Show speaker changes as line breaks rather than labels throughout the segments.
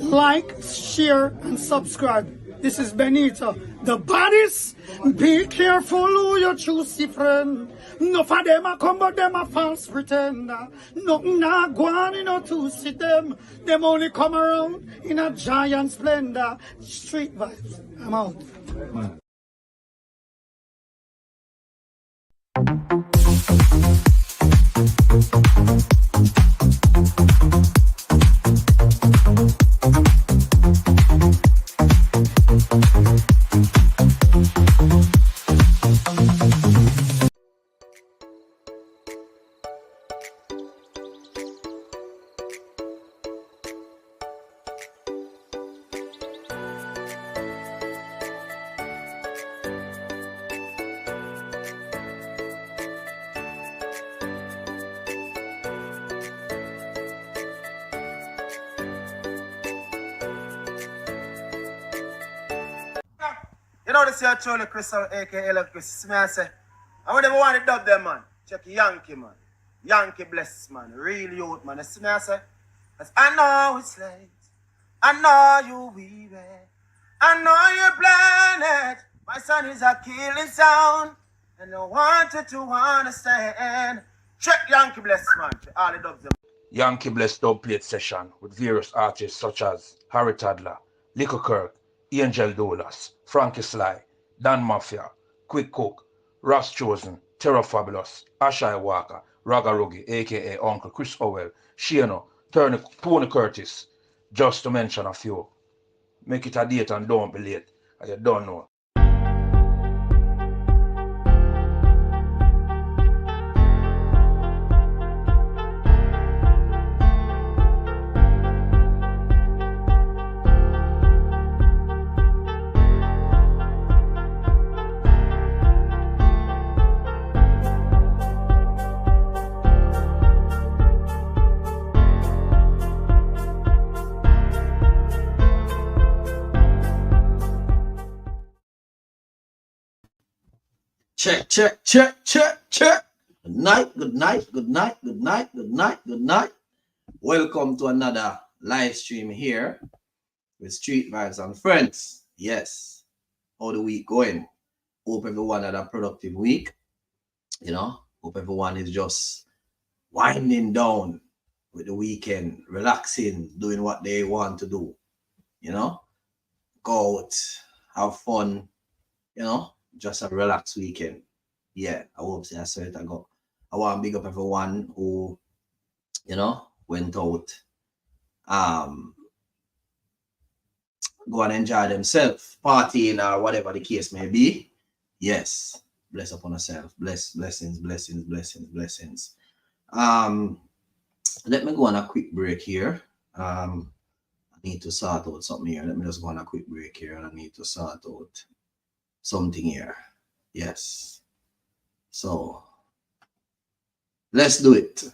Like, share, and subscribe. This is Benita. The baddest. Be careful who you choose, friend. No for them a come, but them a false pretender. Nothing not go on, to see them. Them only come around in a giant splendor. Street vibes. I'm out.
You know this here truly Crystal aka Love Chris. Me I say, I would never want to dub them man. Check Yankee man. Yankee bless man. Real youth man. You see me I say? Cause I know it's late. I know you weary. I know you're blinded. My son is a killing sound. And I want you to understand. Check Yankee bless man. Check all the dubs them.
Yankee Bless dub plate session with various artists such as Harry Tadler, Lico Kirk, Angel Dolas, Frankie Sly, Dan Mafia, Quick Cook, Ross Chosen, Terror Fabulous, Ashai Walker, Raga Ruggy, aka Uncle Chris Howell, Shano, Tony Curtis, just to mention a few. Make it a date and don't be late, as you don't know.
Check, check, check, check, check. Good night, good night, good night, good night, good night, good night. Welcome to another live stream here with Street Vibes and Friends. Yes, how the week going? Hope everyone had a productive week. Hope everyone is just winding down with the weekend, relaxing, doing what they want to do. Go out, have fun, just a relaxed weekend. Yeah, I hope I saw it. I want to big up everyone who, went out, go and enjoy themselves, partying or whatever the case may be. Yes, bless upon yourself. Blessings. Let me go on a quick break here. I need to sort out something here. Let me just go on a quick break here, and I need to sort out something here. Yes. So let's do it.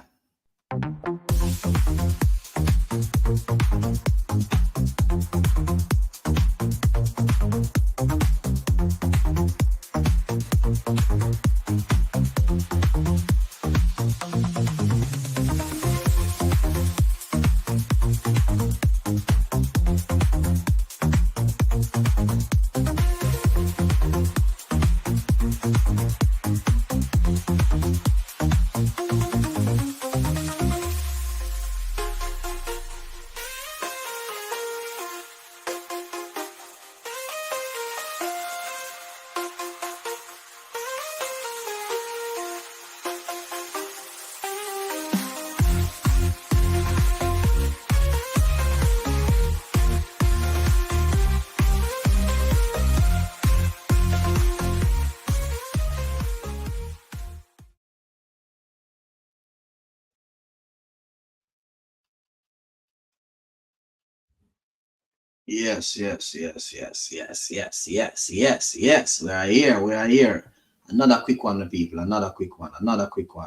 Yes, yes, yes, yes, yes, yes, yes, yes, yes. We are here. We are here. Another quick one, people. Another quick one. Another quick one.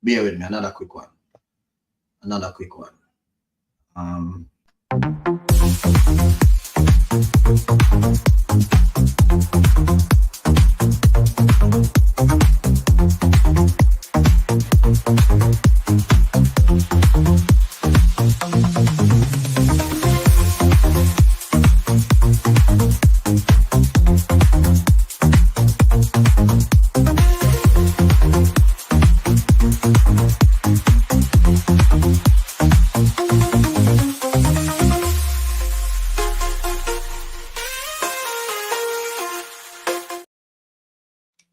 Bear with me. Another quick one. Another quick one. Um.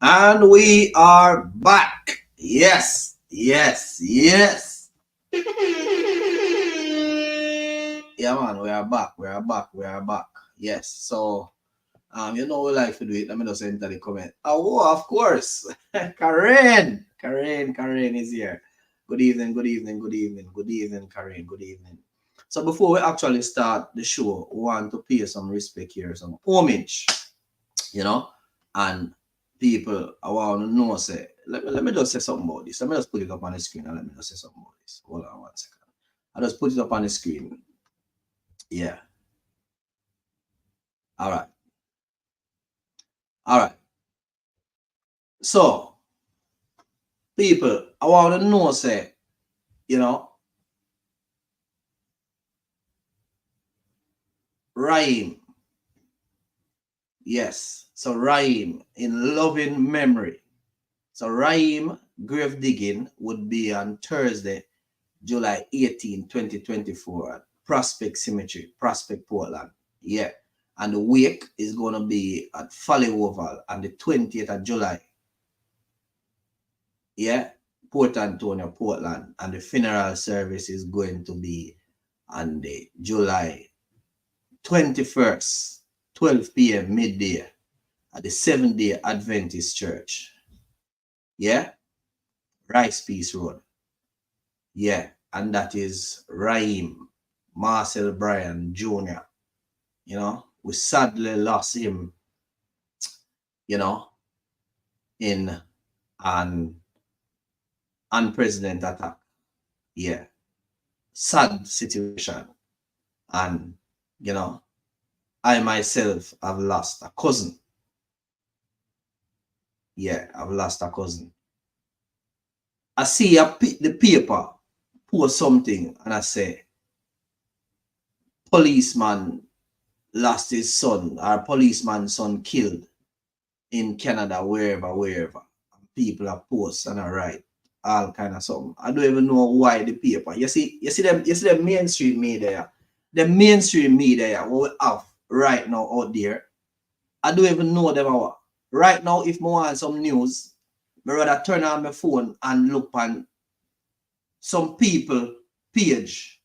And we are back. Yes, yes, yes. Yeah, man, we are back. We are back. We are back. Yes. So, you know we like to do it. Let me just enter the comment. Oh, of course. Karen. Karen is here. Good evening, good evening, good evening, good evening, Karen. Good evening. So before we actually start the show, we want to pay some respect here, some homage, you know, and people I want to know say, let me just say something about this. Let me just put it up on the screen and let me just say something about this. Hold on 1 second. I just put it up on the screen. Yeah. All right. All right. So, people, I want to know, say, you know, Raheem. Yes. So, Raheem, in loving memory. So, Raheem grave digging would be on Thursday, July 18, 2024 at Prospect Cemetery, Prospect, Portland. Yeah. And the wake is going to be at Folly Oval on the 20th of July. Yeah. Port Antonio, Portland. And the funeral service is going to be on the July 21st, 12 p.m. midday at the Seventh-day Adventist Church. Yeah. Rice Peace Road. Yeah. And that is Raheem Marcel Bryan Jr. You know, we sadly lost him, you know, in an unprecedented attack. Yeah. Sad situation. And, you know, I myself have lost a cousin. Yeah, I've lost a cousin. I see the paper post something and I say, policeman lost his son or policeman's son killed in Canada, wherever. People are post and I write all kind of something. I don't even know why the paper. You see the mainstream media. The mainstream media what we have right now out there. I don't even know them our. Right now, if I want some news, I rather turn on my phone and look on some people page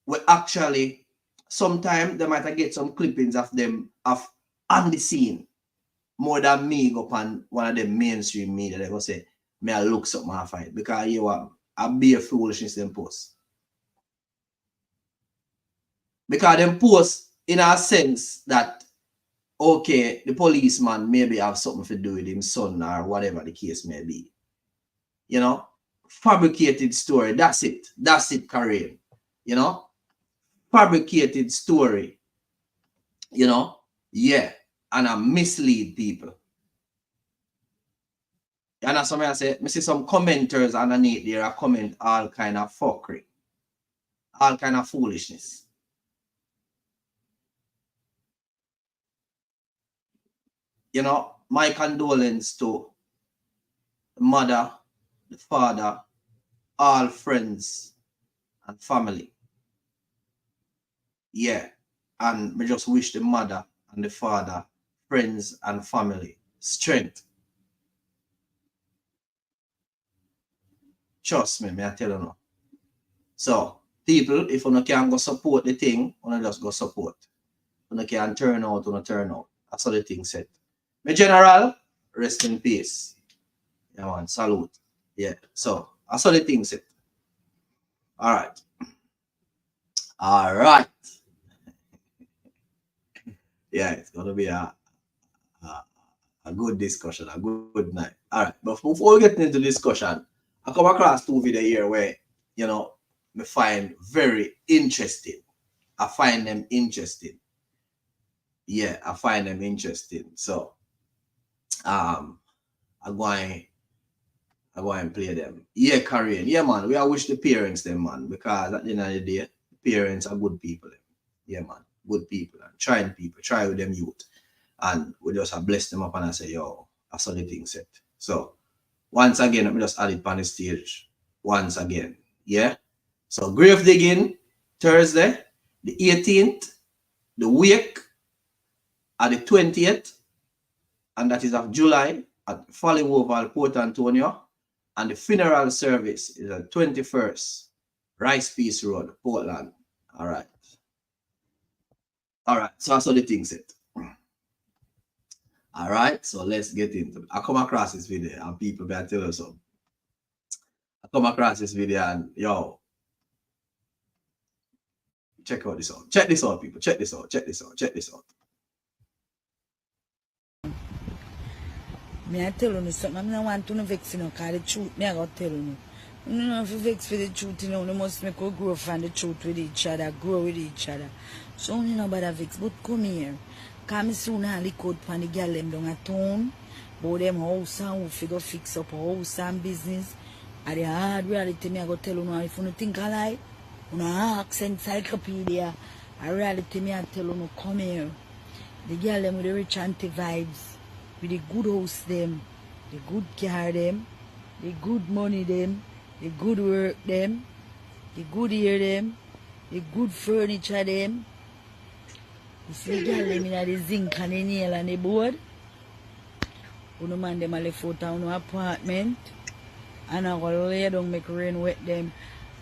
where actually sometimes they might get some clippings of them of on the scene more than me go on one of the mainstream media. They go say, may I look something I find because you are a bare foolishness them post. Because them post in a sense that okay, the policeman maybe have something to do with his son or whatever the case may be. You know, fabricated story. That's it. That's it, Kareem. You know, fabricated story. You know, yeah, and I mislead people. And that's something I say, I see some commenters underneath there are comment all kind of fuckery, all kind of foolishness. You know, my condolence to the mother, the father, all friends and family. Yeah. And we just wish the mother and the father, friends and family strength. Trust me, I tell you now. So, people, if you can go support the thing, you just go support. You can turn out, you turn out. That's how the thing said. My general, rest in peace. Yeah, man, salute. Yeah, so that's how the thing said. All right. All right. Yeah, it's gonna be a good discussion, a good night. All right, but before we get into discussion, I come across two videos here where you know me find very interesting. I find them interesting. Yeah, I find them interesting. So um I go and I go and play them. Yeah, Korean. Yeah, man. We all wish the parents them, man, because at the end of the day, the parents are good people. Them. Yeah, man. Good people and trying people, try with them youth. And we just bless them up and I say, yo, I saw the thing set. So once again, let me just add it on the stage once again. Yeah. So grave digging Thursday, the 18th, the wake at the 20th, and that is of July at Folly Oval, Port Antonio. And the funeral service is at 21st, Rice Peace Road, Portland. All right. All right. So I saw the thing set. All right. So let's get into it. I come across this video and people better tell you something. I come across this video and yo, check out this out. Check this out, people. Check this out. Check this out. Check this out.
Me I tell you something. I don't want to vex you, because the truth me I got tell you. You know, if you vex for the truth, you know, you must make us grow from the truth with each other, grow with each other. So you know about that vex, but come here. Come soon and lick out from the girl them down a town, about them house and who figure fix up house and business. And the hard reality me I go tell you now, if you think I lie, you ask encyclopedia. A reality me I tell you no, come here. The girl them with the rich auntie vibes, with the good house them, the good car them, the good money them, the good work them, the good ear them, the good furniture them. You see the girl them in the zinc and the nail and the board. Uno man them a left out of no apartment. And I go lay down make rain wet them.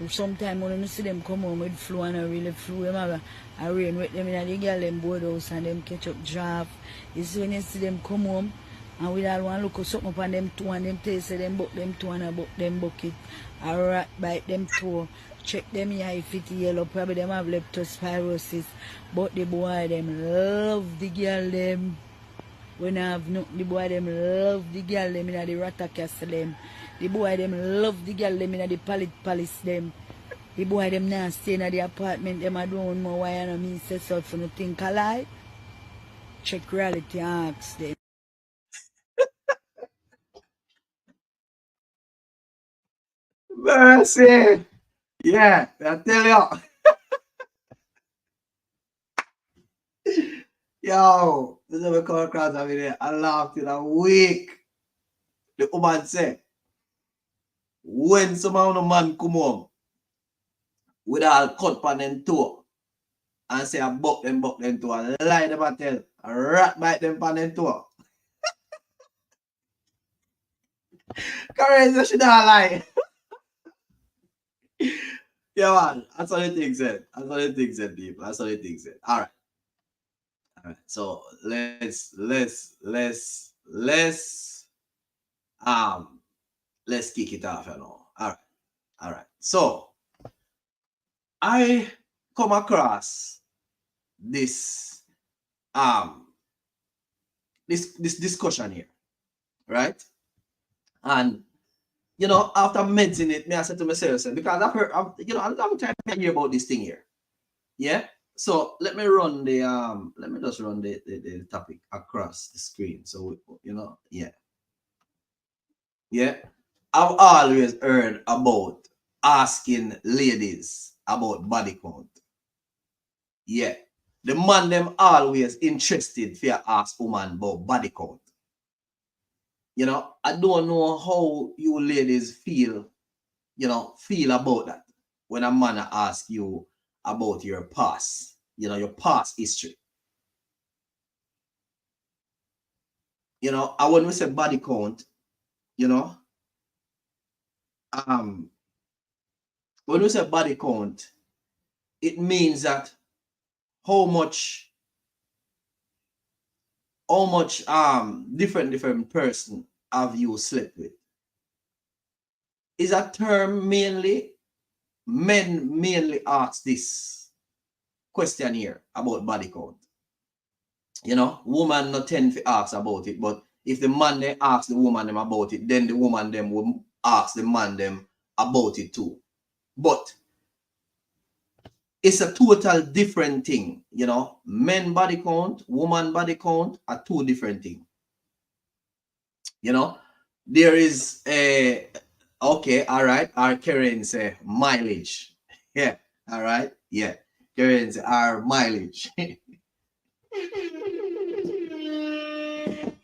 Sometimes when you see them come home with flu and I really flu them have a rain wet them in the girl them board house and them catch up draft. You see when you see them come home and we all want to look something up on them two and them taste them buck them two and a buck them bucket. A rat bite them toe. Check them here if it yellow. Probably them have leptospirosis. But the boy them love the girl them. When I have nothing, the boy them love the girl them in the Rata Castle them. The boy them love the girl them in the Palace them. The boy them now stay in the apartment them I don't know why I mean say so for no think I lie. Check reality and ask them.
Mercy. Yeah, I tell you. Yo, this is a come across a video. I laughed in a week. The woman said, when some of the man come home with all cut pan them toe and say I buck them toe and lie them and tell a rat bite them pan them toe. Correct, she don't lie. Yeah, man, that's what the thing said. That's what the thing said, people. That's what the thing said. All right. All right. So let's kick it off, you know. All right. All right. So I come across this this discussion here, right? And you know, after mentioning it, I said to myself, because I've heard, you know, a long time I hear about this thing here. Yeah. So let me run the let me just run the topic across the screen. So you know, yeah. Yeah. I've always heard about asking ladies about body count. Yeah. The man them always interested for ask woman about body count. You know, I don't know how you ladies feel, you know, feel about that when a man asks you about your past, you know, your past history. You know, and when we say body count, you know, when we say body count, it means that how much different person have you slept with. Is a term mainly men ask this question here about body count. You know, woman not tend to ask about it, but if the man they ask the woman them about it, then the woman them will ask the man them about it too. But it's a total different thing, you know. Men body count, woman body count are two different things. You know, there is a okay, all right, our currency mileage. Yeah, all right, yeah. Currency our mileage.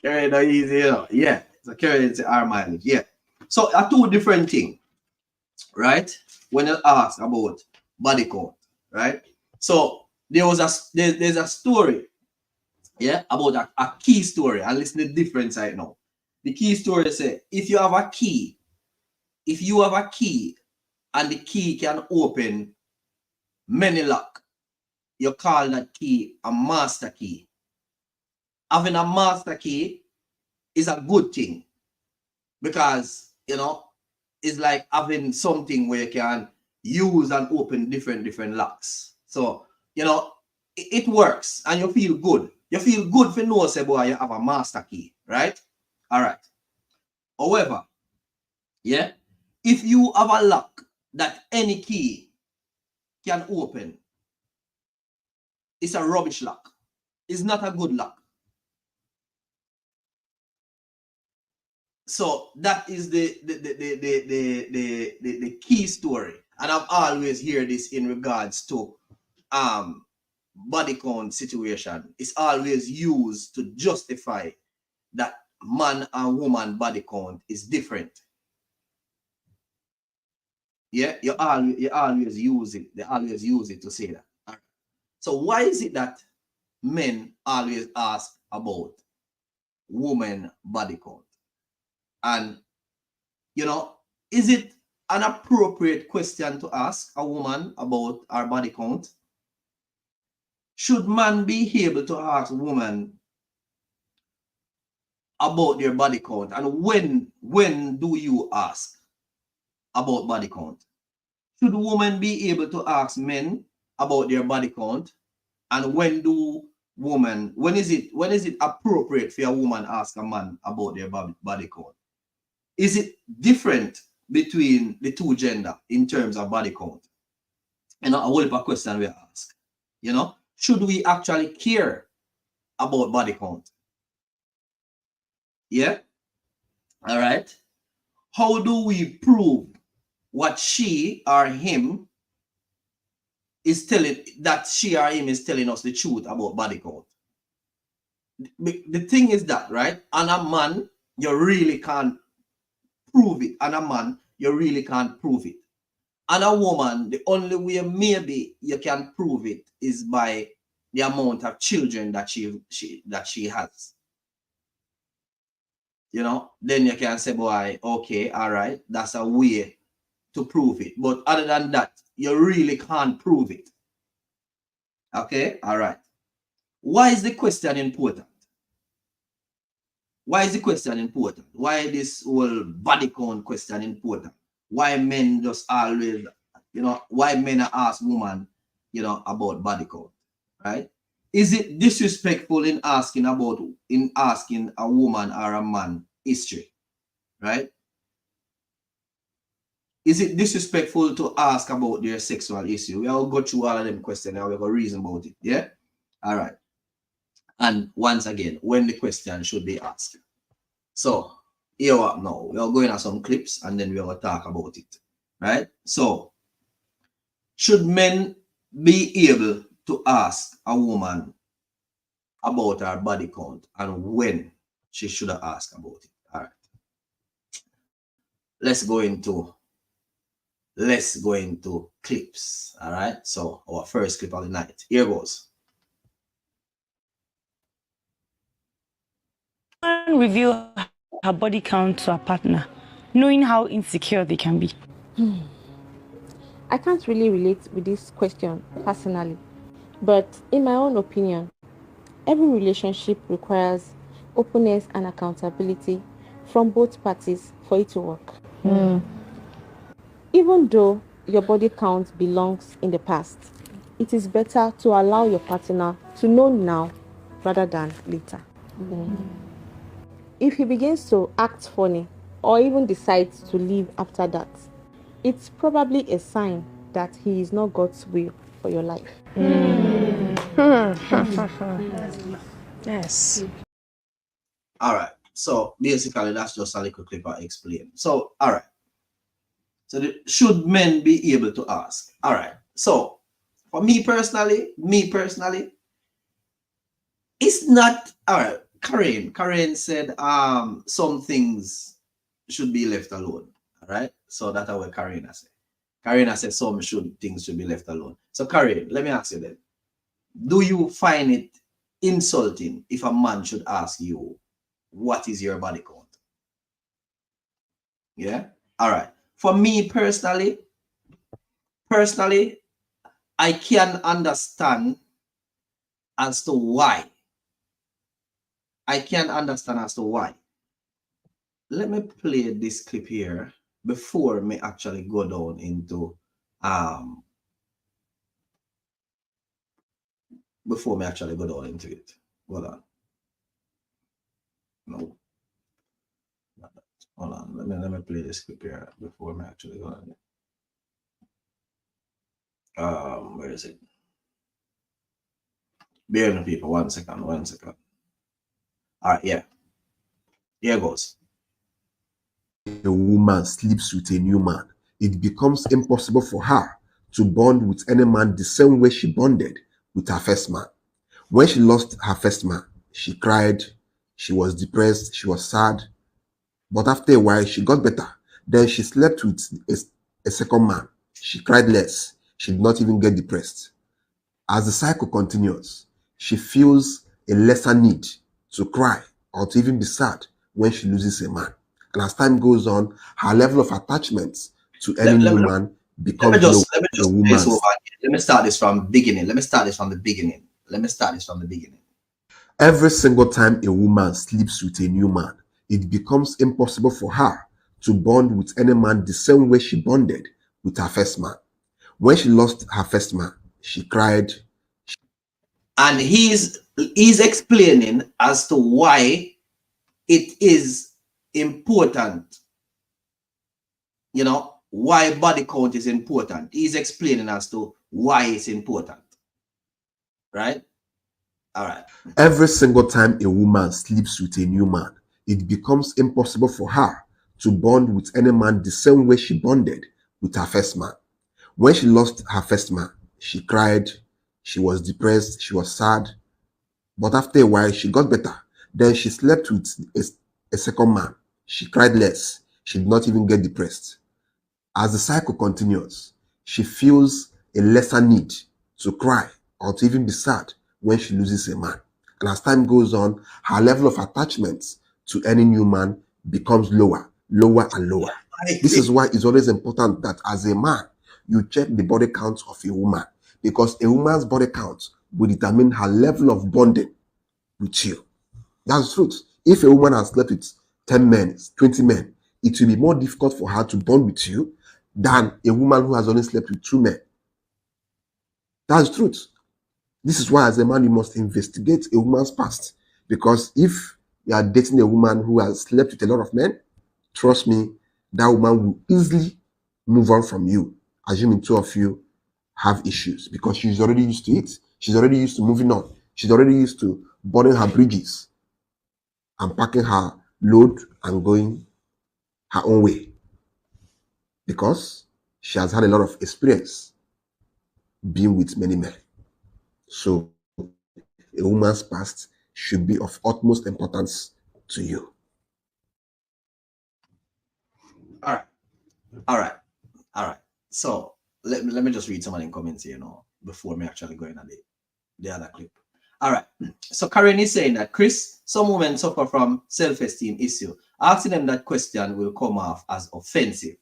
Currency easy, you know. Yeah, so currency our mileage, yeah. So are two different things, right? When you ask about body count, right? So there's a story, yeah, about a key story. And listen to the difference right now. The key story say if you have a key and the key can open many lock, you call that key a master key. Having a master key is a good thing because, you know, it's like having something where you can use and open different locks. So, you know, it works and you feel good. You feel good for know, say, boy, you have a master key, right? All right. However, yeah, if you have a lock that any key can open, it's a rubbish lock. It's not a good lock. So that is the key story. And I've always heard this in regards to body count situation. It's always used to justify that man and woman body count is different. Yeah, you always use it. They always use it to say that. All right. So why is it that men always ask about woman body count? And, you know, is it an appropriate question to ask a woman about her body count? Should man be able to ask a woman about their body count? And when do you ask about body count? Should women be able to ask men about their body count? And when is it appropriate for a woman ask a man about their body count? Is it different between the two gender in terms of body count? You know, a whole heap of question we ask. You know, should we actually care about body count? Yeah. All right. How do we prove what she or him is telling, that she or him is telling us the truth about body count? The thing is that, right? And a man, you really can't prove it. And a man, you really can't prove it. And a woman, the only way maybe you can prove it is by the amount of children that she has. You know, then you can say, boy, okay, all right, that's a way to prove it. But other than that, you really can't prove it. Okay, all right. Why is the question important? Why is the question important? Why this whole body count question important? Why men just always, you know, why men ask women, you know, about body count, right? Is it disrespectful in asking a woman or a man history, right? Is it disrespectful to ask about their sexual issue? We all go through all of them questions and we have a reason about it, yeah? All right. And once again, when the question should be asked. So here up now, we are going to some clips and then we will talk about it, right? So should men be able to ask a woman about her body count and when she should have asked about it? All right. Let's go into clips. All right. So our first clip of the night. Here goes.
Reveal her body count to her partner, knowing how insecure they can be.
I can't really relate with this question personally, but in my own opinion, every relationship requires openness and accountability from both parties for it to work. Even though your body count belongs in the past, it is better to allow your partner to know now rather than later. If he begins to act funny or even decides to leave after that, it's probably a sign that he is not God's will for your life.
Yes.
All right. So basically, that's just a little clip I explained. So, all right. So, should men be able to ask? All right. So, for me personally, it's not all right. Karen said some things should be left alone. All right. So that's what Karina said. Karina said some things should be left alone. So Karen, let me ask you then. Do you find it insulting if a man should ask you what is your body count? Yeah. All right. For me personally, I can understand as to why. Let me play this clip here before me actually go down into it. Hold on. No. Not that. Hold on. Let me play this clip here before me actually go on it. Where is it? Bear with me, people. 1 second. All right, yeah. Here goes.
A woman sleeps with a new man, it becomes impossible for her to bond with any man the same way she bonded with her first man. When she lost her first man, she cried, she was depressed, she was sad. But after a while, she got better. Then she slept with a second man. She cried less. She did not even get depressed. As the cycle continues, she feels a lesser need to cry or to even be sad when she loses a man. And as time goes on, her level of attachment to any new man becomes low.
Let me start this from the beginning.
Every single time a woman sleeps with a new man, it becomes impossible for her to bond with any man the same way she bonded with her first man. When she lost her first man, she cried.
And he's explaining as to why it is important, why body count is important. He's explaining as to why it's important. Right? All right.
Every single time a woman sleeps with a new man, it becomes impossible for her to bond with any man the same way she bonded with her first man. When she lost her first man, she cried, she was depressed, she was sad. But after a while, she got better. Then she slept with a second man. She cried less. She did not even get depressed. As the cycle continues, she feels a lesser need to cry or to even be sad when she loses a man. And as time goes on, her level of attachment to any new man becomes lower and lower. This is why it's always important that as a man, you check the body count of a woman, because a woman's body count will determine her level of bonding with you. That's the truth. If a woman has slept with 10 men, 20 men, it will be more difficult for her to bond with you than a woman who has only slept with 2 men. That's the truth. This is why as a man, you must investigate a woman's past. Because if you are dating a woman who has slept with a lot of men, trust me, that woman will easily move on from you, assuming 2 of you have issues, because she's already used to it. She's already used to moving on. She's already used to burning her bridges and packing her load and going her own way, because she has had a lot of experience being with many men. So a woman's past should be of utmost importance to you.
All right. So let me just read some of the comments here, before me actually going on the other clip. All right. So Karen is saying that, Chris, some women suffer from self-esteem issue. Asking them that question will come off as offensive.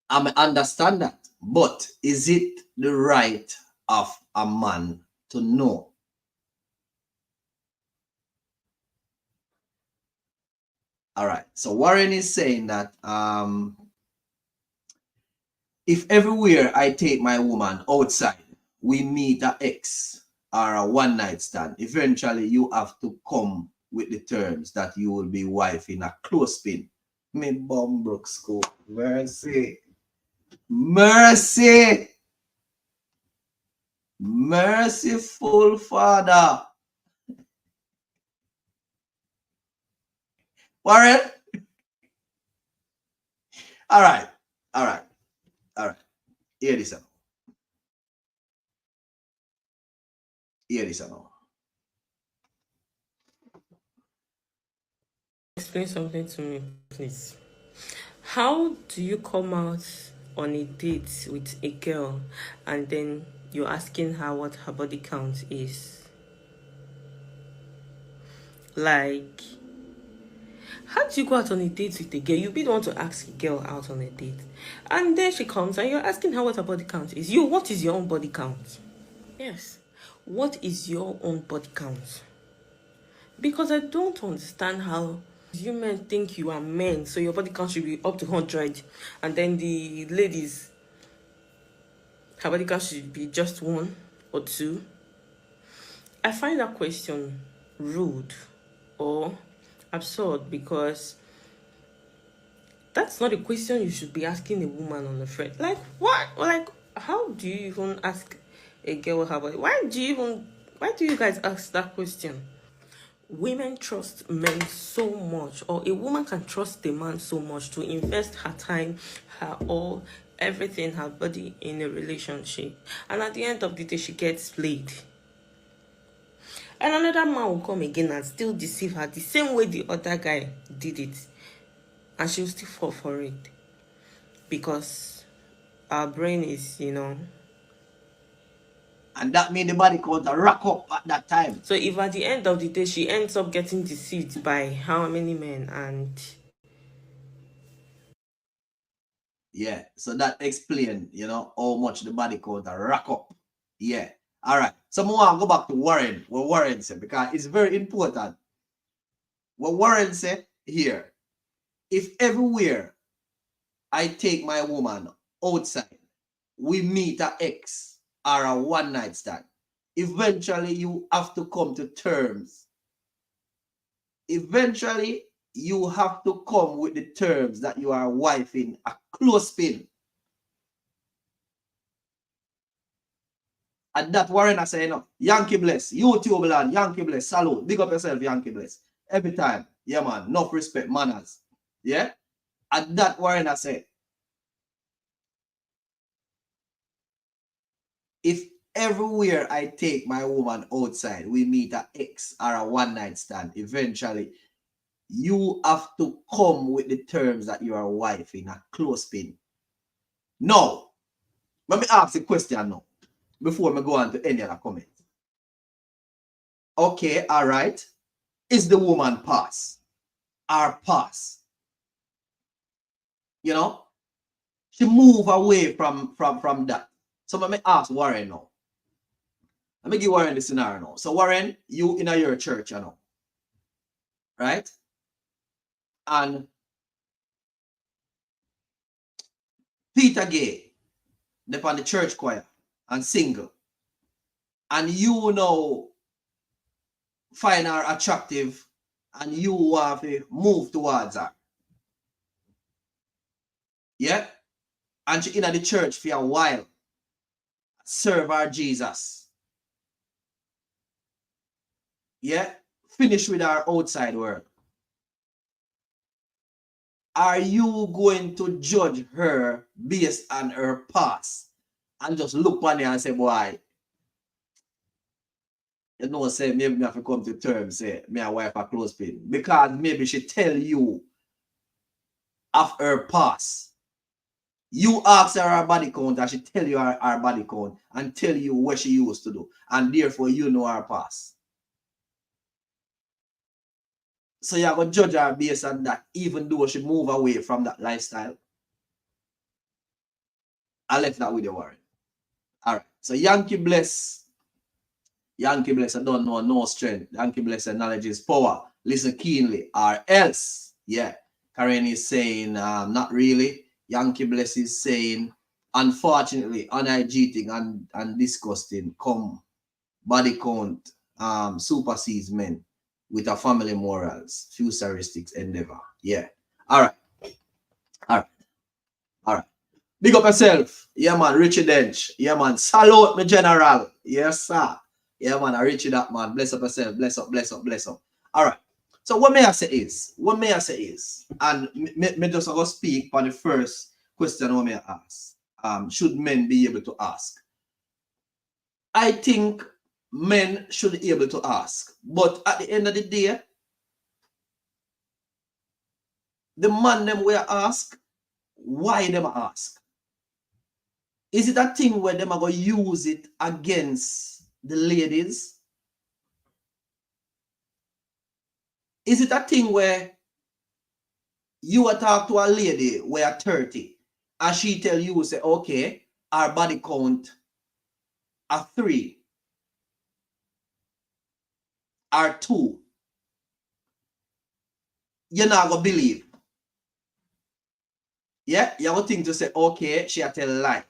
I understand that, but is it the right of a man to know? All right. So Warren is saying that if everywhere I take my woman outside, we meet an ex or a one night stand, eventually you have to come with the terms that you will be wife in a close spin. Me Bombrook School. Mercy. Mercy. Merciful Father. Warren? All right. All right. All right. Hear this out. Hear this out.
Explain something to me, please. How do you come out on a date with a girl and then you're asking her what her body count is? Like, how do you go out on a date with a girl? You be the one to ask a girl out on a date. And then she comes and you're asking her what her body count is. What is your own body count? Yes. What is your own body count? Because I don't understand how you men think you are men, so your body count should be up to 100, and then the ladies, her body count should be just 1 or 2. I find that question rude or absurd, because that's not a question you should be asking a woman on the thread. Like, what? Like, how do you even ask a girl her body? Why do you guys ask that question? Women trust men so much, or a woman can trust a man so much to invest her time, her all, everything, her body in a relationship. And at the end of the day, she gets played. And another man will come again and still deceive her the same way the other guy did it. And she'll still fall for it. Because our brain is,
And that made the body count to rack up at that time.
So if at the end of the day she ends up getting deceived by how many men, and
yeah, so that explain, how much the body count to rack up. Yeah. All right. So I want to go back to Warren, what Warren said, because it's very important. What Warren said here, if everywhere I take my woman outside, we meet an ex or a one night stand, eventually you have to come to terms. Eventually you have to come with the terms that you are wife in a close spin. And that Warren I say, Yankee bless, YouTube land, Yankee bless, salute, big up yourself, Yankee bless. Every time, yeah man, enough respect, manners. Yeah? And that Warren I say, if everywhere I take my woman outside, we meet an ex or a one night stand, eventually you have to come with the terms that you are a wife in a close spin. Now, let me ask a question now, before I go on to any other comment. Okay, all right. Is the woman pass? Or pass? She move away from that. So let me ask Warren now. Let me give Warren the scenario now. So Warren, you in your church, right? And Peter Gay, they're on the church choir and single. And you now find her attractive and you want to move towards her. Yeah? And she in the church for a while. Serve our Jesus. Yeah? Finish with our outside work. Are you going to judge her based on her past and just look on her and say, boy, say maybe me have to come to terms, say me and wife a close pin, because maybe she tell you of her past. You ask her body count and she tell you her body count and tell you what she used to do, and therefore you know her past. So you're going to judge her based on that, even though she move away from that lifestyle. I left that with you, Warren. All right. So Yankee bless. Yankee bless, I don't know no strength. Yankee bless, knowledge is power. Listen keenly, or else. Yeah. Karen is saying, not really. Yankee bless is saying, unfortunately, unhygienic and disgusting come body count supersedes men with a family morals, futuristic endeavor. Yeah. All right. All right. All right. Big up yourself. Yeah, man. Richie Dench. Yeah, man. Salute me, General. Yes, sir. Yeah, man. I Richie that, man. Bless up yourself. Bless up, bless up, bless up. All right. So what may I say is, and me just go speak for the first question what may I ask. Should men be able to ask? I think men should be able to ask. But at the end of the day, the man them will ask, why them ask? Is it a thing where them are going to use it against the ladies? Is it a thing where you will talk to a lady where 30 and she tell you, say, okay, our body count are 3 or 2. You're not going to believe. Yeah, you're going to think to say, okay, she tell a lie.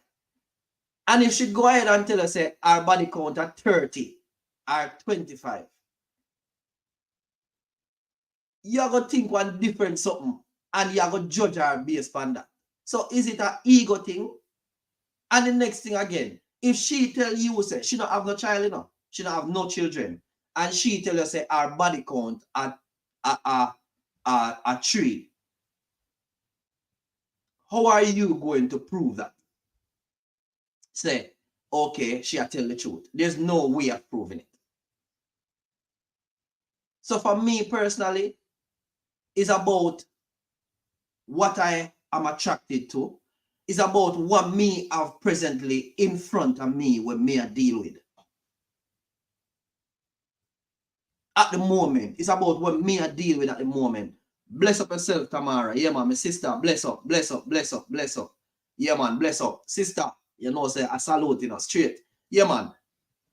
And if she go ahead and tell her, say, our body count are 30 or 25, you're going to think one different something and you're going to judge her based on that. So is it an ego thing? And the next thing again, if she tell you, say, she don't have no child, you know, she don't have no children, and she tell you, say, our body count at a 3, how are you going to prove that? Say, okay, she tell the truth. There's no way of proving it. So for me personally, it's about what I am attracted to. It's about what me have presently in front of me when me I deal with. At the moment, it's about what me I deal with at the moment. Bless up yourself, Tamara. Yeah, man, my sister. Bless up, bless up, bless up, bless up. Yeah, man, bless up. Sister, you know, say I salute, you know, straight. Yeah, man.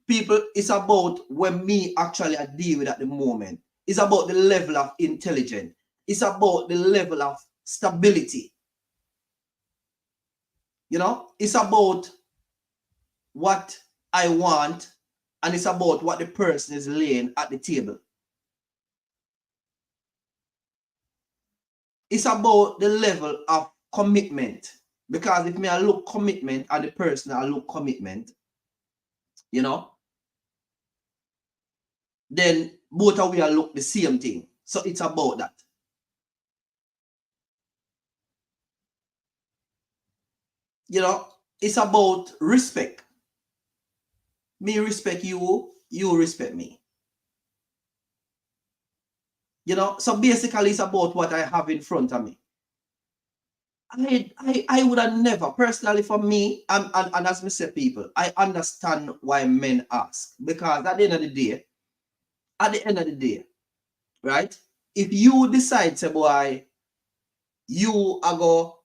People, it's about when me actually I deal with at the moment. It's about the level of intelligence. It's about the level of stability. You know, it's about what I want, and it's about what the person is laying at the table. It's about the level of commitment. Because if me I look commitment and the person I look commitment, you know, then both of we are look the same thing. So it's about that. You know, it's about respect. Me respect you, you respect me. You know, so basically it's about what I have in front of me. I would have never, personally for me, and as me say people, I understand why men ask. Because at the end of the day, right? If you decide, say, boy, you are go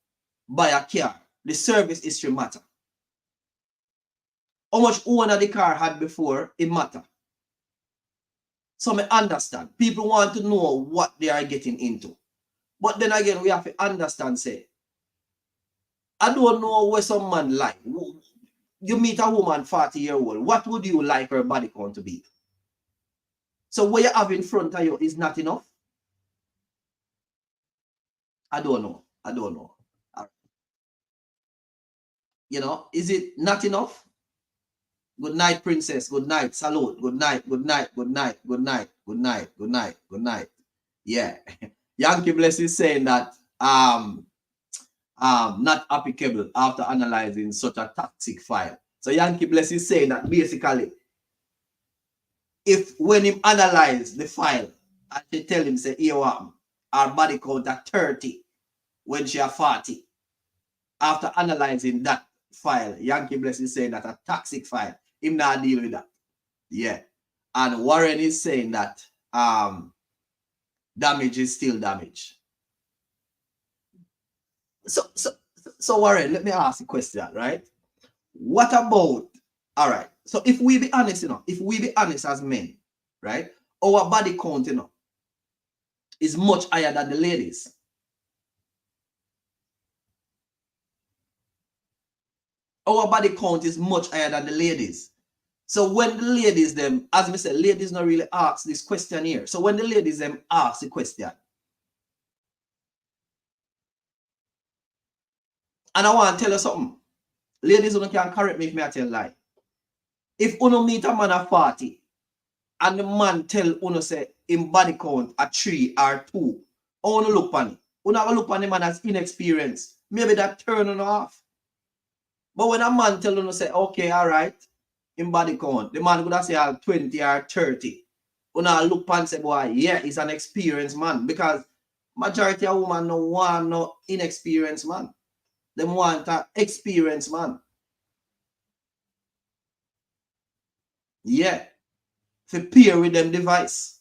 buy a car, the service history matter. How much owner the car had before, it matter. So I understand. People want to know what they are getting into. But then again, we have to understand, say, I don't know where some man like. You meet a woman 40-year-old, what would you like her body count to be? So what you have in front of you is not enough? I don't know. You know, is it not enough? Good night, princess. Good night. Salute. Good night. Good night. Good night. Good night. Good night. Good night. Good night. Yeah. Yankee Bless is saying that not applicable after analyzing such a toxic file. So Yankee Bless is saying that basically, if when him analyze the file, and they tell him, say, here what, our body count at 30 when she are 40. After analyzing that file, Yankee Bless is saying that a toxic file, him not deal with that. Yeah. And Warren is saying that damage is still damage. So Warren, let me ask a question, right? What about, all right, so if we be honest, you know, if we be honest as men, right, our body count, you know, is much higher than the ladies. Our body count is much higher than the ladies. So when the ladies them, as me said, ladies not really ask this question here. So when the ladies them ask the question, and I want to tell you something, ladies, you can correct me if I tell lie. If you meet a man at 40 and the man tell you say in body count a 3 or 2, I want to look on it. You have to look on the man as inexperienced. Maybe that turn on off. But when a man tell you say, okay, all right, in body count, the man would say 20 or 30. You now look and say, boy, yeah, he's an experienced man. Because majority of women no want no inexperienced man. They want an experienced man. Yeah. To pair with them device.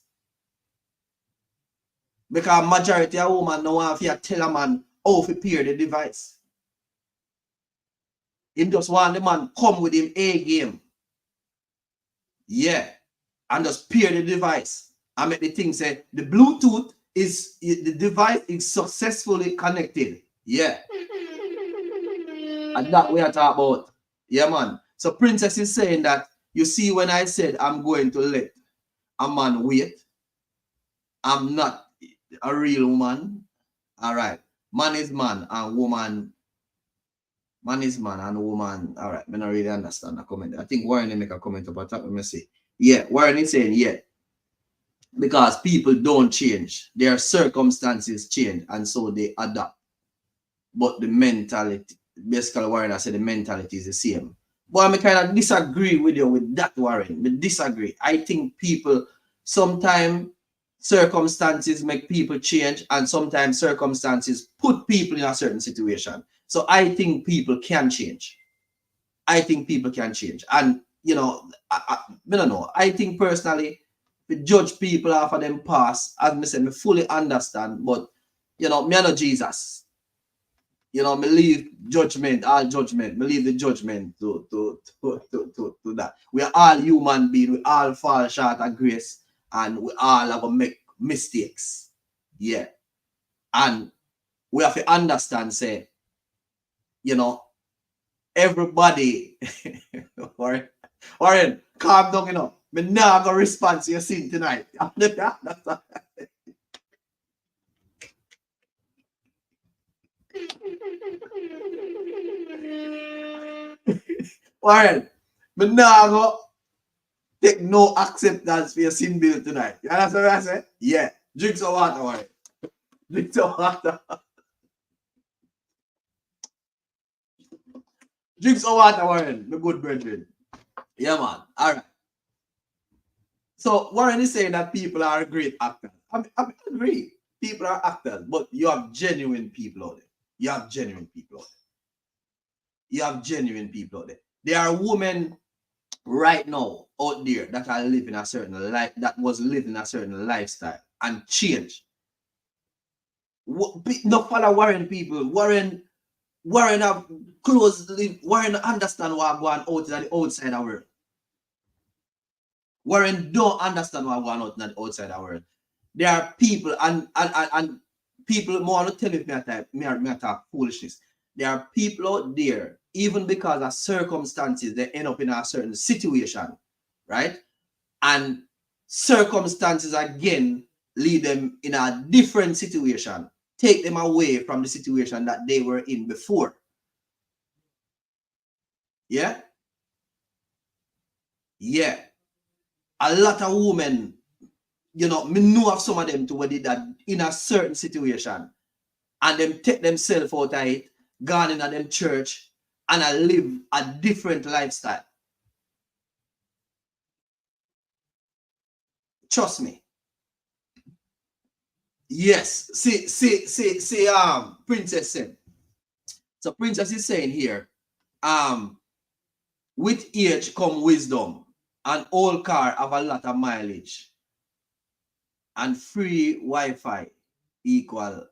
Because majority of women no want to tell a man how to pair the device. Him just want the man come with him A game. Yeah. And just pair the device. And make the thing say the Bluetooth is the device is successfully connected. Yeah. And that we are talking about. Yeah, man. So Princess is saying that you see when I said I'm going to let a man wait, I'm not a real woman. All right. Man is man and woman. Man is man and woman. All right. I don't really understand the comment. I think Warren make a comment about that. Let me see. Yeah. Warren is saying, yeah. Because people don't change. Their circumstances change and so they adapt. But the mentality, basically Warren I said the mentality is the same. But I kind of disagree with you with that, Warren. I disagree. I think people, sometimes circumstances make people change and sometimes circumstances put people in a certain situation. So I think people can change. I think people can change. And, you know, I don't know. I think personally, we judge people after them pass, as I said, I fully understand. But, you know, me no Jesus. You know, me leave judgment, all judgment. Me leave the judgment to that. We are all human beings. We all fall short of grace. And we all have to make mistakes. Yeah. And we have to understand, say, you know, everybody, Warren, calm down, you know. Me now gonna respond to your scene tonight. Warren, me now go take no acceptance for your sin bill tonight. You understand what I say? Yeah. Drink some water, Warren. Drink some water. Drink some water, Warren. My good brethren. Yeah, man. All right. So Warren is saying that people are great actors. I agree. People are actors, but you have genuine people out there. You have genuine people out there. You have genuine people out there. There are women right now out there that are living a certain life, that was living a certain lifestyle and change. No follow Warren people. Warren have closely, Warren understand what going out in the outside of the world. Warren don't understand what going out in the outside of the world. There are people and people more to tell you me talk foolishness. There are people out there, even because of circumstances, they end up in a certain situation, right? And circumstances again lead them in a different situation, take them away from the situation that they were in before. Yeah? Yeah. A lot of women, you know, me know of some of them to where they that in a certain situation and them take themselves out of it, gone in a them church and I live a different lifestyle. Trust me. Yes. See, Princess said. So Princess is saying here, with age come wisdom. An old car have a lot of mileage. And free Wi-Fi equal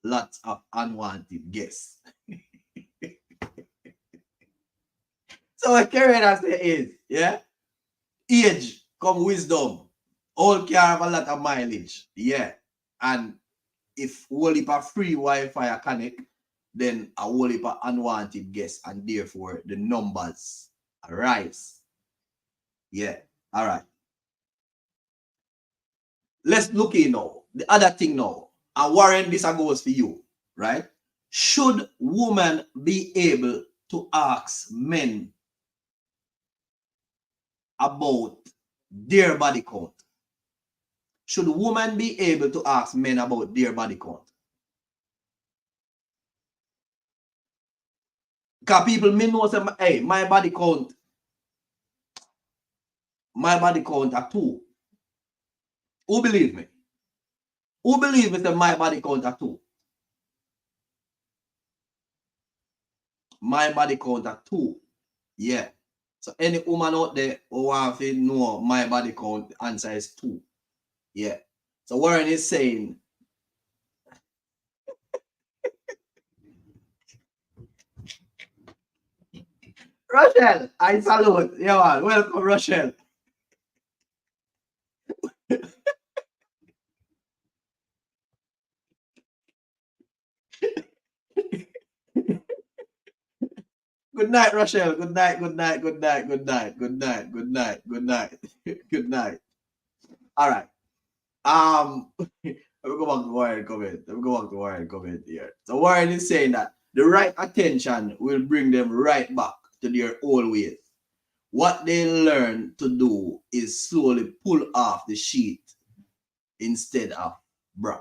lots of unwanted guests. So what Karen say is, yeah, age come wisdom. Old car have a lot of mileage, yeah. And if whole heap of free Wi-Fi connect, then a whole heap of unwanted guests, and therefore the numbers rise. Yeah. All right. Let's look in now. The other thing now. And Warren, this goes for you, right? Should women be able to ask men about their body count? Should women be able to ask men about their body count? Because people may know say, hey, my body count are 2. Who believe me? Who believe me that my body count are 2? My body count are 2. Yeah. So any woman out there who want to know my body count, the answer is 2. Yeah. So Warren is saying, Rochelle, I salute. Yeah, welcome, Rochelle. Good night, Rochelle. Good night, good night, good night, good night, good night, good night, good night, good night. All right. Let me go back to Warren comment here. So Warren is saying that the right attention will bring them right back to their old ways. What they learn to do is slowly pull off the sheet instead of bra.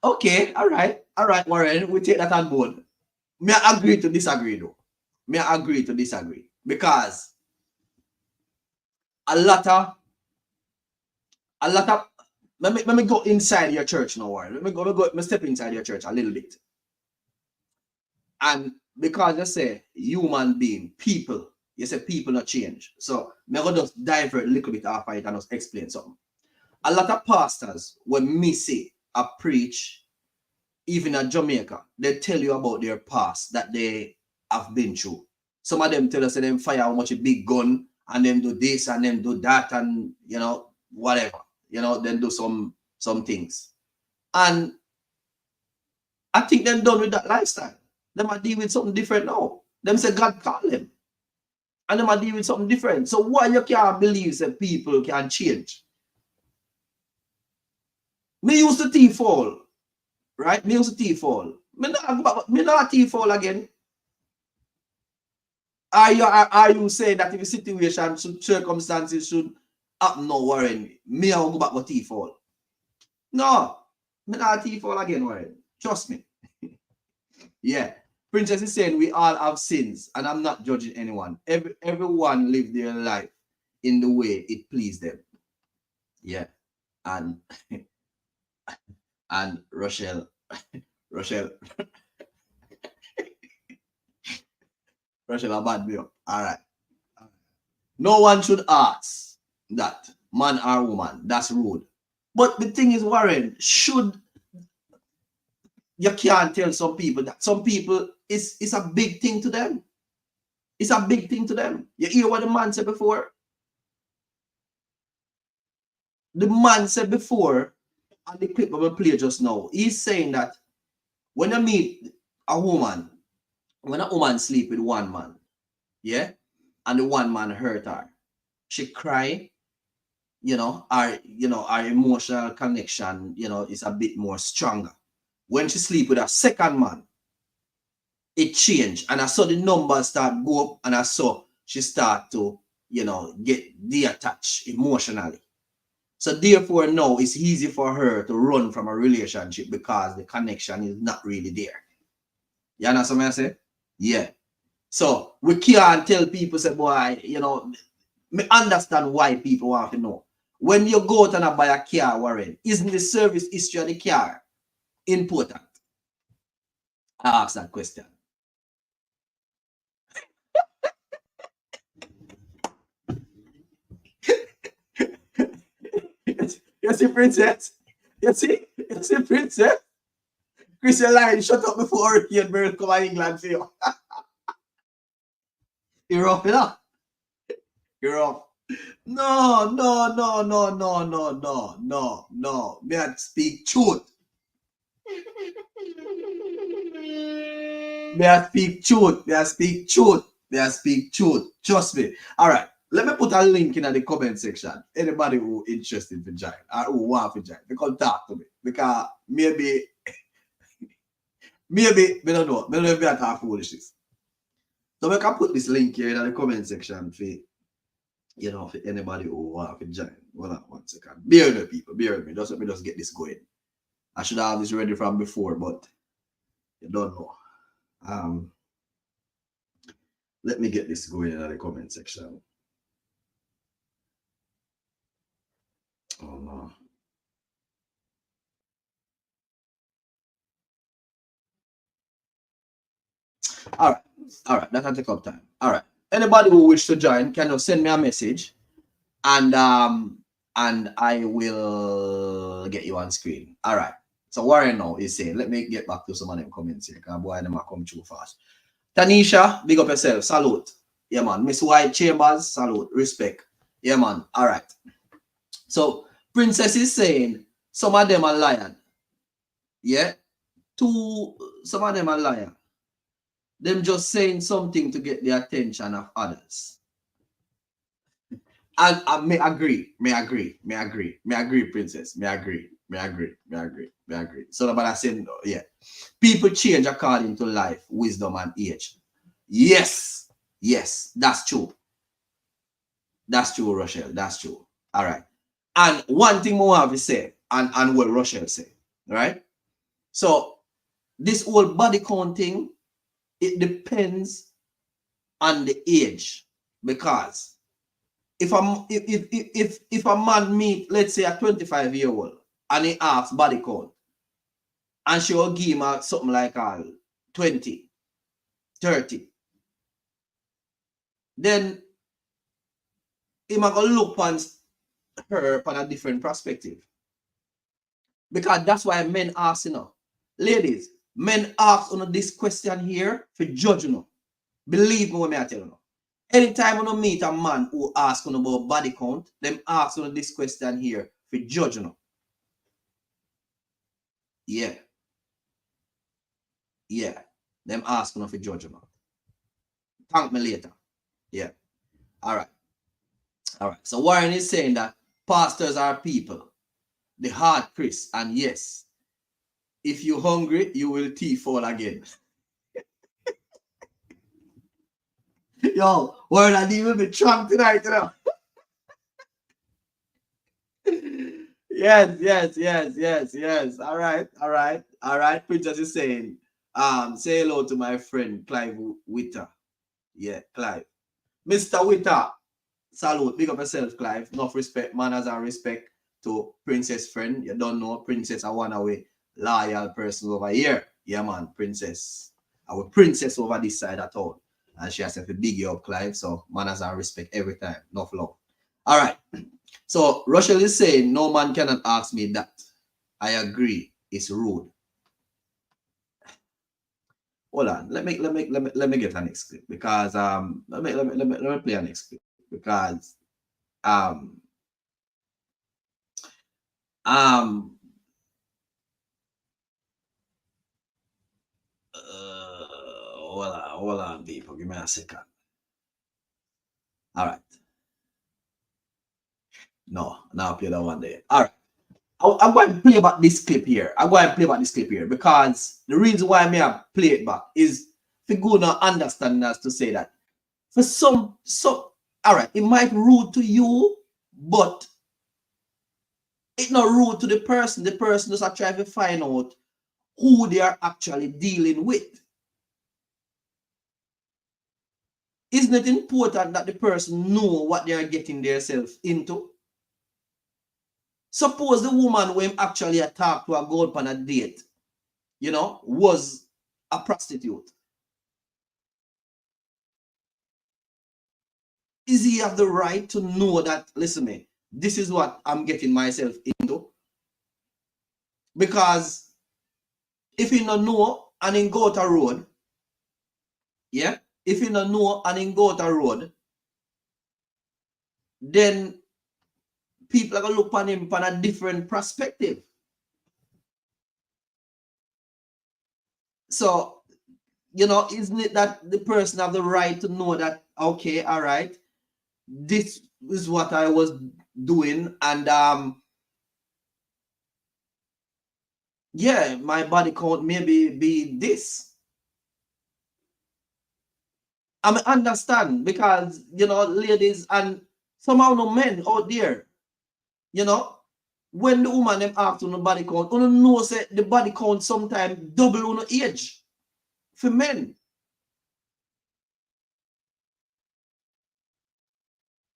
Okay, all right, Warren, we take that on board. May I agree to disagree though? May I agree to disagree? Because a lot of let me go inside your church now, Warren. Let me step inside your church a little bit. And because you say human being, people, you say people not change. So I'm going to just divert a little bit after it and just explain something. A lot of pastors, when me say I preach, even in Jamaica, they tell you about their past that they have been through. Some of them tell us that them fire how much a big gun and them do this and them do that and you know whatever. You know, then do some things. And I think they're done with that lifestyle. Them are deal with something different now. Them say God call them. And them are deal with something different. So why you can't believe that people can change? Me used to thief fall. Right? Me used to thief fall. Me not thief fall again. Are you saying that if the situation, circumstances should happen no Warren, me I will go back to thief fall? No. Me not thief fall again, Warren. Trust me. Yeah. Princess is saying we all have sins, and I'm not judging anyone. Everyone live their life in the way it pleased them. Yeah. And Rochelle Rochelle a bad girl. All right. No one should ask that, man or woman. That's rude. But the thing is, Warren, you can't tell some people that some people it's a big thing to them. It's a big thing to them. You hear what the man said before? The man said before, and the clip we play just now, he's saying that when you meet a woman, when a woman sleep with one man, yeah, and the one man hurt her, she cry, our emotional connection, is a bit more stronger. When she sleep with a second man, it changed, and I saw the numbers start go up, and I saw she start to, get detached emotionally. So therefore now it's easy for her to run from a relationship because the connection is not really there. You understand what I say? Yeah. So we can't tell people, say, boy, me understand why people want to know. When you go out and buy a car, Warren, isn't the service history of the car important? I ask that question. You see, Princess? You see, Princess? Christian Lion, shut up before you bird come to England for you. You're off, You're off. No. Me I speak truth. Me I speak truth. They speak truth. Trust me. All right. Let me put a link in the comment section. Anybody who interested in join or who want to join, they can talk to me. Because maybe, we don't know. We don't know if we are talking foolishness. So we can put this link here in the comment section for, for anybody who want to join. Hold on 1 second. Bear with me, people. Bear with me. Just let me just get this going. I should have this ready from before, but you don't know. Let me get this going in the comment section. Oh no. All right, that can take up time. All right. Anybody who wish to join can just send me a message, and I will get you on screen. All right. So Warren now is saying, let me get back to some of them comments here, because boy, them are come through fast. Tanisha, big up yourself. Salute. Yeah, man. Miss White Chambers, salute. Respect. Yeah, man. All right. So Princess is saying some of them are lying. Yeah. Some of them are lying. Them just saying something to get the attention of others. And I may agree, Princess. May agree. So nobody saying, yeah. People change according to life, wisdom, and age. Yes, that's true. That's true, Rochelle. That's true. All right. And one thing more have to say, and what Rochelle say, right? So this whole body count thing, it depends on the age, because if a man meet, let's say, a 25-year-old and he asks body count, and she will give him something like 20, 30, then he might go look on her from a different perspective. Because that's why men ask, ladies, men ask this question here for judge, Believe me when I tell you. Anytime you meet a man who asks about body count, them ask this question here for judge. Yeah. Them ask for judge. Thank me later. Yeah. All right. So Warren is saying that pastors are people. The hard Chris, and yes, if you're hungry, you will fall again. Yo, Warren, I need a bit drunk tonight, Yes. All right. Princess is saying, say hello to my friend Clive Witter. Yeah, Clive. Mr. Witter, salute. Big up yourself, Clive. Enough respect, manners and respect to Princess friend. You don't know Princess, I want away loyal person over here. Yeah, man, Princess. Our princess over this side at all. And she has a big you up, Clive. So manners and respect every time. Enough love. All right. So Rochelle is saying, no man cannot ask me that. I agree. It's rude. Hold on. Let me get an next clip, because let me play a next clip, because hold on, people. Give me a second. All right. No, now play that one there. All right. I'm going to play back this clip here. Because the reason why I play it back is for good understanding as to say that for some, all right, it might rude to you, but it's not rude to the person. The person just trying to find out who they are actually dealing with. Isn't it important that the person know what they are getting themselves into? Suppose the woman when actually attacked to go up on a date, was a prostitute. Is he have the right to know that, listen me, this is what I'm getting myself into? Because if he don't know and then go to a road, yeah, if he don't know and then go to a road, then people are going to look on him from a different perspective. So you know, isn't it that the person have the right to know that, okay, all right, this is what I was doing, and yeah, my body count maybe be this. I mean, understand, because, you know, ladies and somehow no men out there, you know, when the woman them ask on the body count, you know say the body count sometimes double on the age for men.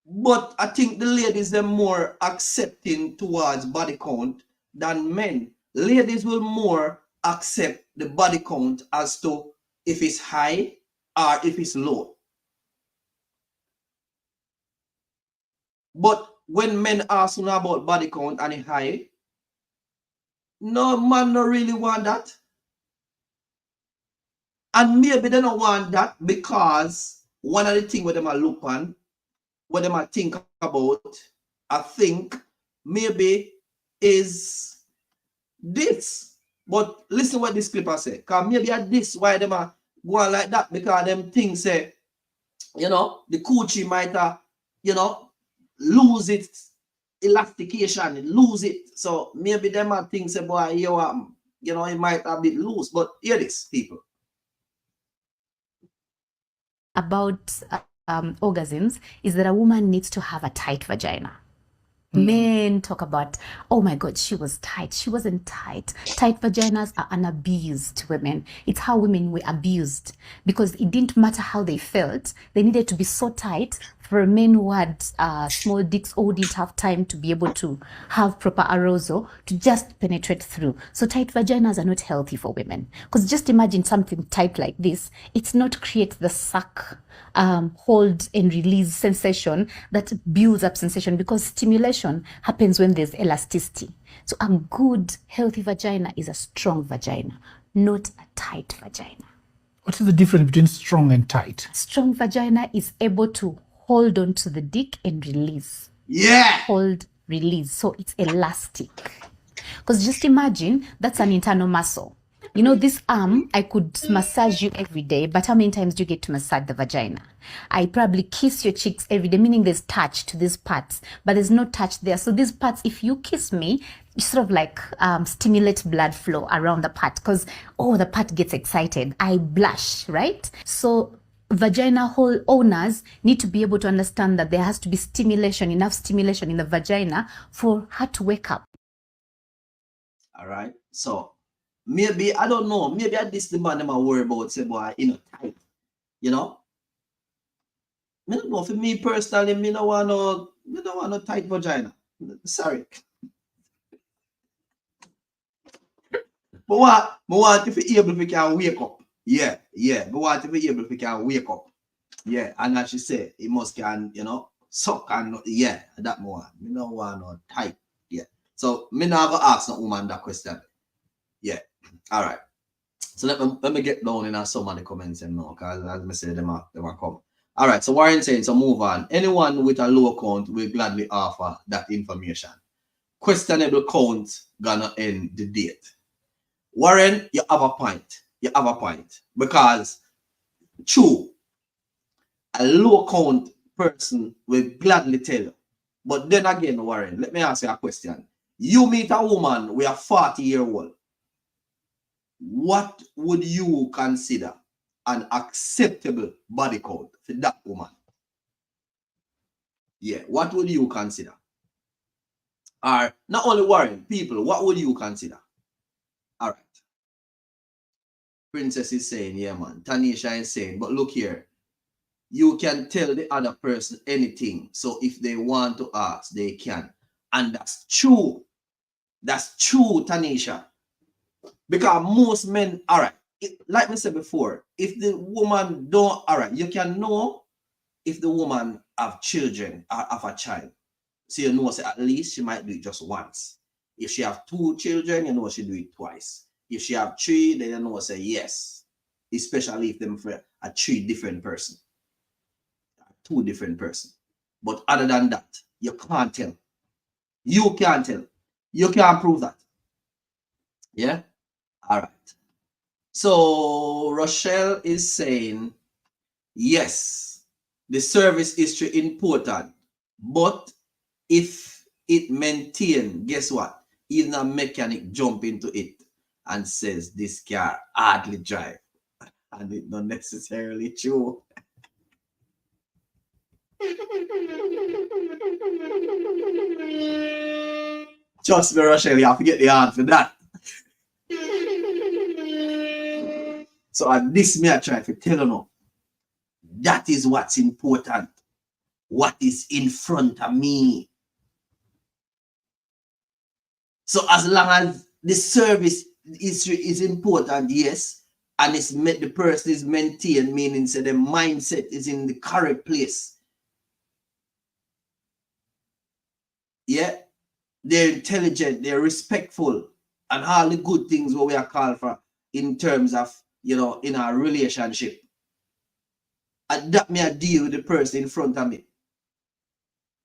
But I think the ladies are more accepting towards body count than men. Ladies will more accept the body count as to if it's high or if it's low. But when men ask you about body count and it's high, no man no really want that. And maybe they don't want that because one of the things where them are look on, what them I think about, I think maybe is this. But listen what this clipper say. Because maybe at this why them are going like that, because them things say, you know, the coochie might you know, lose its elastication, lose it. So maybe them are things say, boy, you know, it might a bit loose. But hear this, people.
About orgasms is that a woman needs to have a tight vagina. Men talk about, oh my God, she was tight. She wasn't tight. Tight vaginas are an abuse to women. It's how women were abused, because it didn't matter how they felt. They needed to be so tight. For men who had small dicks or didn't have time to be able to have proper arousal to just penetrate through. So tight vaginas are not healthy for women. Because just imagine something tight like this. It's not create the suck, hold and release sensation that builds up sensation, because stimulation happens when there's elasticity. So a good healthy vagina is a strong vagina, not a tight vagina.
What is the difference between strong and tight?
Strong vagina is able to hold on to the dick and release.
Yeah.
Hold, release. So it's elastic. Because just imagine, that's an internal muscle. You know, this arm, I could massage you every day, but how many times do you get to massage the vagina? I probably kiss your cheeks every day, meaning there's touch to these parts, but there's no touch there. So these parts, if you kiss me, you sort of like stimulate blood flow around the part, because, oh, the part gets excited. I blush, right? So vagina hole owners need to be able to understand that there has to be stimulation, enough stimulation in the vagina for her to wake up.
All right. So maybe, I don't know, maybe at this the man them are worried about, say, boy, you know, tight. You know? I don't know, for me personally, me don't want no tight vagina. Sorry. But what? I want if you're able to can wake up. Yeah. But what if you're able to can wake up? Yeah. And as she said, it must can, you know, suck and yeah, that more. Me don't want no tight. Yeah. So me never ask no woman that question. Yeah. All right. So let me get down in some of the comments and now, because as I say, them are come. All right. So Warren saying, so move on. Anyone with a low count will gladly offer that information. Questionable count gonna end the date. Warren, you have a point. You have a point. Because true, a low count person will gladly tell you. But then again, Warren, let me ask you a question. You meet a woman with a 40-year-old. What would you consider an acceptable body count for that woman? Yeah, what would you consider? Or not only Warren, people, what would you consider? All right. Princess is saying, yeah, man. Tanisha is saying, but look here. You can tell the other person anything. So if they want to ask, they can. And that's true. That's true, Tanisha. Because most men, all right, like I said before, if the woman don't, all right, you can know if the woman have children or have a child. So you know, say at least she might do it just once. If she have 2 children, you know she do it twice. If she have 3, then you know say yes. Especially if them for a 3 different person. 2 different person. But other than that, you can't tell. You can't tell. You can't prove that. Yeah? All right. So Rochelle is saying, yes, the service history important, but if it maintain, guess what? Even a mechanic jump into it and says this car hardly drive, and it's not necessarily true. Trust me, Rochelle, you have to get the answer for that. So and this me I try to tell you now. That is what's important. What is in front of me. So as long as the service is important, yes, and the person is maintained, meaning so the mindset is in the correct place. Yeah, they're intelligent, they're respectful, and all the good things what we are called for in terms of, in our relationship. And that may I deal with the person in front of me.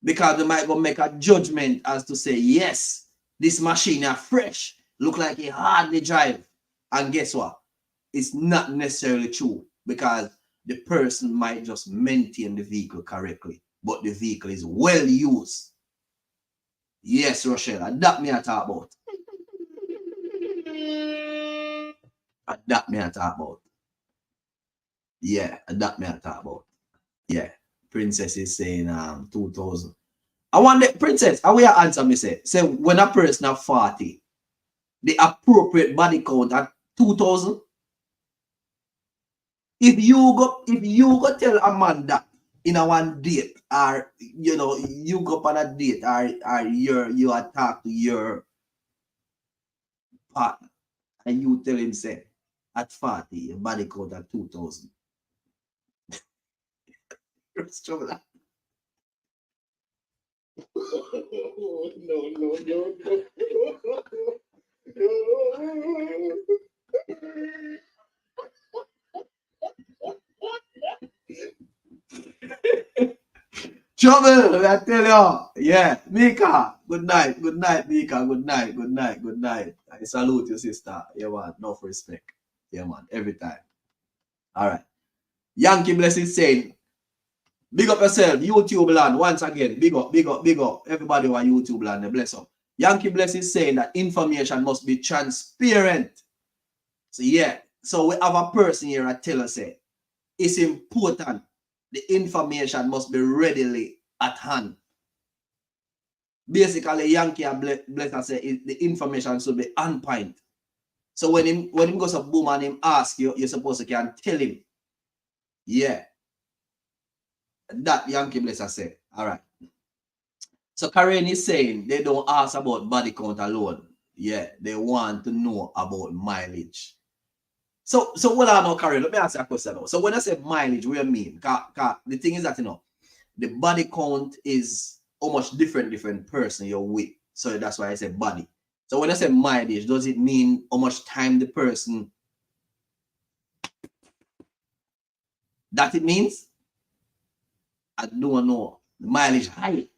Because they might go make a judgment as to say, yes, this machine is fresh, look like it hardly drive. And guess what? It's not necessarily true, because the person might just maintain the vehicle correctly, but the vehicle is well used. Yes, Rochelle, and that me I talk about. And that me I talk about. Yeah, and that me I talk about. Yeah, Princess is saying 2000. I want the Princess, how will you answer me say when a person of 40, the appropriate body count at 2000? If you go tell a man that in a one date, or you go on a date, or you are talk to your partner, and you tell him say at 40 your body count at 2000. Trouble, I tell you. Yeah, Mika. Good night, Mika. Good night. I salute you, sister. Yeah, man. Enough respect. Yeah, man. Every time. All right. Yankee Blessing saying, big up yourself, YouTube land. Once again, big up. Everybody on YouTube land, bless up. Yankee Blessing saying that information must be transparent. So yeah, so we have a person here that tell us it's important. The information must be readily at hand. Basically, Yankee bless us say the information should be on point. So when him goes up boom and him ask you, you're supposed to can tell him. Yeah. That Yankee bless us say. All right. So Karen is saying they don't ask about body count alone. Yeah, they want to know about mileage. So what I know, Karen, let me ask you a question now. So when I say mileage, what do you mean? The thing is that, the body count is how much different person you're with. So that's why I say body. So when I say mileage, does it mean how much time the person that it means? I don't know. The mileage high.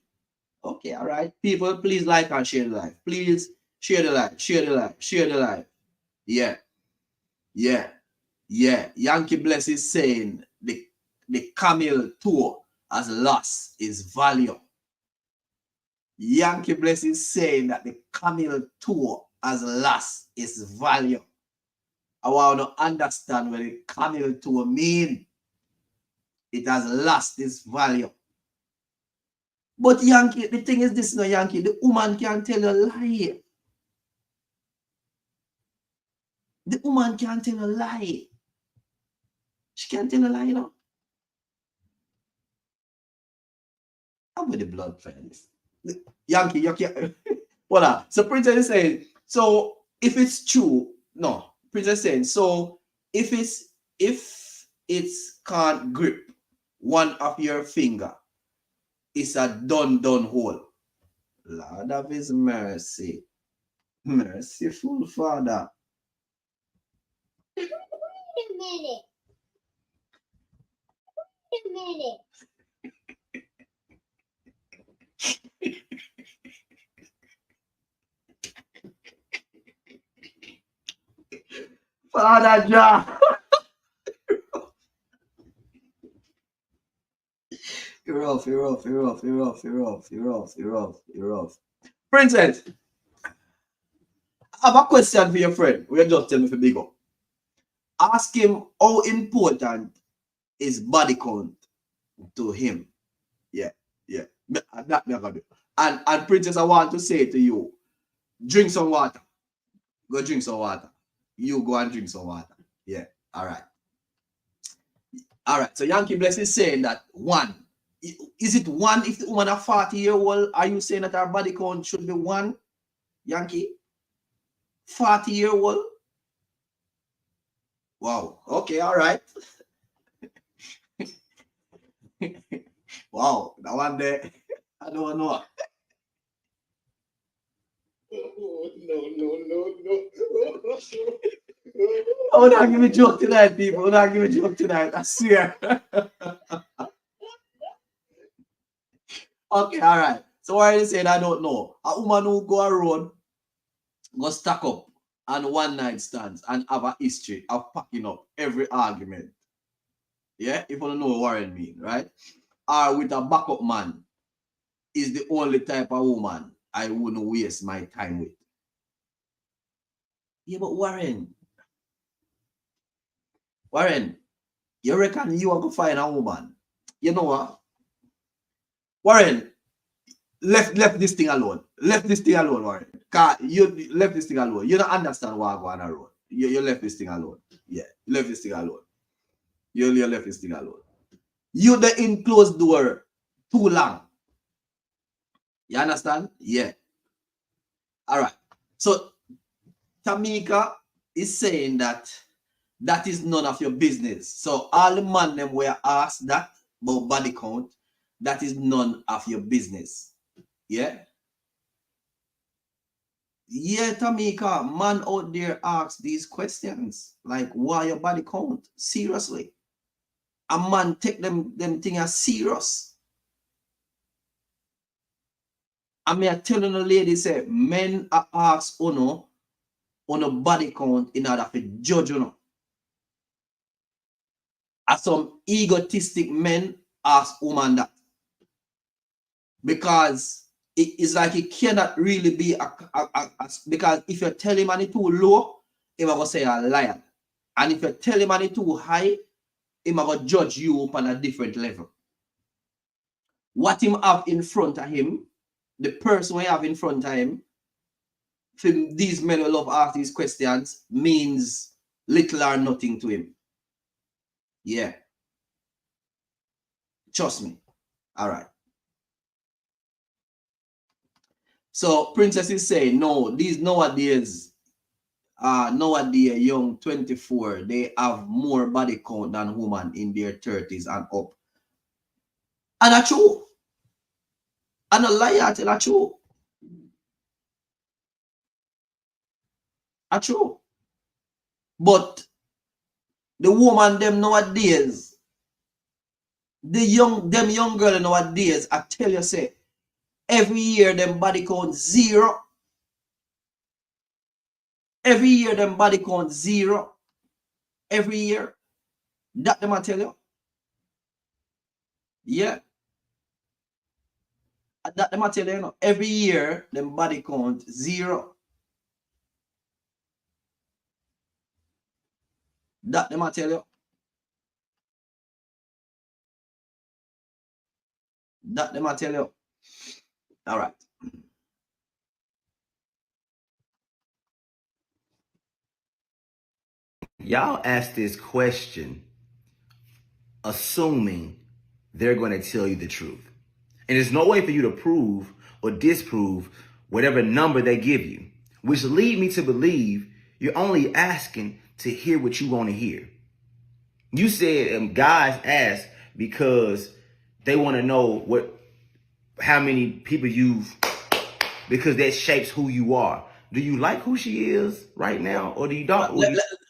Okay, all right. People, please like and share the live. Please share the live. Yeah. Yankee Bless is saying the camel tour has lost its value. Yankee Bless is saying that the camel tour has lost its value. I want to understand what the camel tour mean. It has lost its value. But Yankee, the thing is this, Yankee, the woman can tell a lie. The woman can tell a lie. She can't tell a lie, How with the blood fans? Yankee, you can't. Voila. So Princess is saying, so if it's true, no. Princess is saying, so if it can't grip one of your finger, it's a done hole. Lord of his mercy. Merciful Father. Wait a minute. Father John. You're rough. Princess, I have a question for your friend. We're just telling me for big up. Ask him how important is body count to him. Yeah. That me gonna do. And Princess, I want to say to you, drink some water. Go drink some water. You go and drink some water. Yeah. All right. So Yankee Bless is saying that one. Is it one if the woman are 40-year-old? Are you saying that our body count should be one? Yankee? 40-year-old? Wow. Okay, all right. Wow. That one there. I don't know. No. Oh, not give me joke tonight, people. Not give me joke tonight. I swear. Okay, all right. So why are you saying I don't know? A woman who go around, go stack up on one night stands and have a history of packing up every argument. Yeah, if you don't know what Warren mean, right? Or with a backup man is the only type of woman I wouldn't waste my time with. Yeah, but Warren, you reckon you want to find a woman? You know what? Warren, left this thing alone. Warren. Cause you left this thing alone. You don't understand what going on. You left this thing alone. Yeah, you left this thing alone. You left this thing alone. You the in closed door too long. You understand? Yeah. All right. So Tamika is saying that is none of your business. So all the man them were asked that about body count, that is none of your business. Yeah. Yeah, Tamika, man out there asks these questions. Like, why your body count? Seriously. A man take them thing as serious. I mean, I telling the lady, say, men are asked on a body count in order to judge As some egotistic men ask woman that. Because it is like it cannot really be because if you tell him money too low, he might go say a liar. And if you tell him money too high, he might go judge you up on a different level. What him have in front of him, the person we have in front of him, for these men who love ask these questions, means little or nothing to him. Yeah. Trust me. All right. So Princess is saying, no, these nowadays young 24, they have more body count than women in their 30s and up. And that's true. And a liar, that's true. That's true. But the woman them nowadays, them young girl nowadays, I tell you, say, every year them body count 0. Every year them body count 0. Every year. That them I tell you. Yeah. That them I tell you, every year them body count 0. That them I tell you. That them I tell you. All right.
Y'all ask this question assuming they're going to tell you the truth. And there's no way for you to prove or disprove whatever number they give you, which lead me to believe you're only asking to hear what you want to hear. You said guys ask because they want to know how many people because that shapes who you are. Do you like who she is right now, or do you don't?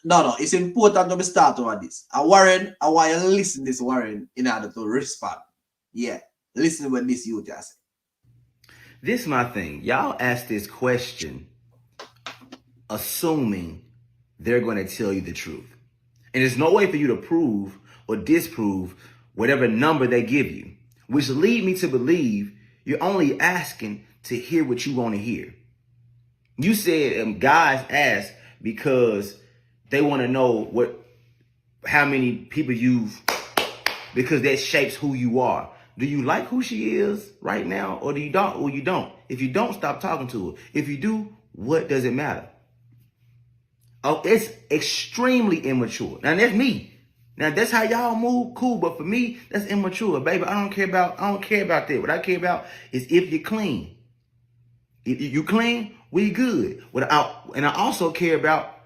No, it's important to be start over this. Warren, I want you to listen to this, Warren, in order to respond. Yeah, listen what this you just.
This is my thing. Y'all ask this question assuming they're going to tell you the truth. And there's no way for you to prove or disprove whatever number they give you, which lead me to believe you're only asking to hear what you want to hear. You said guys ask because they want to know how many people because that shapes who you are. Do you like who she is right now, or do you don't? Or you don't? If you don't, stop talking to her. If you do, what does it matter? Oh, it's extremely immature. Now that's me. Now that's how y'all move, cool. But for me, that's immature, baby. I don't care about that. What I care about is if you're clean. If you clean, we good. And I also care about,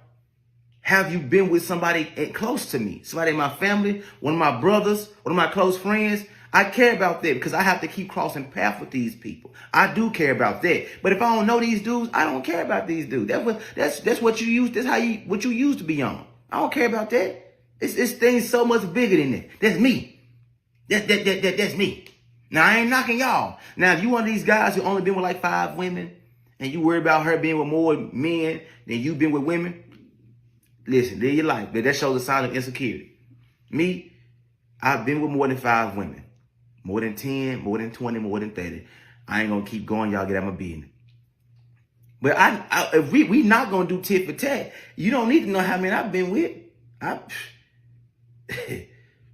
have you been with somebody close to me? Somebody in my family, one of my brothers, one of my close friends. I care about that because I have to keep crossing paths with these people. I do care about that. But if I don't know these dudes, I don't care about these dudes. That's what you use. That's what you used to be on. I don't care about that. It's things so much bigger than that. That's me. That's me. Now I ain't knocking y'all. Now if you one of these guys who only been with like 5 women and you worry about her being with more men than you've been with women, listen, live your life. But that shows a sign of insecurity. Me, I've been with more than 5 women. More than 10, more than 20, more than 30. I ain't gonna keep going. Y'all get out my business. But if we not gonna do tit for tat, you don't need to know how many I've been with.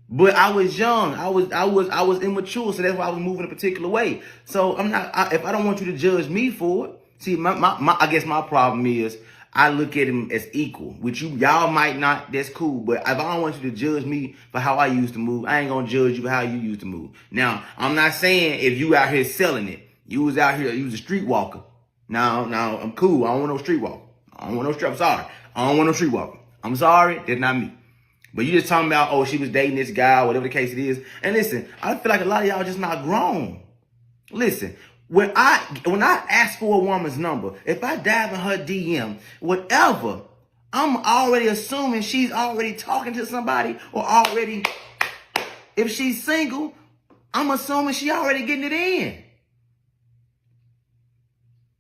But I was young. I was immature, so that's why I was moving a particular way. So if I don't want you to judge me for it. See, I guess my problem is I look at him as equal, which y'all might not. That's cool. But if I don't want you to judge me for how I used to move, I ain't gonna judge you for how you used to move. Now, I'm not saying if you out here selling it, you was out here, you was a streetwalker. Now, I'm cool. I don't want no streetwalker. I'm sorry. I don't want no streetwalker. I'm sorry. That's not me. But you just talking about, oh, she was dating this guy, whatever the case it is. And listen, I feel like a lot of y'all just not grown. Listen, when I ask for a woman's number, if I dive in her DM, whatever, I'm already assuming she's already talking to somebody, or already, if she's single, I'm assuming she already getting it in.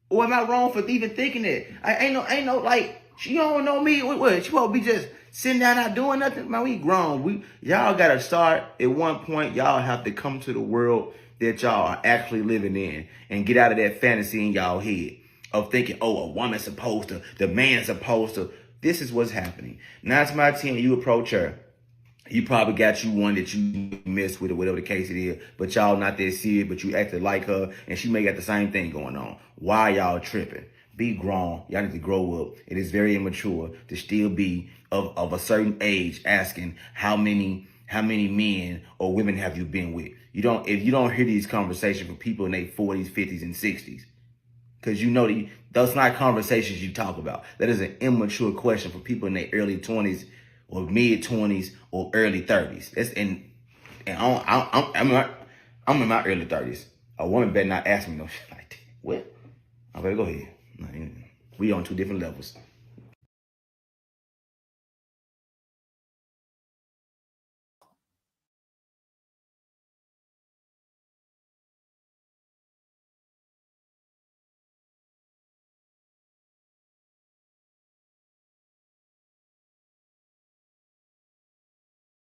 Or am I wrong for even thinking that? Ain't no like, she don't know me. What? She won't be just sitting down not doing nothing. Man, we grown. Y'all gotta start at one point. Y'all have to come to the world that y'all are actually living in and get out of that fantasy in y'all head of thinking, oh, a woman's supposed to, the man's supposed to. This is what's happening. 9 to my 10, you approach her. You probably got you one that you mess with or whatever the case it is, but y'all not that serious, but you acted like her, and she may got the same thing going on. Why y'all tripping? Be grown. Y'all need to grow up. It is very immature to still be of a certain age asking how many men or women have you been with. If you don't hear these conversations from people in their 40s, 50s, and 60s, because you know those not conversations you talk about. That is an immature question for people in their early 20s or mid 20s or early 30s. I'm in my early 30s. A woman better not ask me no shit like that. What? I better go ahead. We on 2 different levels.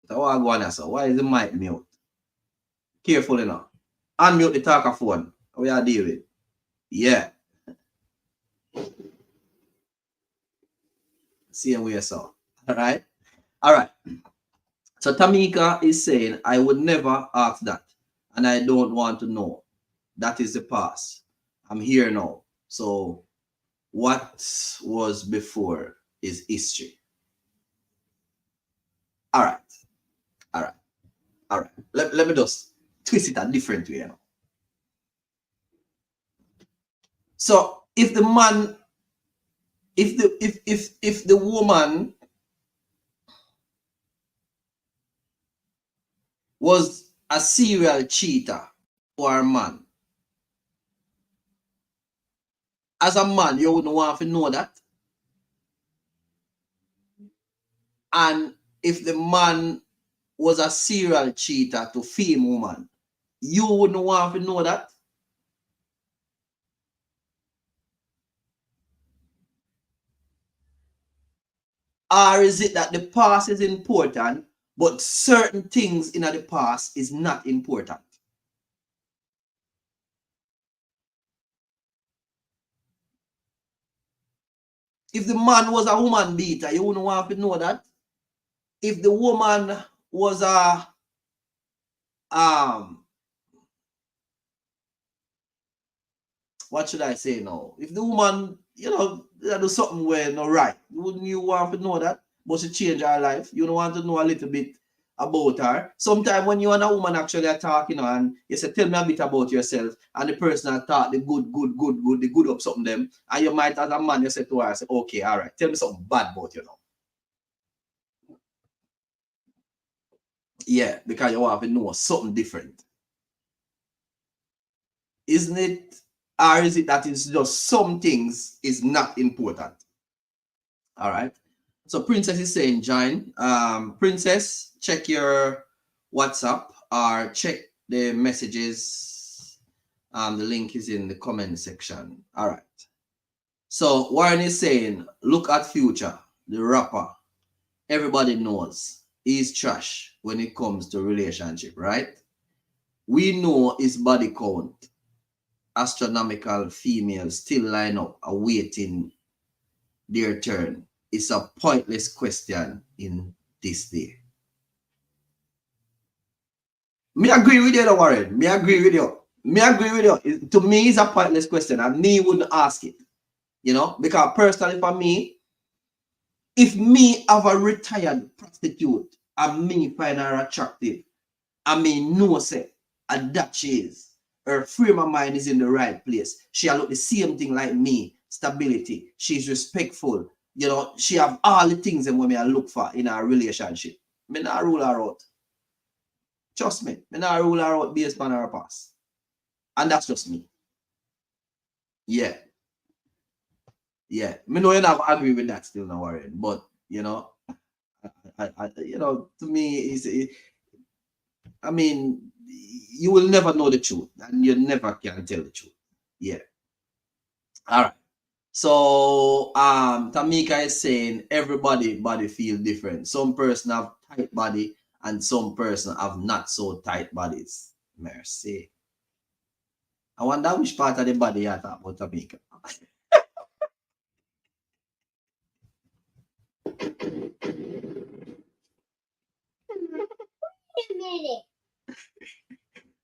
So what go on, so why is the mic mute? Careful enough. Unmute the talker phone. How you deal with? Yeah. Same way, so. All right. So Tamika is saying, I would never ask that, and I don't want to know. That is the past. I'm here now. So what was before is history. All right. Let me just twist it a different way now. So if the man, if the woman was a serial cheater or a man, as a man, you wouldn't want to know that. And if the man was a serial cheater to female woman, you wouldn't want to know that. Or is it that the past is important, but certain things in the past is not important? If the man was a woman beater, you wouldn't want to know that. If the woman was a what should I say now? If the woman, you know, do something where not right, wouldn't you want to know that? But she change her life. You don't want to know a little bit about her. Sometimes when you and a woman actually are talking, you know, and you say, tell me a bit about yourself, and the person has talk the good up something them, and you might as a man, you say to her, say, okay, all right, tell me something bad about you now. Yeah, because you want to know something different. Isn't it? Or is it that it's just some things is not important? All right. So Princess is saying, join. Princess, check your WhatsApp or check the messages. The link is in the comment section. All right. So Warren is saying, look at Future, the rapper. Everybody knows he's trash when it comes to relationship, right? We know his body count. Astronomical females still line up awaiting their turn. It's a pointless question in this day. Me agree with you, Warren. Me agree with you. To me, it's a pointless question, and me wouldn't ask it. You know, because personally for me, if me have a retired prostitute and me find her attractive, I mean, no say, and that she is. Her frame of mind is in the right place. She look the same thing like me. Stability. She's respectful. You know, she have all the things that women look for in a relationship. Me not rule her out. Trust me. Me not rule her out based on her past. And that's just me. Yeah. Yeah. Me know you not agree with that still, no worry. But, you know, you know, to me, I mean, you will never know the truth, and you never can tell the truth. Yeah. All right. So Tamika is saying everybody body feel different. Some person have tight body and some person have not so tight bodies. Mercy. I wonder which part of the body you talk about, Tamika.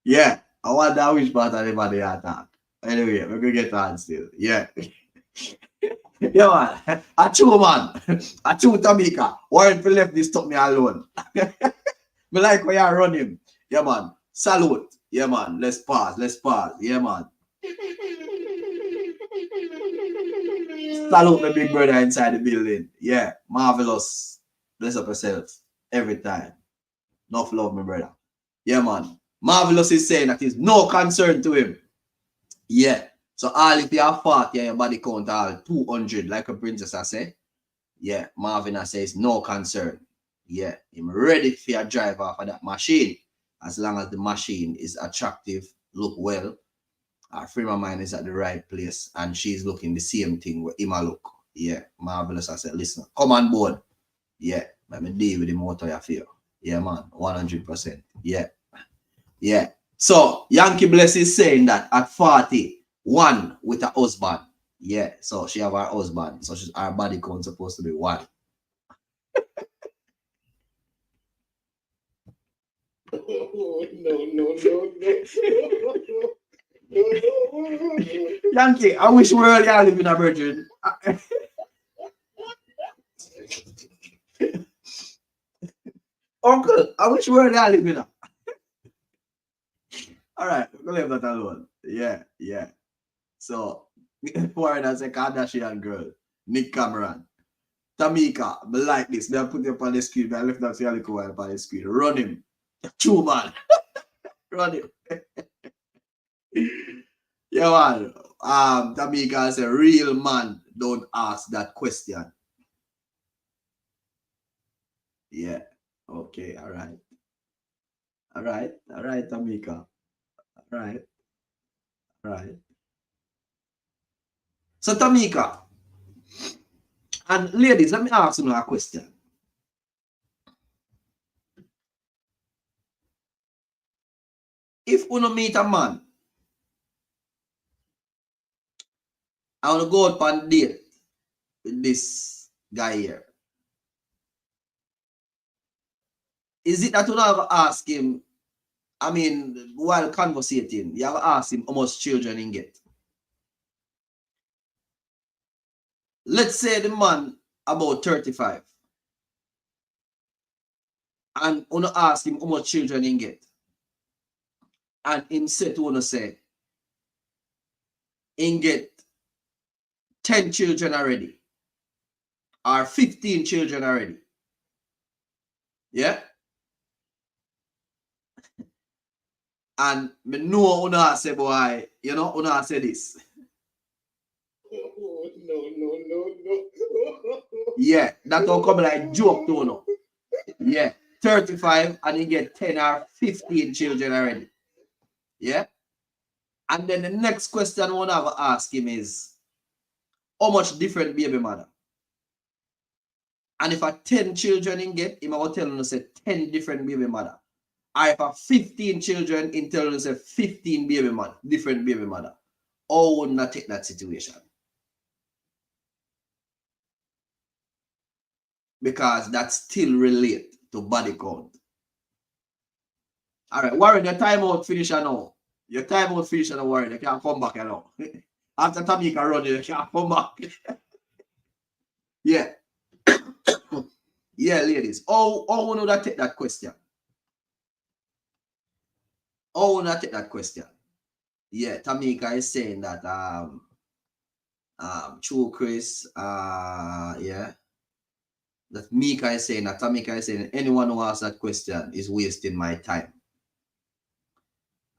Yeah, I wonder which part of the body you talk. Anyway, we're gonna get on still. Yeah. Yeah, man. A true man. A true Tamika. Warren for left this took me alone. Me like where you run him. Yeah, man. Salute. Yeah, man. Let's pause. Yeah, man. Salute my big brother inside the building. Yeah, marvelous. Bless up yourself. Every time. Enough love, my brother. Yeah, man. Marvelous is saying that is no concern to him. Yeah. So all if you are 40 and your body count all 200, like a princess I say. Yeah, Marvin I says no concern. Yeah, I'm ready for your drive off of that machine. As long as the machine is attractive, look well, our frame of mind is at the right place, and she's looking the same thing where him a look. Yeah, marvelous. I said, listen, come on board. Yeah, let me deal with the motor you feel. Yeah, man, 100%. Yeah. Yeah. So Yankee Bless is saying that at 41 with a husband. Yeah, so she have her husband. So her body count supposed to be 1. No. Yankee, I wish we were all live in a virgin. Uncle, I wish we were all live in a. All right, we'll leave that alone. Yeah. So, Warren as a Kardashian girl, Nick Cameron, Tamika, I like this. They put him on the screen. I left that for a while on the screen. Run him. True man. Run him. Yeah, man. Tamika is a real man. Don't ask that question. Yeah. Okay. All right. Tamika. All right. So, Tamika, And ladies, let me ask you a question. If you meet a man, I want to go out on a date with this guy here, is it that you have to ask him, I mean, while conversating, you have to ask him how much children he get? Let's say the man about 35, and you ask him how much children he get, and him say to you say, he get 10 children already, or 15 children already. Yeah? And me know una say, boy, you know, una say this.
Oh, no.
Yeah, that will come like joke to you. Yeah, 35 and you get 10 or 15 children already. Yeah? And then the next question I want to ask him is, how much different baby mother? And if a 10 children in get, him I will tell him to say 10 different baby mother. Or if a 15 children in tell him to say 15 baby mother, different baby mother. How would not take that situation? Because that still relate to body count. All right, Warren, your timeout finish now. Your timeout finish now, Warren. You can't come back now. After Tamika run, you can't come back. Yeah. Yeah, ladies. How would I take that question? How would I take that question? Yeah, Tamika is saying that true Chris, yeah. That Mika is saying that Tamika is saying anyone who asks that question is wasting my time.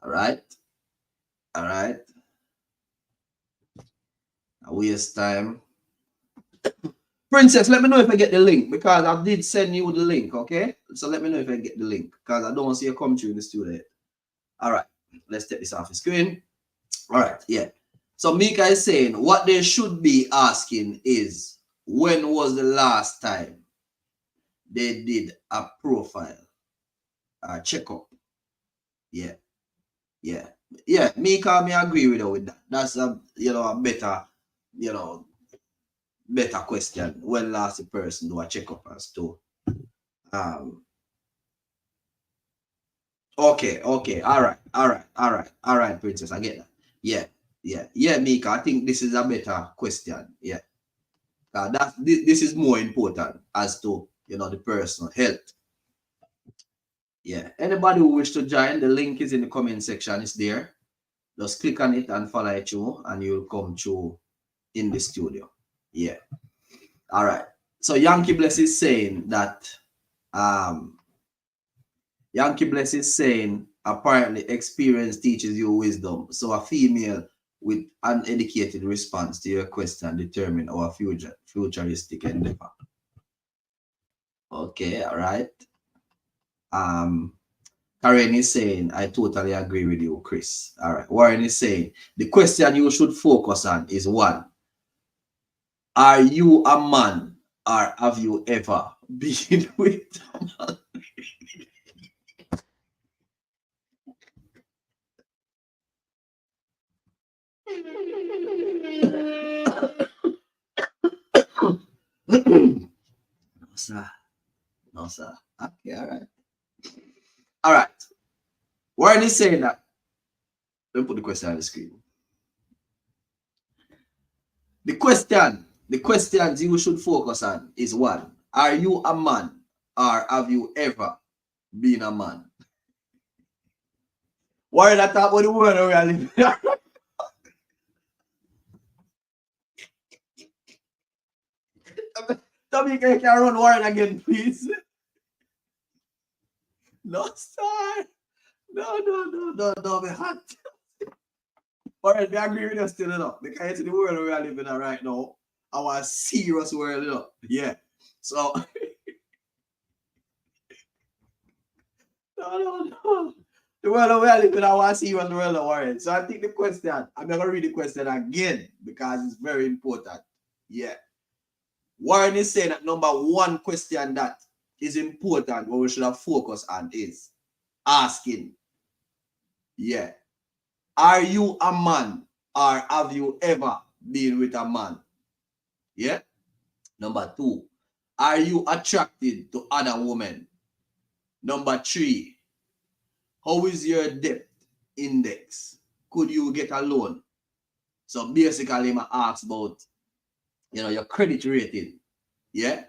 All right. I waste time. Princess, let me know if I get the link, because I did send you the link, okay? So let me know if I get the link, because I don't want to see you come through in the studio. All right, let's take this off the screen. All right, yeah. So Mika is saying what they should be asking is, when was the last time they did a profile checkup? Yeah. Mika, me agree with her with that. That's a better, better question. When last the person do a checkup as to okay, all right, Princess, I get that. Yeah, Mika, I think this is a better question. Yeah, this is more important as to the personal health. Yeah, anybody who wish to join, the link is in the comment section. It's there. Just click on it and follow it through, and you'll come through in the studio. Yeah. All right. So Yankee Bless is saying that Yankee Bless is saying apparently experience teaches you wisdom. So a female with uneducated response to your question determine our futuristic endeavor. Okay, all right. Karen is saying, I totally agree with you, Chris. All right. Warren is saying, the question you should focus on is one, are you a man or have you ever been with a man? No, sir. Okay, all right. All right. Warren is saying that. Let me put the question on the screen. The questions you should focus on is one, are you a man or have you ever been a man? Warren, I thought about the world where I live. Tommy, can you run Warren again, please? No, sir. No, be hot. Warren, I agree with you still enough. Because it's the world we are living in right now. Our serious world, Yeah. So no. The world we are living in our serious world, Warren. So I think the question, I'm not gonna read the question again because it's very important. Yeah. Warren is saying that number one question that is important, what we should have focused on is asking, yeah, are you a man or have you ever been with a man? Yeah. Number two, are you attracted to other women? Number three, how is your debt index? Could you get a loan? So basically, I ask about, your credit rating. Yeah.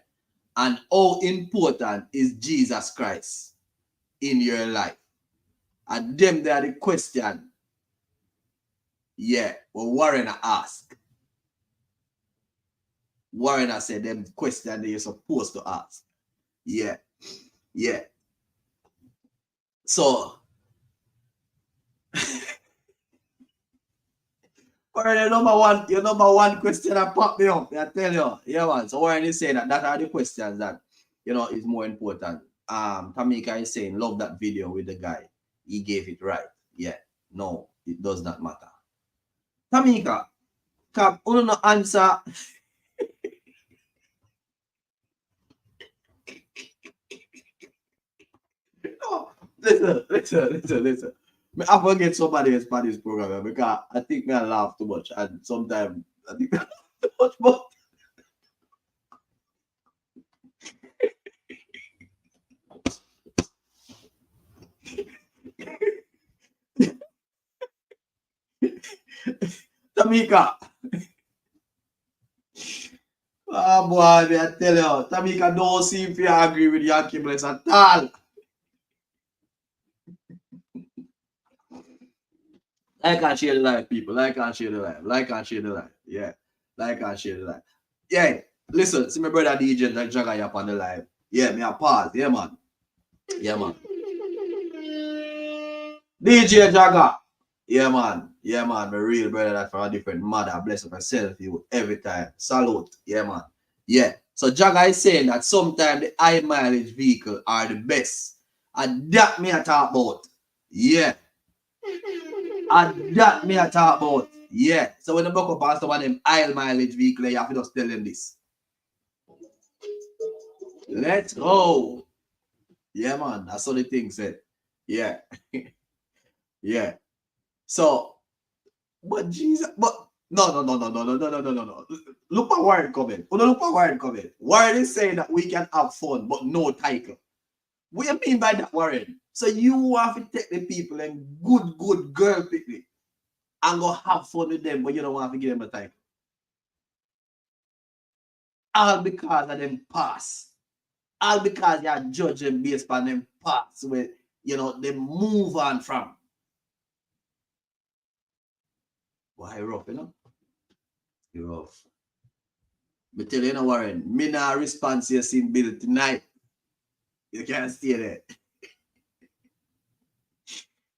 And how important is Jesus Christ in your life? And them they are the question. Yeah, well, Warren asked. Warren said them question that you're supposed to ask. Yeah. Yeah. So Warren, your number one question that popped me up. I tell you. Yeah, man. So Warren is saying that are the questions that is more important. Tamika is saying, love that video with the guy. He gave it right. Yeah. No, it does not matter. Tamika, can you no answer? No, listen. I forget somebody else part this program because I think I laugh too much and sometimes I think I laugh too much. But Tamika, oh boy, I tell you, Tamika don't seem to agree with Yankee Bless at all. Like and share the life, people. Like and share the life. Like and share the life. Yeah. Like and share the life. Yeah. Listen, see my brother DJ like Jagga up on the live. Yeah, me a pause. Yeah, man. Yeah, man. DJ Jagga. Yeah, man. Yeah, man. My real brother that from a different mother. Bless up myself you every time. Salute. Yeah, man. Yeah. So Jagga is saying that sometimes the high mileage vehicle are the best. And that me I talk about. Yeah. And that me I talk about. Yeah. So when you buck up on some of them high mileage vehicle, you have to just tell them this. Let's go. Yeah, man. That's what the thing said. Yeah. Yeah. So, but Jesus, but no. Look at Warren comment. Oh, no, look at Warren comment. Warren is saying that we can have fun, but no title. What do you mean by that, Warren? So you have to take the people and good girl picnic and go have fun with them, but you don't want to give them a title. All because of them pass. All because you're judging based on them pass where, they move on from. Why rough, You're rough. But tell you, Warren, me not response to your scene bill tonight. You can't stay there.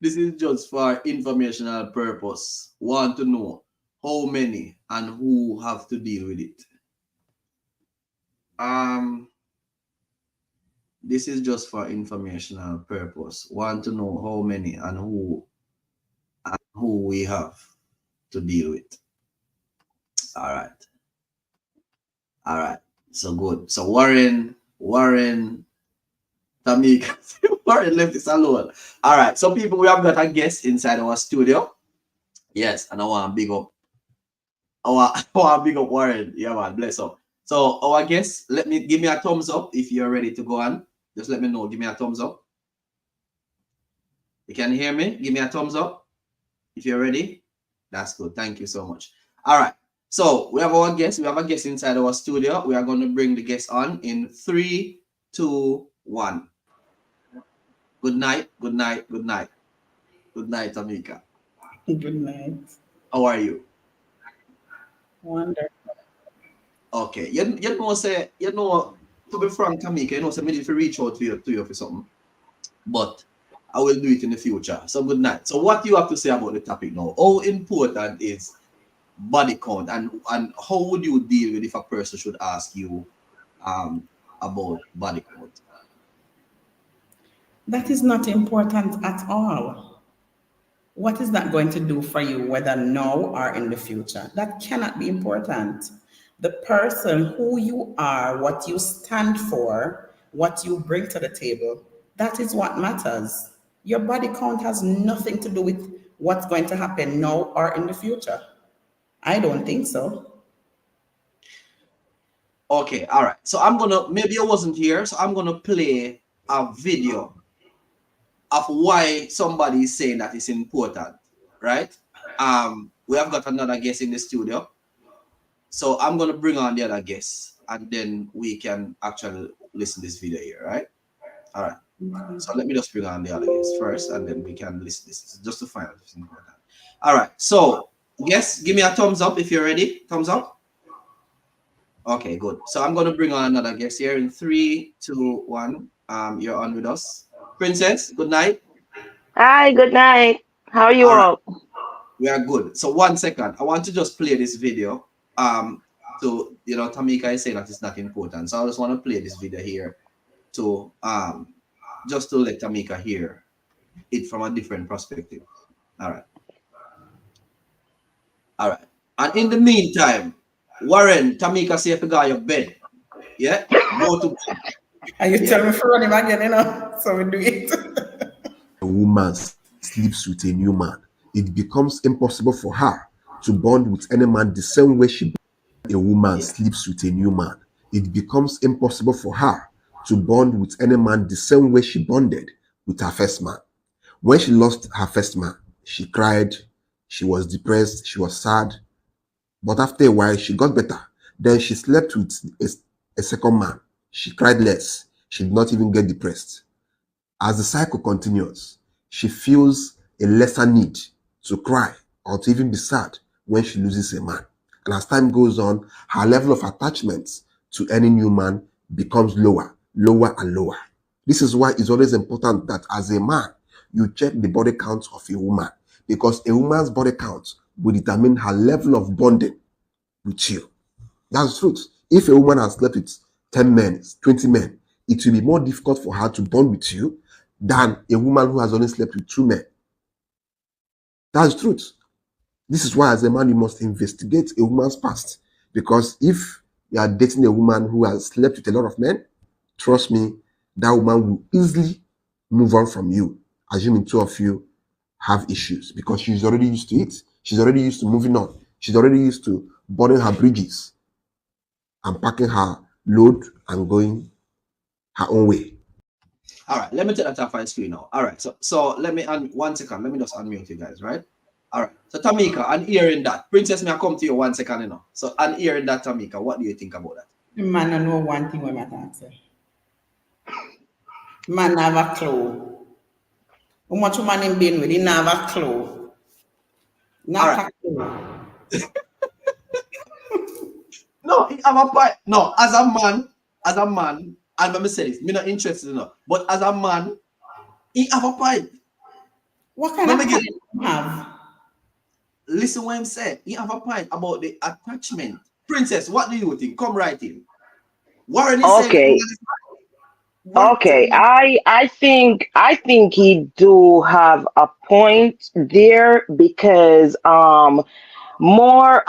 This is just for informational purpose. Want to know how many and who have to deal with it. This is just for informational purpose. Want to know how many and who we have to deal with. All right. So good. So Warren, Tamika, Warren left this alone. All right. So people, we have got a guest inside our studio. Yes, and I want to big up. I want to big up Warren. Yeah, man, bless up. So our guest, give me a thumbs up if you're ready to go on. Just let me know. Give me a thumbs up. You can hear me? Give me a thumbs up if you're ready. That's good. Thank you so much. All right. So we have our guest. We have a guest inside our studio. We are going to bring the guest on in 3, 2, 1. Good night. Good night. Good night. Good night, Tamika.
Good night.
How are you?
Wonderful.
Okay. You know, to be frank, Tamika, so I need to reach out to you for something. But I will do it in the future. So good night. So what you have to say about the topic now? How important is body count and how would you deal with if a person should ask you about body count?
That is not important at all. What is that going to do for you, whether now or in the future? That cannot be important. The person who you are, what you stand for, what you bring to the table, that is what matters. Your body count has nothing to do with what's going to happen now or in the future. I don't think so.
Okay, all right. So I'm gonna, maybe I wasn't here, so I'm gonna play a video of why somebody is saying that it's important, right? We have got another guest in the studio, so I'm gonna bring on the other guest, and then we can actually listen to this video here, right? All right. So let me just bring on the other guest first, and then we can listen to this just to find out if it's important. All right. So yes, give me a thumbs up if you're ready. Thumbs up. Okay, good. So I'm gonna bring on another guest here in 3, 2, 1. You're on with us. Princess, good night.
Hi, good night. How are you
All right,
all?
we are good. So 1 second, I want to just play this video. So Tamika is saying that it's not important. So I just want to play this video here to just to let Tamika hear it from a different perspective. All right. All right. And in the meantime, Warren, Tamika say if you got your bed. Yeah? Go to bed.
And you tell me for running again, so we do it.
A woman sleeps with a new man, it becomes impossible for her to bond with any man the same way a woman sleeps with a new man. It becomes impossible for her to bond with any man the same way she bonded with her first man. When she lost her first man, she cried, she was depressed, she was sad. But after a while, she got better. Then she slept with a second man. She cried less. She did not even get depressed. As the cycle continues, she feels a lesser need to cry or to even be sad when she loses a man. And as time goes on, her level of attachment to any new man becomes lower, lower and lower. This is why it's always important that as a man, you check the body count of a woman, because a woman's body count will determine her level of bonding with you. That's the truth. If a woman has slept with 10 men, 20 men, it will be more difficult for her to bond with you than a woman who has only slept with 2 men. That's the truth. This is why as a man, you must investigate a woman's past. Because if you are dating a woman who has slept with a lot of men, trust me, that woman will easily move on from you, assuming 2 of you have issues, because she's already used to it. She's already used to moving on. She's already used to burning her bridges and packing her load and going her own way.
All right, let me take that off my screen now. All right, so let me 1 second. Let me just unmute you guys, right? All right. So Tamika, I'm hearing that. Princess, may I come to you 1 second, you know? So I'm hearing that, Tamika. What do you think about that?
The man, I know one thing when I answer. Man have a clue. How much man in been with? He have a clue. Not a clue.
No, he have a point. No, as a man, and let me say this, me not interested enough. But as a man, he have a point.
What kind of point you have?
Listen what I'm saying. He have a point about the attachment. Princess, what do you think? Come right in. Warren is saying.
Okay, I think he do have a point there, because more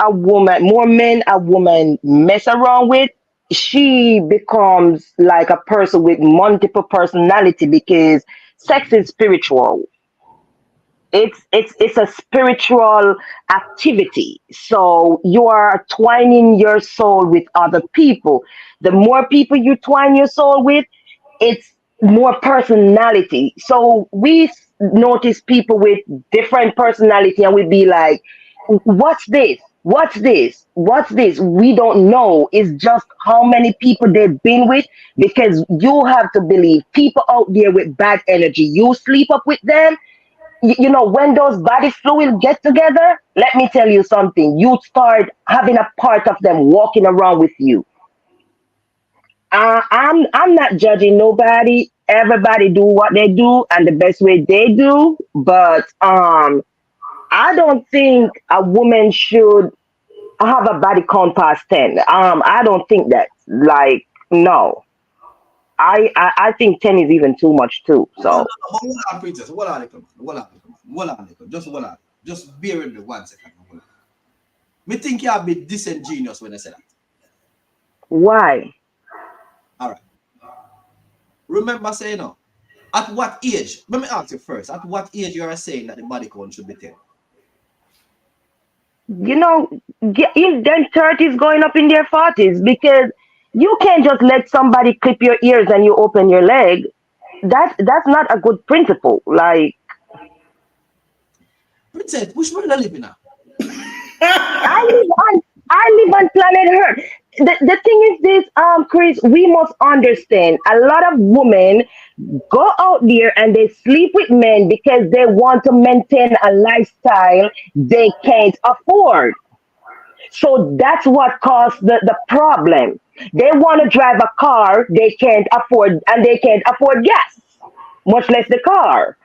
men a woman mess around with, she becomes like a person with multiple personality, because sex is spiritual. It's a spiritual activity. So you are twining your soul with other people. The more people you twine your soul with, it's more personality. So we notice people with different personality, and we be like, what's this? What's this? What's this? We don't know. It's just how many people they've been with, because you have to believe people out there with bad energy, you sleep up with them. You know, when those body fluids get together, let me tell you something, you start having a part of them walking around with you. I'm not judging nobody. Everybody do what they do and the best way they do. But I don't think a woman should have a body count past 10. I don't think that. Like, no. I think 10 is even too much too. So
Hold on, Princess. Hold on. Just bear with me 1 second. Me think you're a bit disingenuous when I say that.
Why?
All right. Remember saying no. At what age? Let me ask you first. At what age you are saying that the body count should be 10?
You know, in their 30s going up in their 40s, because you can't just let somebody clip your ears and you open your leg. That's not a good principle. Like,
Princess, which world are you living now?
I live on I live on planet Earth. The thing is this, Chris, we must understand a lot of women go out there and they sleep with men because they want to maintain a lifestyle they can't afford. So that's what caused the problem. They want to drive a car they can't afford, and they can't afford gas, much less the car.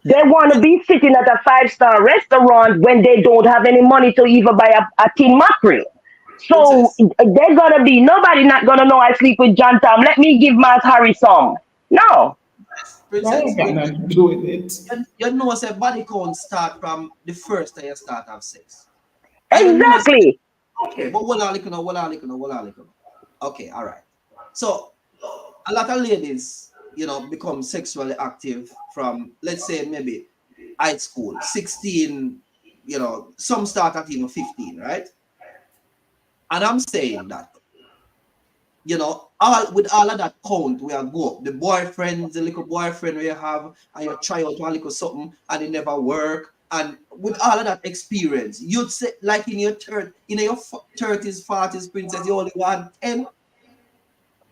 They want to be sitting at a five-star restaurant when they don't have any money to even buy a tin mackerel. So
Princess,
they're gonna be nobody not gonna know I sleep with John Tom. Let me give Matt Harry some. No,
That
Princess,
ain't got nothing to do with it.
you know say body count start from the first time you start have sex. And you know say,
exactly.
okay, but okay, all right. So a lot of ladies, become sexually active from, let's say, maybe high school, 16, some start at 15, right? And I'm saying that, all with all of that count, we are go up. The boyfriend, the little boyfriend we have, and you try out one little something and it never work. And with all of that experience, you'd say like in your 30s, 40s, princess, you only want 10.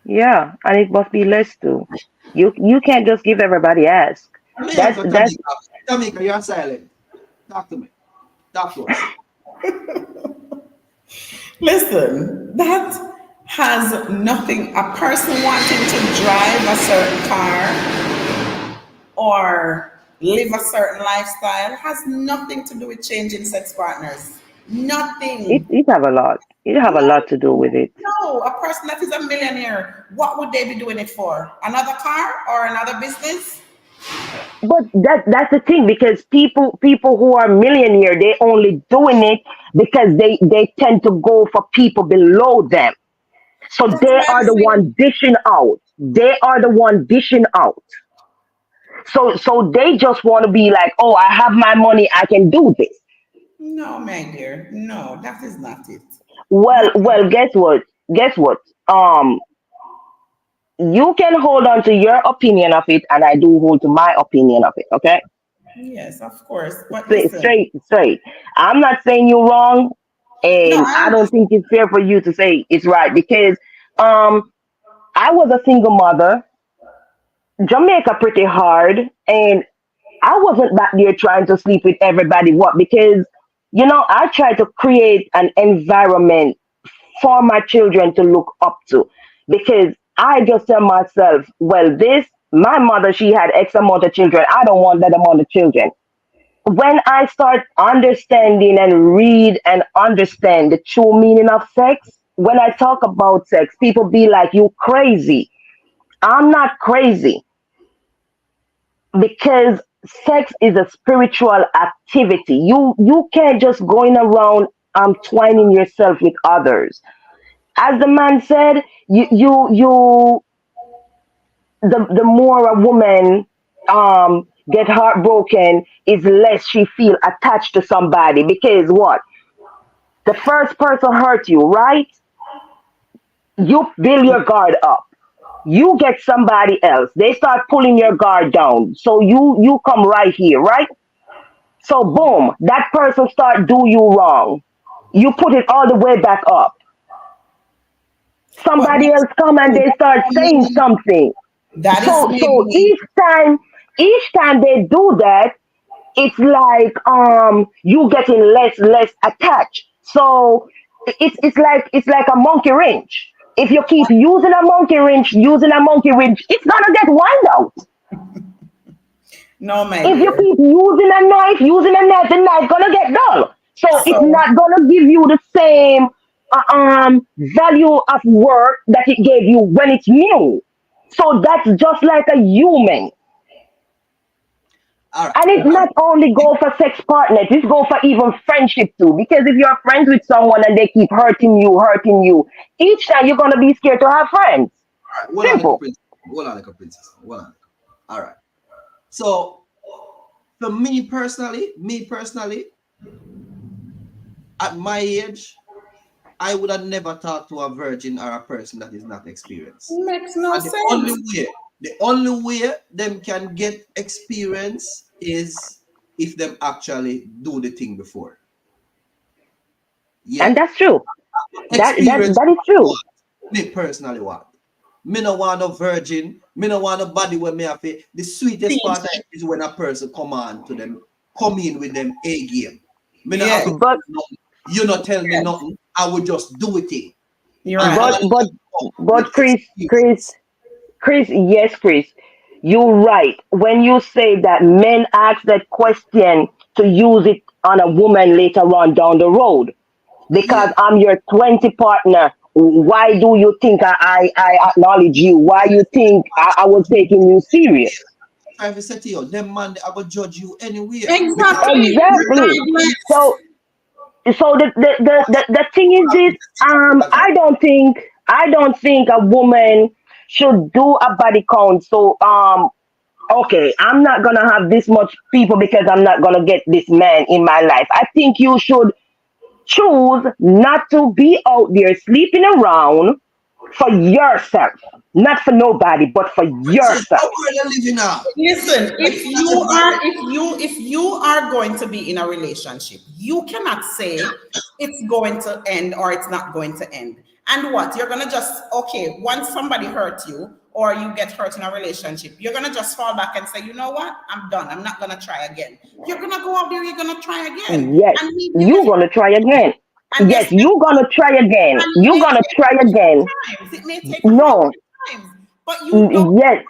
Yeah, and it must be less too. You can't just give everybody ask.
Let me
That's
answer
that's
Tamika. Tamika, you're silent. Talk to me. Talk to us.
Listen, that has nothing, a person wanting to drive a certain car or live a certain lifestyle has nothing to do with changing sex partners. Nothing.
it have a lot. It have a
No,
lot to do with it.
no. A person that is a millionaire, what would they be doing it for? Another car or another business?
But that's the thing, because people who are millionaire, they only doing it because they tend to go for people below them. So
That's
they
why I'm
are the
saying,
one dishing out. They are the one dishing out. So they just want to be like, oh, I have my money, I can do this.
no, my dear, no, that is not it. Not
Well, guess what? Guess what? Um, you can hold on to your opinion of it, and I do hold to my opinion of it. Okay,
yes, of course. But
straight,
listen,
straight, straight. I'm not saying you're wrong,
no,
and I
I'm
don't think it's fair for you to say it's right, because um, I was a single mother. Jamaica pretty hard, and I wasn't back there trying to sleep with everybody. What? Because I tried to create an environment for my children to look up to, because I just tell myself, well, this my mother, she had X amount of children. I don't want that amount of children. When I start understanding and read and understand the true meaning of sex, when I talk about sex, people be like, you crazy. I'm not crazy, because sex is a spiritual activity. You can't just going around twining yourself with others. As the man said, the more a woman get heartbroken is less she feel attached to somebody, because what, the first person hurt you, right? You build your guard up, you get somebody else, they start pulling your guard down, so you come right here, right? So boom, that person start do you wrong, you put it all the way back up,
but
somebody
that's
else come and
true.
they start saying something.
That is
So
maybe
each time they do that, it's like you getting less attached. So it's like a monkey wrench. If you keep using a monkey wrench, it's gonna get wind out.
no, my
If you
dear.
keep using a knife, the knife gonna get dull. So it's
So
not gonna give you the same value of work that it gave you when it's new. So that's just like a human.
All right.
And it not only go for sex partners, it go for even friendship too. Because if you're friends with someone and they keep hurting you, each time you're gonna be scared to have friends.
All right. Hold on, little
Simple.
princess. Hold on, little princess. Hold on. All right. So for me personally, at my age, I would have never talked to a virgin or a person that is not experienced.
Makes no
And
sense.
the only way them can get experience is if them actually do the thing before.
And
Yeah.
that's true.
Experience
That is true.
me personally want. Me no want a virgin. Me no want a body where me have it. The sweetest part of it is when a person come in with them A game. Me no have
Yes.
to
But
you not tell me
Yes.
nothing. I would just do it.
You're
And
right.
but
all
but
with
but
experience.
Chris, yes, Chris, you're right. When you say that men ask that question to use it on a woman later on down the road, because
Yeah.
I'm your 20 partner. Why do you think I acknowledge you? Why you think I was taking you serious?
Try to say to you, them man they are gonna judge you anywhere. Because
Exactly.
Exactly.
Regardless.
So the thing is this, I don't think a woman should do a body count. So okay, I'm not gonna have this much people because I'm not gonna get this man in my life. I think you should choose not to be out there sleeping around for yourself. Not for nobody, but for
Princess,
yourself.
how are you living now?
Listen,
Like, not everybody.
if you are going to be in a relationship, you cannot say it's going to end or it's not going to end. And what? You're gonna just okay, once somebody hurts you or you get hurt in a relationship, you're gonna just fall back and say, you know what? I'm done. I'm not gonna try again. You're gonna go out there, you're gonna try again.
Yes,
And maybe
you gonna try again.
and
Yes,
guess
you
what?
gonna try again.
And it
You
may
gonna
take
try again.
100 times. It may take 100
No,
times. But you don't
yes,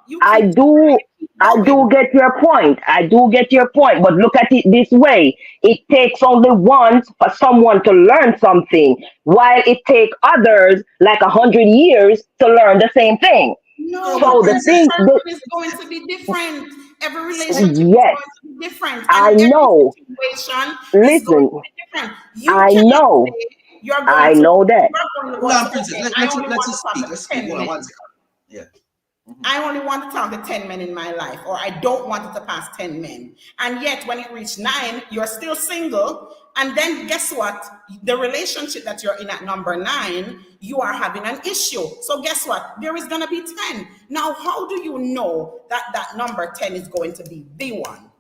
you
I
keep
do.
trying, keep
I do
going.
get your point. I do get your point. But look at it this way: it takes only once for someone to learn something, while it takes others like 100 years to learn the same thing.
No,
No, but
So
because
the
every
princess,
thing,
person is going to be different. Every relationship is
yes,
going to be different,
I
and every
know.
situation is going
Listen,
to be different. You
I
cannot
know.
say you're
I
going to
know that.
hold on, princess.
okay, I
Let's
only
let's
want to
just
talk
speak.
to
Let's speak.
10
Hold on
men.
one second. Yeah.
I only want to talk to 10 men in my life, or I don't want it to pass 10 men. And yet, when you reach 9, you're still single. And then, guess what? The relationship that you're in at number 9, you are having an issue. So, guess what? There is going to be 10. Now, how do you know that that number 10 is going to be the one?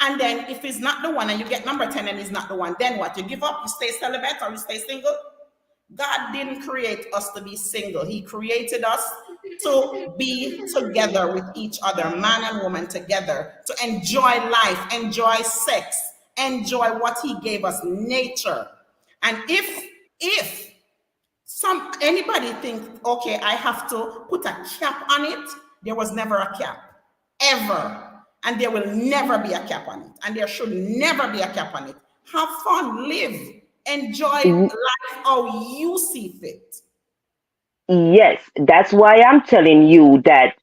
And then, if it's not the one and you get number 10 and it's not the one, then what? You give up, you stay celibate, or you stay single? God didn't create us to be single. He created us to be together with each other, man and woman together, to enjoy life, enjoy sex, enjoy what He gave us, nature. And if some anybody think, okay, I have to put a cap on it, there was never a cap, ever. And there will never be a cap on it. And there should never be a cap on it. Have fun, live, enjoy life how you see fit.
Yes, that's why I'm telling you that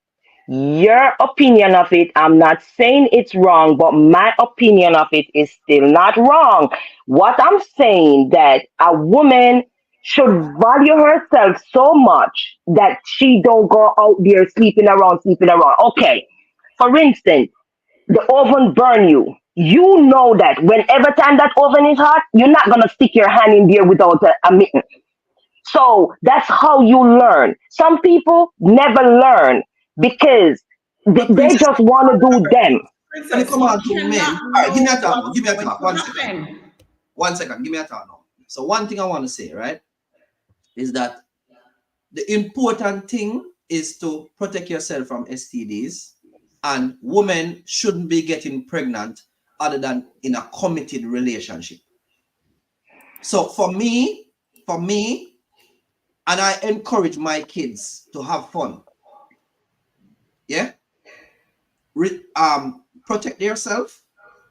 your opinion of it, I'm not saying it's wrong, but my opinion of it is still not wrong. What I'm saying that a woman should value herself so much that she don't go out there sleeping around, sleeping around. Okay, for instance, the oven burn you. You know that whenever time that oven is hot, you're not gonna stick your hand in there without a mitten. So that's how you learn. Some people never learn because
But
they
princess,
just want to do them.
when it
Princess,
come
you
on to men,
cannot
all right, give me
know
a thought now.
what's
Give me a
going
thought.
to
1 second.
happen.
1 second. Give me a thought now. So one thing I want to say, right, is that the important thing is to protect yourself from STDs, and women shouldn't be getting pregnant other than in a committed relationship. So for me, and I encourage my kids to have fun. Yeah, protect yourself.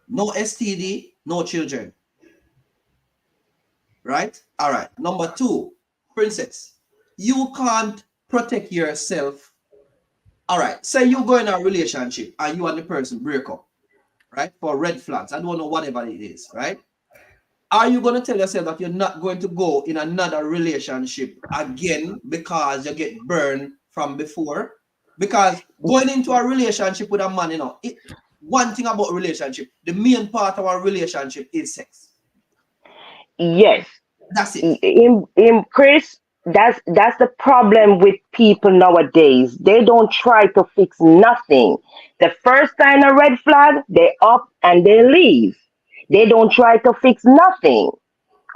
No STD, no children. Right? All right. Number 2, princess, you can't protect yourself. All right. Say you go in a relationship and you and the person break up. right? For red flags. I don't know whatever it is, right? Are you going to tell yourself that you're not going to go in another relationship again because you get burned from before? Because going into a relationship with a man, you know, one thing about relationship, the main part of our relationship is sex.
Yes.
That's it.
In Chris, that's the problem with people nowadays. They don't try to fix nothing. The first sign a red flag, they up and they leave. They don't try to fix nothing.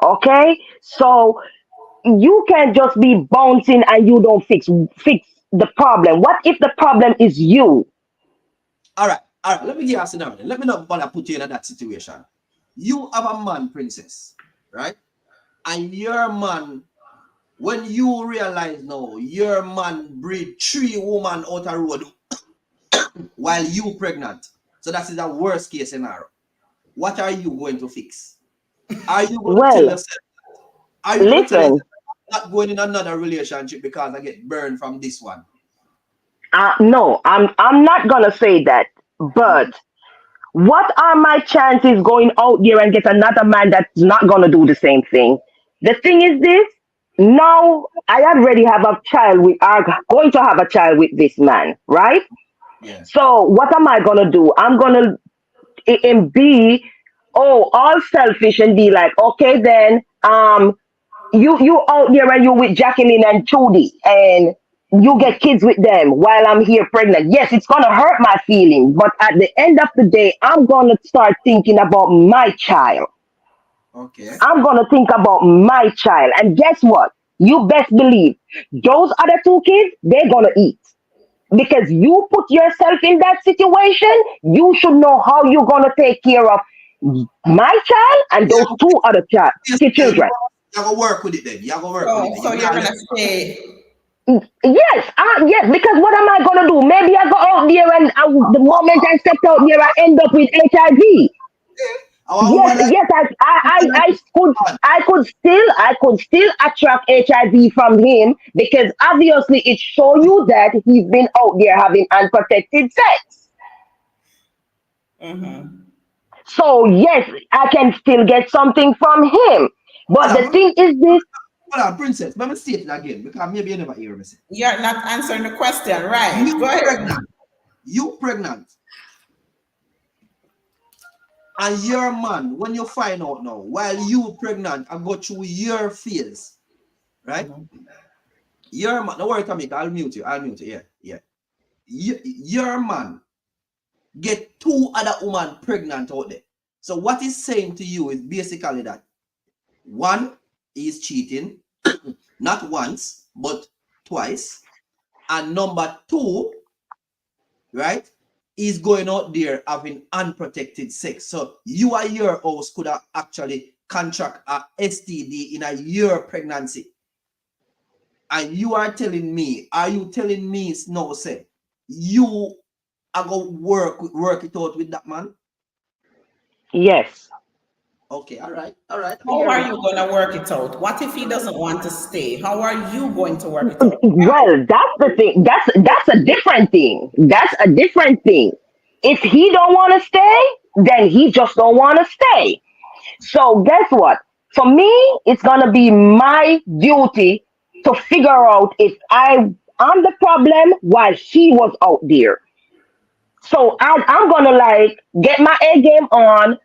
Okay? So you can't just be bouncing and you don't fix the problem. What if the problem is you?
All right. Let me give you a scenario. Let me not bother put you in that situation. You have a man, princess, right? And your man, when you realize now, your man breed 3 women out of road while you pregnant. So that is the worst case scenario. What are you going to fix? Are you going to tell
Well,
yourself? Are you going to tell
listen.
yourself I'm not going in another relationship because I get burned from this one?
No, I'm not gonna say that. But what are my chances going out there and get another man that's not gonna do the same thing? The thing is this. Now I already have a child with. I'm going to have a child with this man, right?
Yeah.
So what am I gonna do? I'm gonna be all selfish and be like, okay then, you out there and you with Jacqueline and Trudy and you get kids with them while I'm here pregnant. Yes, it's gonna hurt my feelings, but at the end of the day, I'm gonna start thinking about my child.
Okay.
I'm gonna think about my child. And guess what? You best believe those other 2 kids, they're gonna eat. Because you put yourself in that situation, you should know how you're gonna take care of my child and those 2 other children.
You're going to work with it then. You're going to work with it then.
So you're gonna stay.
Yes, because what am I gonna do? Maybe I go out there and the moment I step out there, I end up with HIV. Yes, I could still attract HIV from him because obviously it shows you that he's been out there having unprotected sex. So yes, I can still get something from him. But the thing is this.
Hold on, princess. Let me say it again because maybe you never hear me say.
You're not answering the question, right? Go ahead.
You pregnant. And your man, when you find out now, while you pregnant and go through your phase, right? Your man, don't worry, Tamika, I'll mute you. Yeah. Your man get 2 other women pregnant out there. So what he's saying to you is basically that one is cheating, not once, but twice. And number 2, right, is going out there having unprotected sex. So you or your house could have actually contract a STD in a year pregnancy. And you are telling me, no, say, you are going to work it out with that man?
Yes.
Okay, all right.
How are you going to work it out? What if he doesn't want to stay? How are you going to work it out?
Well, that's the thing. That's a different thing. That's a different thing. If he don't want to stay, then he just don't want to stay. So guess what? For me, it's gonna be my duty to figure out if I'm the problem while he was out there. So I'm gonna like get my A game on,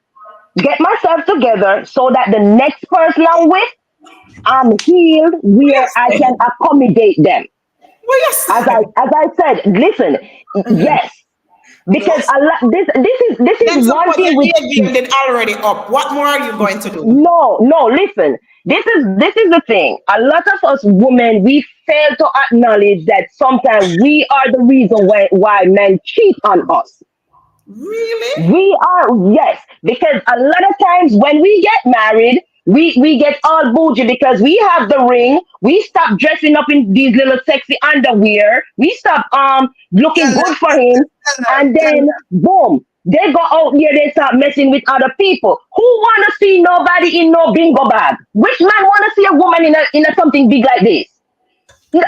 get myself together so that the next person I'm with, I'm healed where I can accommodate them. As I said, listen, yes, because this is one thing with
it already up. What more are you going to do?
No, listen. This is the thing. A lot of us women, we fail to acknowledge that sometimes we are the reason why men cheat on us.
Really?
We are, yes, because a lot of times when we get married, we get all bougie because we have the ring. We stop dressing up in these little sexy underwear. We stop looking good for him, and then boom, they go out there. They start messing with other people. Who wanna see nobody in no bingo bag? Which man wanna see a woman in a something big like this?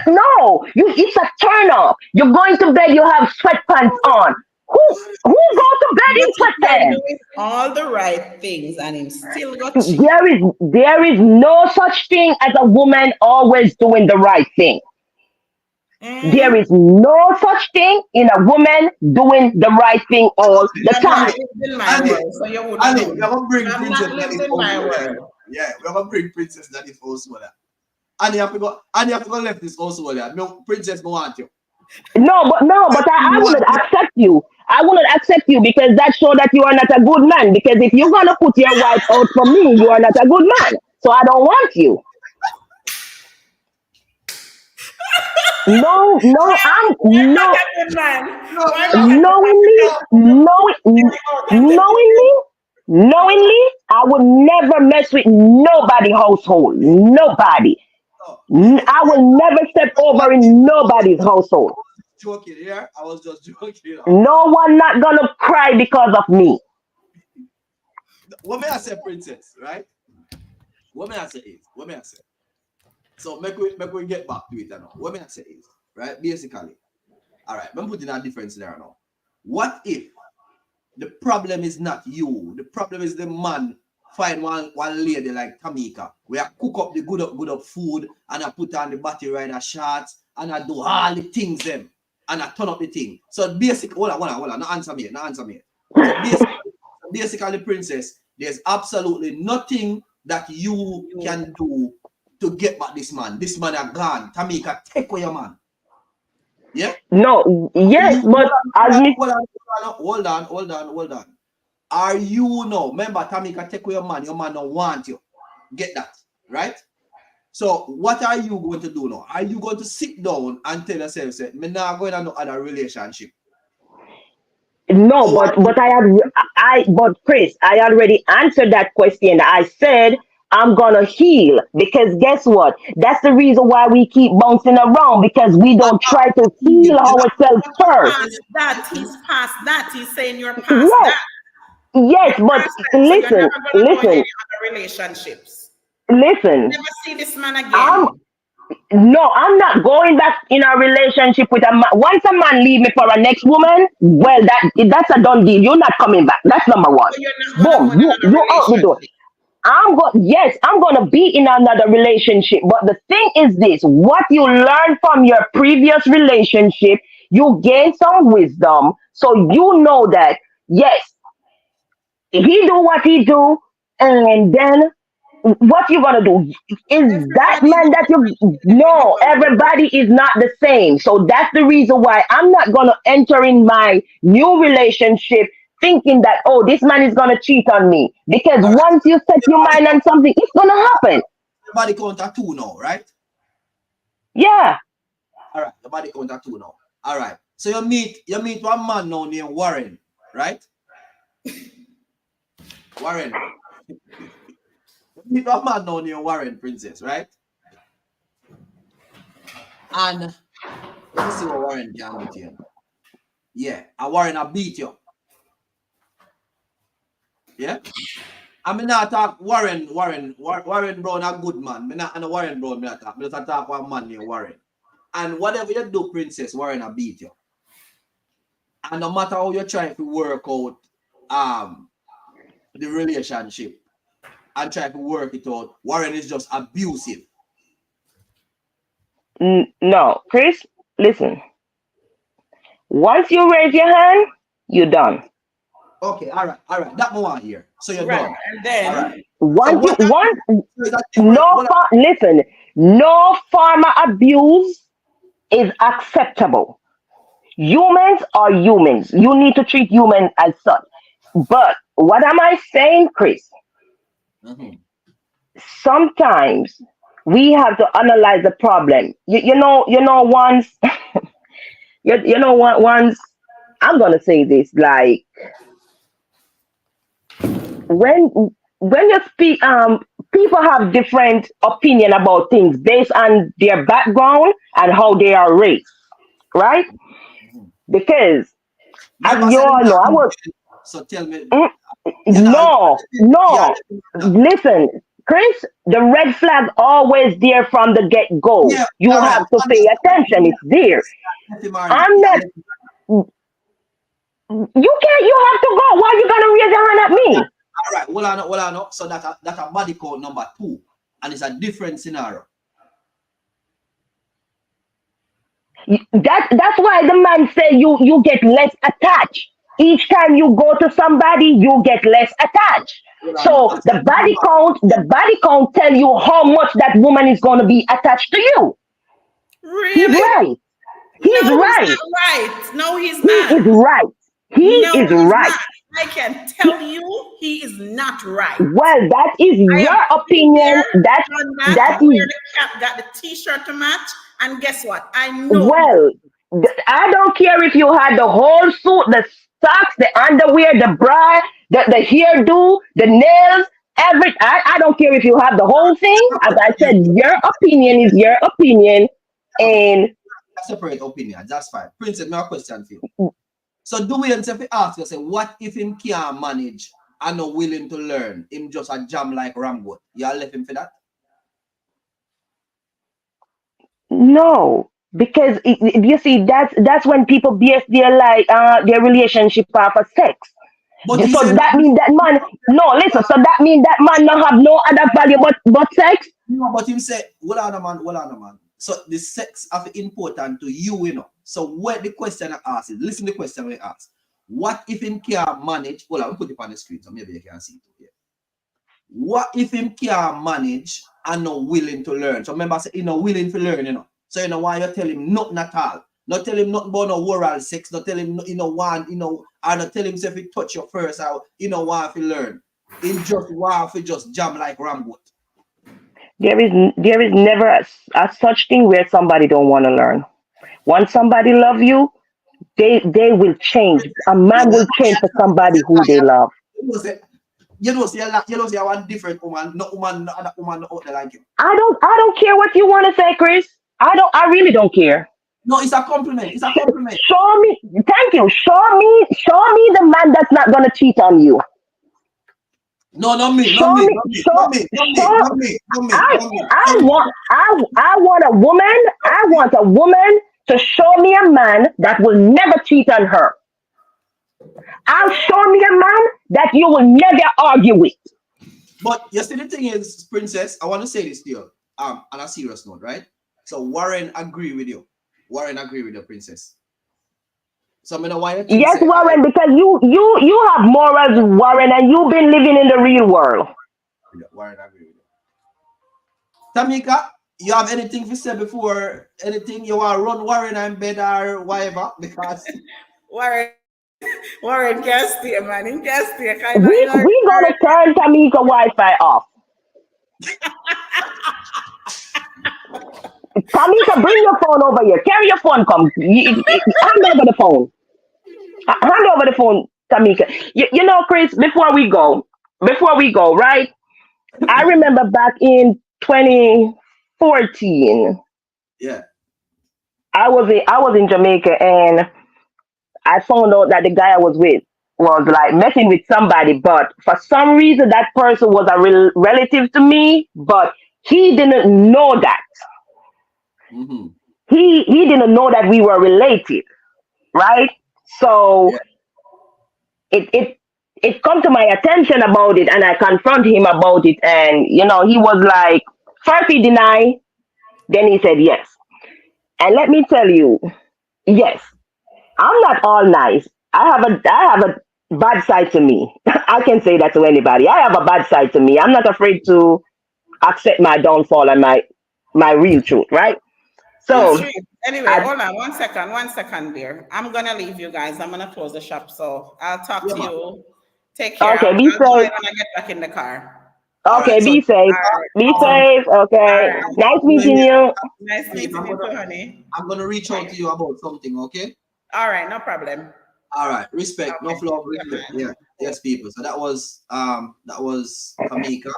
No, it's a turn off. You're going to bed, you have sweatpants on. Who go to bed 50%.
doing all the right things and him still got cheat.
There is no such thing as a woman always doing the right thing. There is no such thing in a woman doing the right thing all the
I'm not
time.
lived in my world, so you would
Annie,
know.
we're gonna bring
I'm
Princess
not lived
Daddy's
in my
house over there.
world.
Yeah, we're gonna bring Princess Daddy's house over there. Annie, you have to go left this house over there. No, Princess, no want you.
No, but I wouldn't accept you. I wouldn't accept you because that shows that you are not a good man. Because if you're gonna put your wife out for me, you are not a good man. So I don't want you. No, I'm
I'm not
no
a good man. Why am I
knowingly, I would never mess with nobody household. Nobody. I will never step over in nobody's household.
Joking, yeah? I was just joking.
No one not gonna cry because of me.
What may I say, Princess, right? What may I say is, so make we get back to it now. What may I say is, right? Basically, all right, I'm putting a difference there now. What if the problem is not you? The problem is the man find one lady like Tamika, where I cook up the good up food and I put on the battery rider shots and I do all the things them and I turn up the thing. So basically, hold on, no answer me. So basically, Princess, there's absolutely nothing that you can do to get back this man. This man are gone. Tamika, take away your man. Yeah?
No, yes, but as me.
Hold on. Are you no? Remember, Tamika, take away your man don't want you. Get that, right? So what are you going to do now? Are you going to sit down and tell yourself, say, me not going to no other relationship?
No, but but Chris, I already answered that question. I said I'm gonna heal because guess what? That's the reason why we keep bouncing around because we don't try to heal ourselves first.
He's past that. He's saying you're past
Yes,
that.
yes,
You're
but
past that. So you're never gonna go in any other relationships.
listen.
Never see this man
I'm
again.
No, I'm not going back in a relationship with a man. Once a man leave me for a next woman, well, that's a done deal. You're not coming back. That's number one.
So you're not gonna
Boom,
go in another
you out the door.
relationship.
Yes, I'm gonna be in another relationship. But the thing is this: what you learn from your previous relationship, you gain some wisdom, so you know that yes, he do what he do, and then what you gonna do is that
Everybody
man that you no everybody is not the same, so that's the reason why I'm not gonna enter in my new relationship thinking that oh this man is gonna cheat on me because
All right.
once you set your mind on something it's gonna happen.
Your body count at 2 now, right?
Yeah.
All right, your body count at 2 now. All right. So you meet one man now named Warren, right? Warren. You meet one man now named Warren, Princess, right? And let me see what Warren can do to you. Yeah, and Warren I beat you. Yeah? I mean not talk Warren Brown a good man. Me not and Warren Brown me not talk. Me just talk one man named Warren. And whatever you do, Princess, Warren I beat you. And no matter how you try to work out the relationship and try to work it out, Warren is just abusive.
No, Chris, listen. Once you raise your hand, you're done.
Okay, all right. That more here. So you're
Right.
done.
And then
All right.
Listen, no form of abuse is acceptable. Humans are humans. You need to treat humans as such. But what am I saying, Chris? Sometimes we have to analyze the problem. Once once I'm gonna say this, like when you speak, people have different opinion about things based on their background and how they are raised, right? Because as you all know, I was
so tell me.
no. Listen, Chris, the red flag always there from the get go.
Yeah,
you
all
have
right.
to pay attention. It's there. I'm not. You can't. You have to go. Why me.
All right, hold on. So that's a body count number 2, and it's a different scenario.
That's why the man say you get less attached. Each time you go to somebody, you get less attached. So the body count tell you how much that woman is going to be attached to you. He's
Really?
right. He's
No, he's
right.
not right. No, he's
He
not.
is right. He
No,
is
he's
right.
not. I can tell you he is not right.
Well, that is
I
your
have been
opinion.
there,
That
done
that
that, wear
is
the cap, got the t-shirt to match, and guess what? I know.
well. I don't care if you had the whole suit, the socks, the underwear, the bra, the hairdo, the nails, everything. I don't care if you have the whole thing. As I said, your opinion is your opinion, and
A separate opinion. That's fine. Princess, my question for you. So do we answer if we ask you, say, what if him can't manage and not willing to learn? Him just a jam like Rambo. Y'all left him for that?
no, because you see, that's when people base their relationship off of sex.
But he
So
said,
that means that man. No, listen. So that means that man don't have no other value but sex.
no, but him say, hold on, man. So the sex of important to you, you know. So what the question I ask is, listen to the question we ask. What if him can't manage? Well, I'll put it on the screen so maybe you can see it here. What if him can't manage and not willing to learn? So remember, I say, you know, willing to learn, you know. So you know why you tell him nothing at all. Not tell him nothing about no oral sex, not tell him, you know, one, you know, or not tell him if he touch your first out, you know, why if he learn. He just why if he just jam like Rambo.
There is never a such thing where somebody don't want to learn. Once somebody love you, they will change. A man will change for somebody who they love.
You know, see one different woman, not woman, not other woman, not out there like you.
I don't care what you want to say, Chris. I really don't care.
No, it's a compliment. It's a compliment.
Show me. Thank you. Show me the man that's not gonna cheat on you.
No, not me.
Show
Not me.
me.
Not me.
Show.
Not me. Not me.
Show.
Not me. Not me.
I
Not me.
I want I want a woman. I want a woman to show me a man that will never cheat on her. I'll show me a man that you will never argue with.
But you see, the thing is, Princess, I want to say this to you, on a serious note, right? So Warren agree with you. Warren agree with you, Princess. So I mean, why you think
Yes,
say,
Warren, because you have morals, Warren, and you've been living in the real world.
Warren agree with you. Tamika, you have anything to say before anything you want to run Warren and bed or whatever? Because
Warren can't stay, man. He can't stay.
We gonna turn Tamika Wi-Fi off. Tamika, bring your phone over here. Carry your phone. Come. Hand over the phone. Hand over the phone, Tamika. You know, Chris. Before we go, right? I remember back in 2014.
Yeah.
I was in Jamaica and I found out that the guy I was with was like messing with somebody, but for some reason that person was a relative to me, but he didn't know that.
Mm-hmm.
He didn't know that we were related, right? So it come to my attention about it, and I confront him about it, and you know he was like, first he denied, then he said yes, and let me tell you, yes, I'm not all nice. I have a bad side to me. I can say that to anybody. I have a bad side to me. I'm not afraid to accept my downfall and my real truth, right? So
Anyway, hold on one second there. I'm gonna leave you guys. I'm gonna close the shop. So I'll talk to you. Take care.
Okay,
I'll
be
join
safe.
when I get back in the car.
Okay, be safe. Be safe. Okay. Nice meeting you.
Nice meeting you too, honey.
I'm gonna reach out to you about something, okay?
All right, no problem.
All right, respect, no flaw, respect. Yeah, yes, people. So that was Kamika.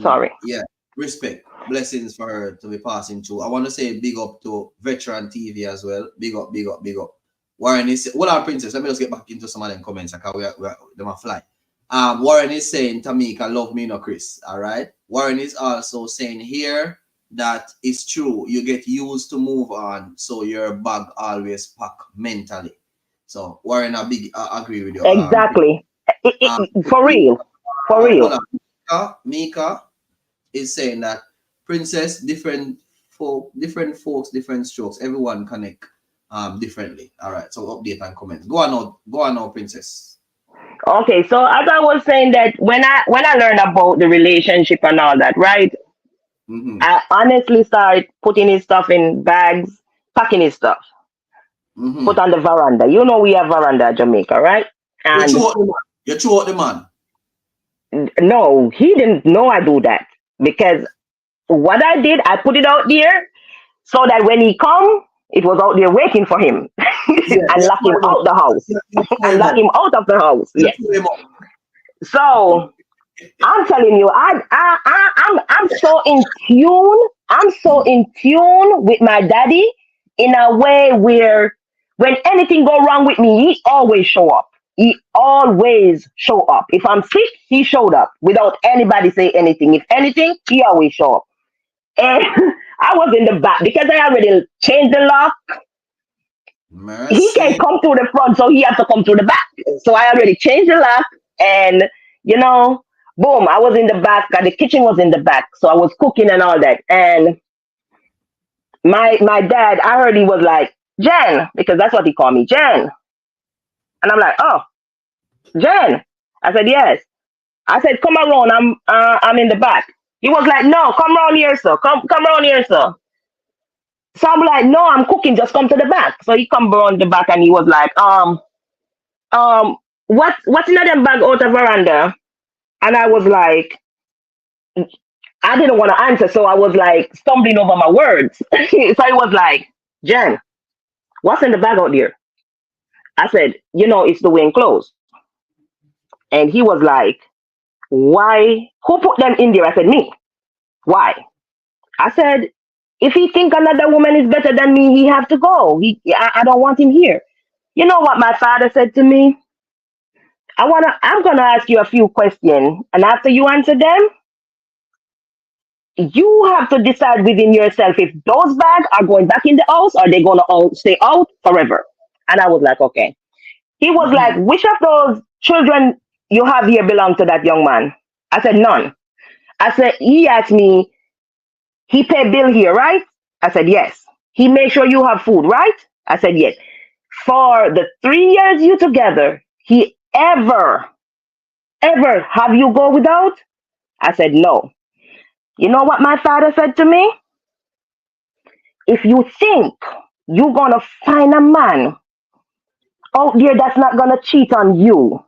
Sorry.
Yeah, respect, blessings for her to be passing through. I want to say big up to Veteran TV as well. Big up, big up, big up. Warren is Princess. Let me just get back into some of them comments because we're them a fly. Warren is saying Tamika love me no Chris. All right. Warren is also saying here that it's true. You get used to move on, so your bag always pack mentally. So Warren, I agree with you.
Exactly. For real. For
Hold
real.
on. Mika is saying that Princess, different folks, different strokes. Everyone connect differently. All right. So update and comments. Go on now, Princess.
Okay, so as I was saying that when I learned about the relationship and all that, right?
Mm-hmm.
I honestly started putting his stuff in bags, packing his stuff,
Mm-hmm.
put on the veranda. You know we have veranda at Jamaica, right? And
You threw out the man.
no, he didn't know I do that because what I did, I put it out there so that when he come, it was out there waiting for him and lock him out the house and lock him out of the house. Yes. So I'm telling you, I'm so in tune. I'm so in tune with my daddy in a way where when anything go wrong with me, he always show up. He always show up. If I'm sick, he showed up without anybody say anything. If anything, he always show up. And I was in the back because I already changed the lock.
Mercy.
He can come through the front, so he has to come through the back. So I already changed the lock, and you know, boom, I was in the back. The kitchen was in the back, so I was cooking and all that. And my dad, I heard he was like Jen, because that's what he called me, Jen. And I'm like, oh, Jen. I said yes. I said, come around. I'm in the back. He was like, no, come around here, sir. Come around here, sir. So I'm like, no, I'm cooking. Just come to the back. So he come around the back and he was like, what's in them bag out of veranda? And I was like, I didn't want to answer, so I was like stumbling over my words. So he was like, Jen, what's in the bag out there? I said, it's the weighing clothes. And he was like, why? Who put them in there? I said, me. Why? I said, if he think another woman is better than me, he have to go. I don't want him here. You know what my father said to me? I'm gonna ask you a few questions, and after you answer them, you have to decide within yourself if those bags are going back in the house or they're gonna stay out forever. And I was like, okay. He was like, which of those children you have here belong to that young man? I said, none. I said, he asked me, he paid bill here, right? I said, yes. He made sure you have food, right? I said, yes. For the 3 years you together, he ever have you go without? I said, no. You know what my father said to me? If you think you're gonna find a man out there that's not gonna cheat on you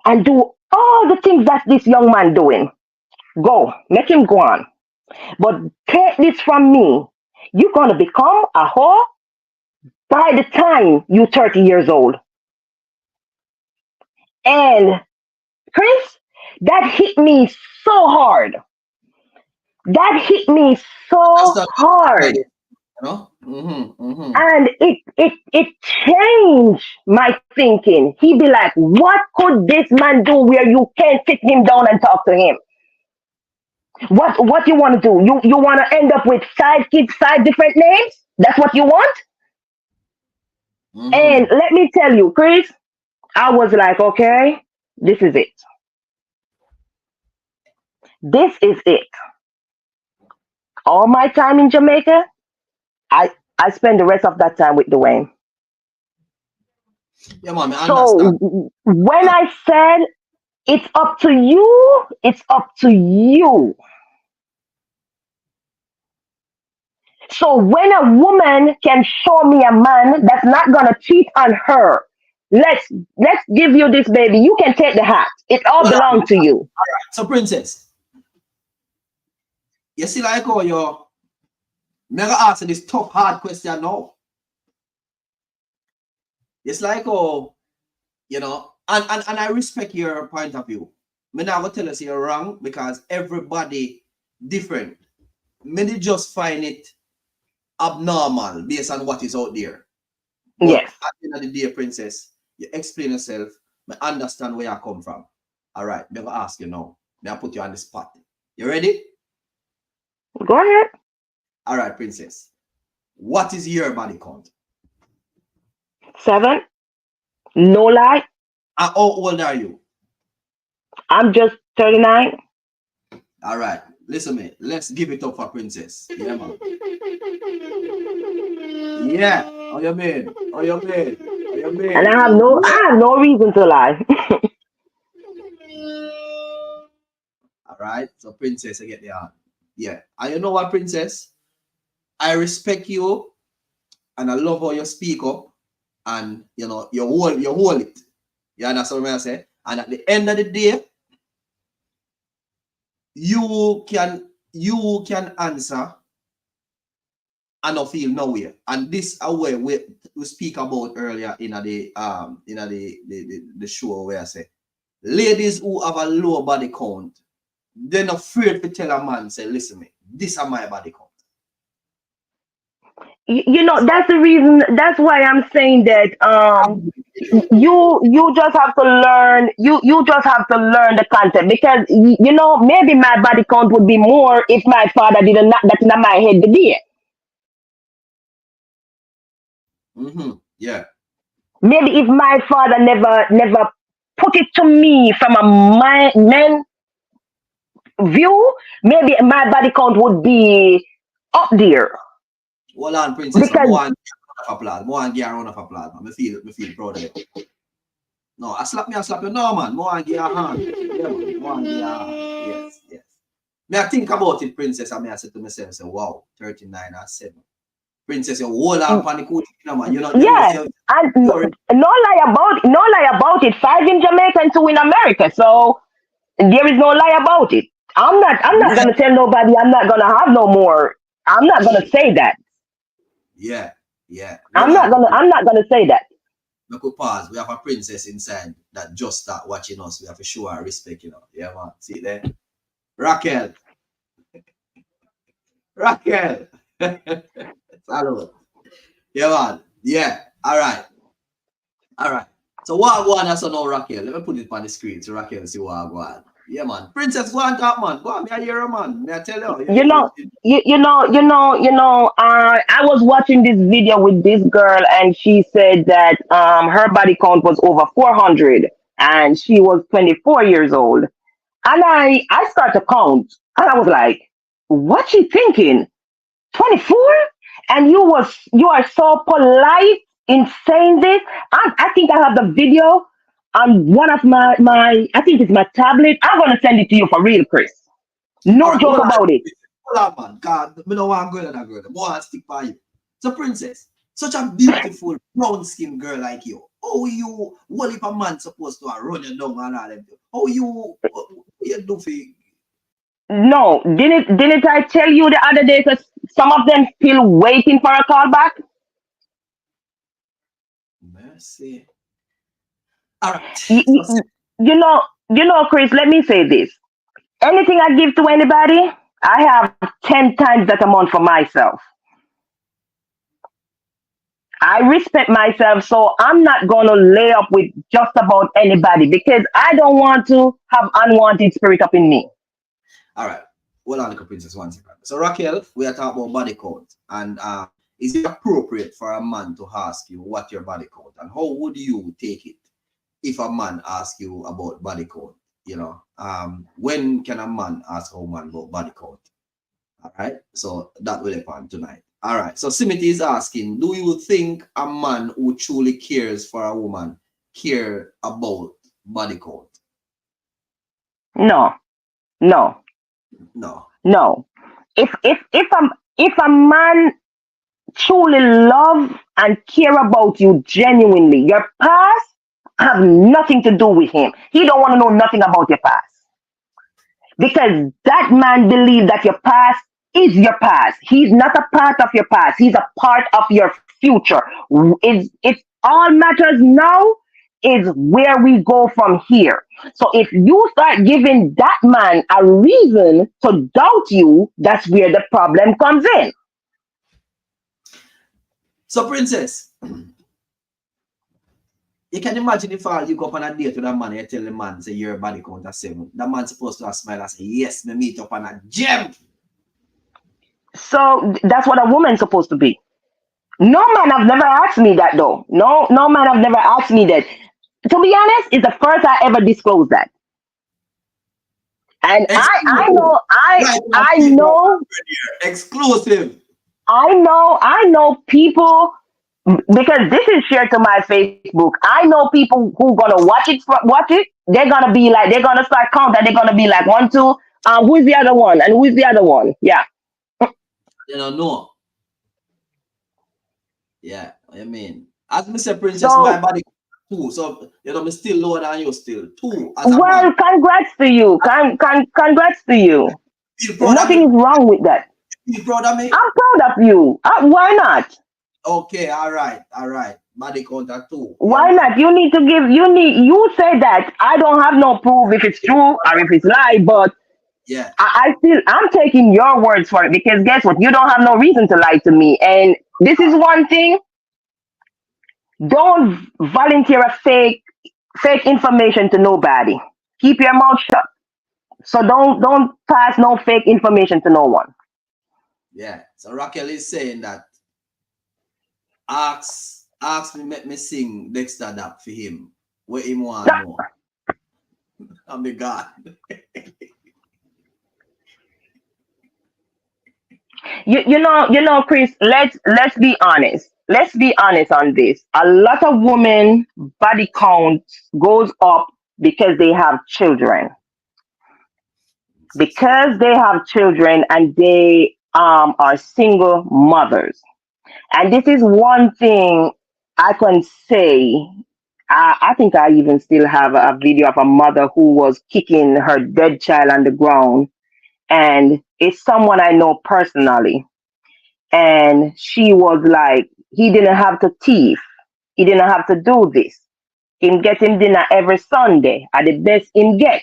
and do all the things that this young man doing, go, make him go on. But take this from me, you're gonna become a whore by the time you're 30 years old. And Chris, that hit me so hard. That hit me so hard. And it changed my thinking. He be like, what could this man do where you can't sit him down and talk to him? What you want to do? You want to end up with 5 kids, 5 different names? That's what you want? And let me tell you, Chris, I was like, okay, this is it. This is it. All my time in Jamaica, I spend the rest of that time with Dwayne.
Yeah, man,
so when I said it's up to you, it's up to you. So when a woman can show me a man that's not gonna cheat on her, let's give you this baby. You can take the hat. It all belongs to you.
All right. So, Princess, you see, like how you're never answer this tough, hard question now. It's like how, and I respect your point of view. Me not gonna tell us you're wrong because everybody different. Many just find it abnormal based on what is out there. But
yes.
At the end of the day, Princess, you explain yourself. I understand where you come from. All right, I'm gonna ask you now. May I put you on the spot? You ready?
Go ahead.
All right, Princess. What is your body count?
7. No lie.
How old are you?
I'm just 39.
All right. Listen, man. Let's give it up for Princess. Yeah, man. Yeah. How you mean? How you mean? How you mean?
And I have no reason to lie.
All right. So Princess, I get the heart. Yeah. And you know what, Princess? I respect you and I love how you speak up and you know you hold it. You understand what I say? And at the end of the day, you can answer and not feel nowhere. And this away we speak about earlier in the show where I say ladies who have a low body count, they're not afraid to tell a man, say, listen me, this is my body count.
You know, that's the reason, that's why I'm saying that you just have to learn, you just have to learn the concept, because you know, maybe my body count would be more if my father didn't knock that in my head the day.
Yeah.
Maybe if my father never put it to me from a man view, maybe my body count would be up there.
Hold on, Princess.
Because
More and give a round of applause. I feel proud of you. No, I slap you. No, man. More and give a hand. Yeah, man. More and give a hand. Yes. May I think about it, Princess, and I say to myself, say, wow, 39 or 7. Princess, you hold on on the coach, man. You know,
yeah, and no lie about it. 5 in Jamaica and 2 in America. So there is no lie about it. I'm not gonna tell nobody I'm not gonna have no more. I'm not gonna say that.
Yeah.
I'm not gonna say that.
We could pause. We have a princess inside that just start watching us. We have to show her respect, you know. Yeah, man. See it there? Raquel. Salud. Yeah, man. Yeah. All right. So what I go on so now, Raquel? Let me put it on the screen so Raquel see what I go on. Yeah, man. Princess, go on top, man. Go on, me I hear her, man. Me I tell you.
I was watching this video with this girl, and she said that her body count was over 400, and she was 24 years old. And I start to count, and I was like, "What she thinking? 24?" And you are so polite in saying this. I think I have the video on one of my I think it's my tablet. I'm gonna send it to you for real, Chris. No joke about it.
Hold on, man. God, me don't want to go to that girl. I want to stick by you. So, Princess, such a beautiful brown skin girl like you. How you, what if a man supposed to run you down and all that? How you do for?
No, didn't I tell you the other day? Because some of them still waiting for a call back.
Mercy. All right.
You know, Chris. Let me say this. Anything I give to anybody, I have 10 times that amount for myself. I respect myself, so I'm not gonna lay up with just about anybody because I don't want to have unwanted spirit up in me.
All right. Hold on, Princess, 1 second. So, Raquel, we are talking about body count. And is it appropriate for a man to ask you what your body count? And how would you take it if a man asks you about body count? You know, when can a man ask a woman about body count? All right. So, that will happen tonight. All right. So, Simity is asking, do you think a man who truly cares for a woman care about body count?
No. If a man truly love and care about you genuinely, your past have nothing to do with him. He don't want to know nothing about your past. Because that man believes that your past is your past. He's not a part of your past. He's a part of your future. It's all matters now is where we go from here. So if you start giving that man a reason to doubt you, that's where the problem comes in.
So, Princess, you can imagine if you go up on a date with a man and you tell the man, say, your body count is 7. That man's supposed to smile and say, yes, me meet up on a gem.
So that's what a woman's supposed to be. No man have never asked me that though. No man have never asked me that. To be honest, it's the first I ever disclosed that. And I
Exclusive.
know
Right now,
I
people are
know
here. Exclusive.
I know people, because this is shared to my Facebook. I know people who gonna watch it. They're gonna be like, they're gonna start counting. They're gonna be like one, two. Who's the other one? And who's the other one? Yeah.
They don't know. Yeah, I mean, as Mr. Princess, my
So,
body two. So you know, me still lower than you still. Two as a man.
well, congrats to you. Congrats to you.
Feel proud of
Nothing
me?
is wrong with that.
Feel proud of me?
I'm proud of you. Why not?
Okay, all right, all right. Body count at two. Yeah,
Why
man.
not? You say that I don't have no proof if it's true or if it's lie, but
Yeah.
I'm taking your words for it, because guess what? You don't have no reason to lie to me. And this is one thing. Don't volunteer a fake information to nobody. Keep your mouth shut. So don't pass no fake information to no one.
Yeah. So Raquel is saying that ask me make me sing Dexter Dap for him. What him want know. Oh my God.
Chris, let's be honest. Let's be honest on this. A lot of women body count goes up because they have children. Because they have children and they are single mothers. And this is one thing I can say. I think I even still have a video of a mother who was kicking her dead child on the ground. And it's someone I know personally. And she was like, he didn't have to thief. He didn't have to do this. Him get him dinner every Sunday. At the best him get.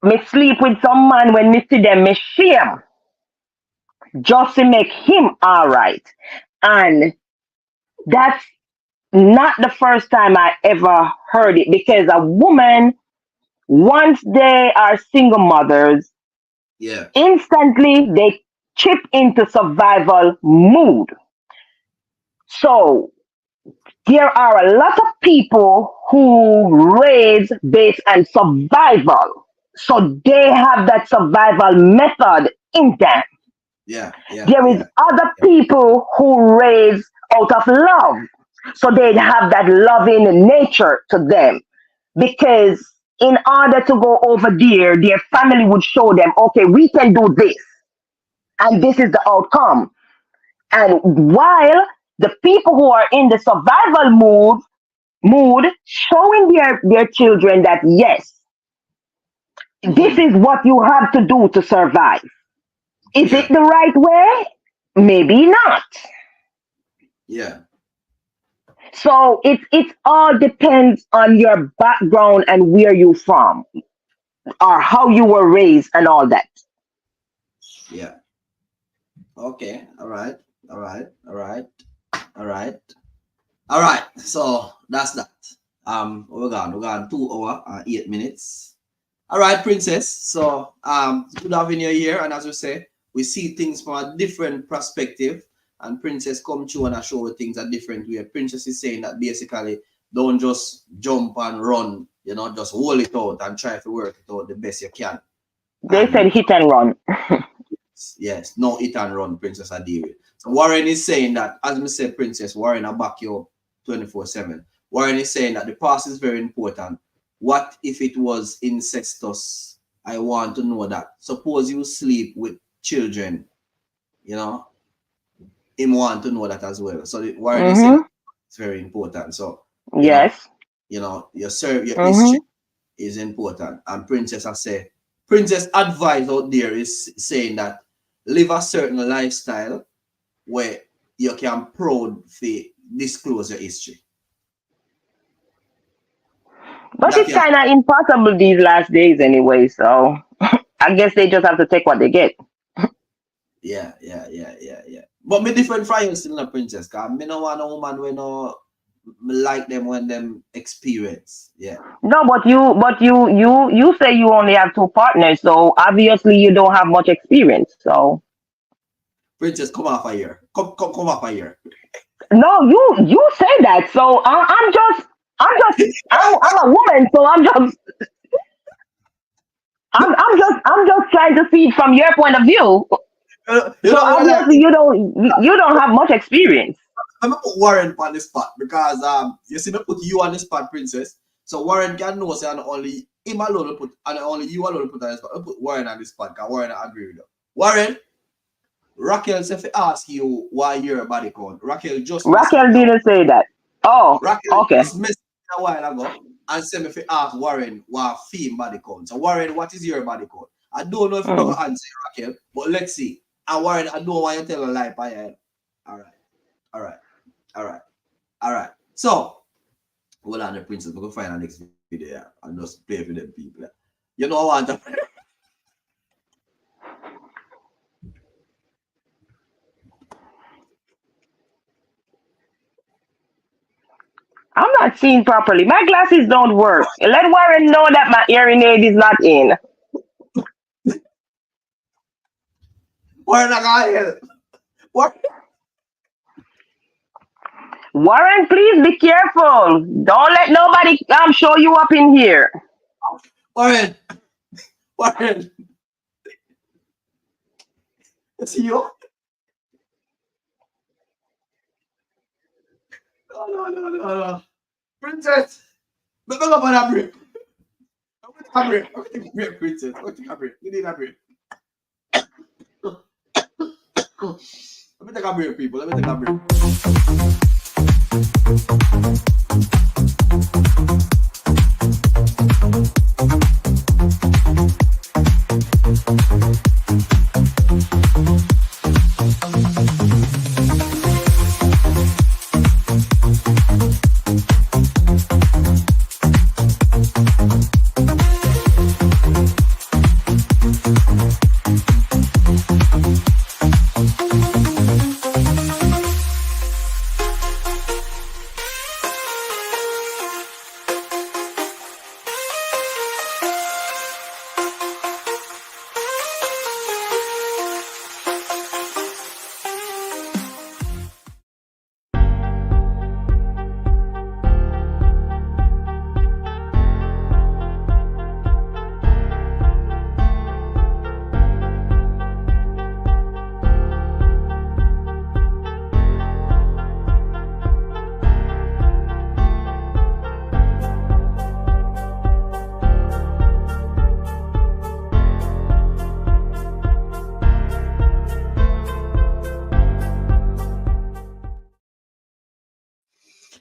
Me sleep with some man when me see them, me shame. Just to make him alright. And that's not the first time I ever heard it, because a woman, once they are single mothers,
Yeah.
instantly they chip into survival mood. So there are a lot of people who raise based on survival. So they have that survival method in them.
Yeah.
There is other people who raise out of love. So they have that loving nature to them. Because in order to go over there, their family would show them, okay, we can do this. And this is the outcome. And while the people who are in the survival mood showing their children that yes, this is what you have to do to survive. Is it the right way? Maybe not.
Yeah.
So it all depends on your background and where you from, or how you were raised and all that.
Yeah. Okay. All right. All right. All right. All right. All right. So that's that. We're gone 2 hours and 8 minutes. All right, Princess. So good having you here. And as we say, we see things from a different perspective. And Princess come through and I show things a different way. Princess is saying that basically don't just jump and run, just hold it out and try to work it out the best you can.
They said hit and run.
Yes, no hit and run, Princess Adiri. So Warren is saying that, as we said, Princess, Warren will back you up 24/7. Warren is saying that the past is very important. What if it was incestuous? I want to know that. Suppose you sleep with children, him want to know that as well. So Warren is saying it's very important. So
yes,
your history is important. And Princess, I say, Princess advice out there is saying that live a certain lifestyle where you can proud to disclose your history.
But it's kind of impossible these last days anyway. So I guess they just have to take what they get.
Yeah. But me different from you still, Princess. Cause me no want a woman when like them when them experience. Yeah.
No, but you say you only have 2 partners, so obviously you don't have much experience. So
Princess, come off a year. Come off a year.
No, you say that. So I'm a woman. So I'm just trying to see it from your point of view.
You
So
know what I
obviously
mean?
you don't have much experience.
Let me put Warren on the spot because you see me put you on the spot, princess. So Warren can know say and only him alone will put and only you alone will put on the spot. I put Warren on the spot because Warren I agree with you. Warren, Raquel said if I ask you why you're a body count, Raquel just messaged
Raquel
me.
didn't say that. Oh,
Raquel
okay.
just messaged me a while ago and said if I ask Warren what theme body count. So Warren, what is your body count? I don't know if you're
Mm.
gonna answer Raquel, but let's see. And Warren, I don't want you to tell a lie, Paya. All right, all right, all right, all right. So, hold on, the princess. We're gonna find our next video yeah, and just play for them people. Yeah. You know what?
I'm not seeing properly. My glasses don't work. Let Warren know that my hearing aid is not in.
Warren, I got here. What?
Warren, please be careful. Don't let nobody show you up in here.
Warren, Warren. It's you? No. Princess, look up on that break. I'm going to take a break, princess. I'm going to take a break. You need a break. Let me take a break, people. Let me take a break.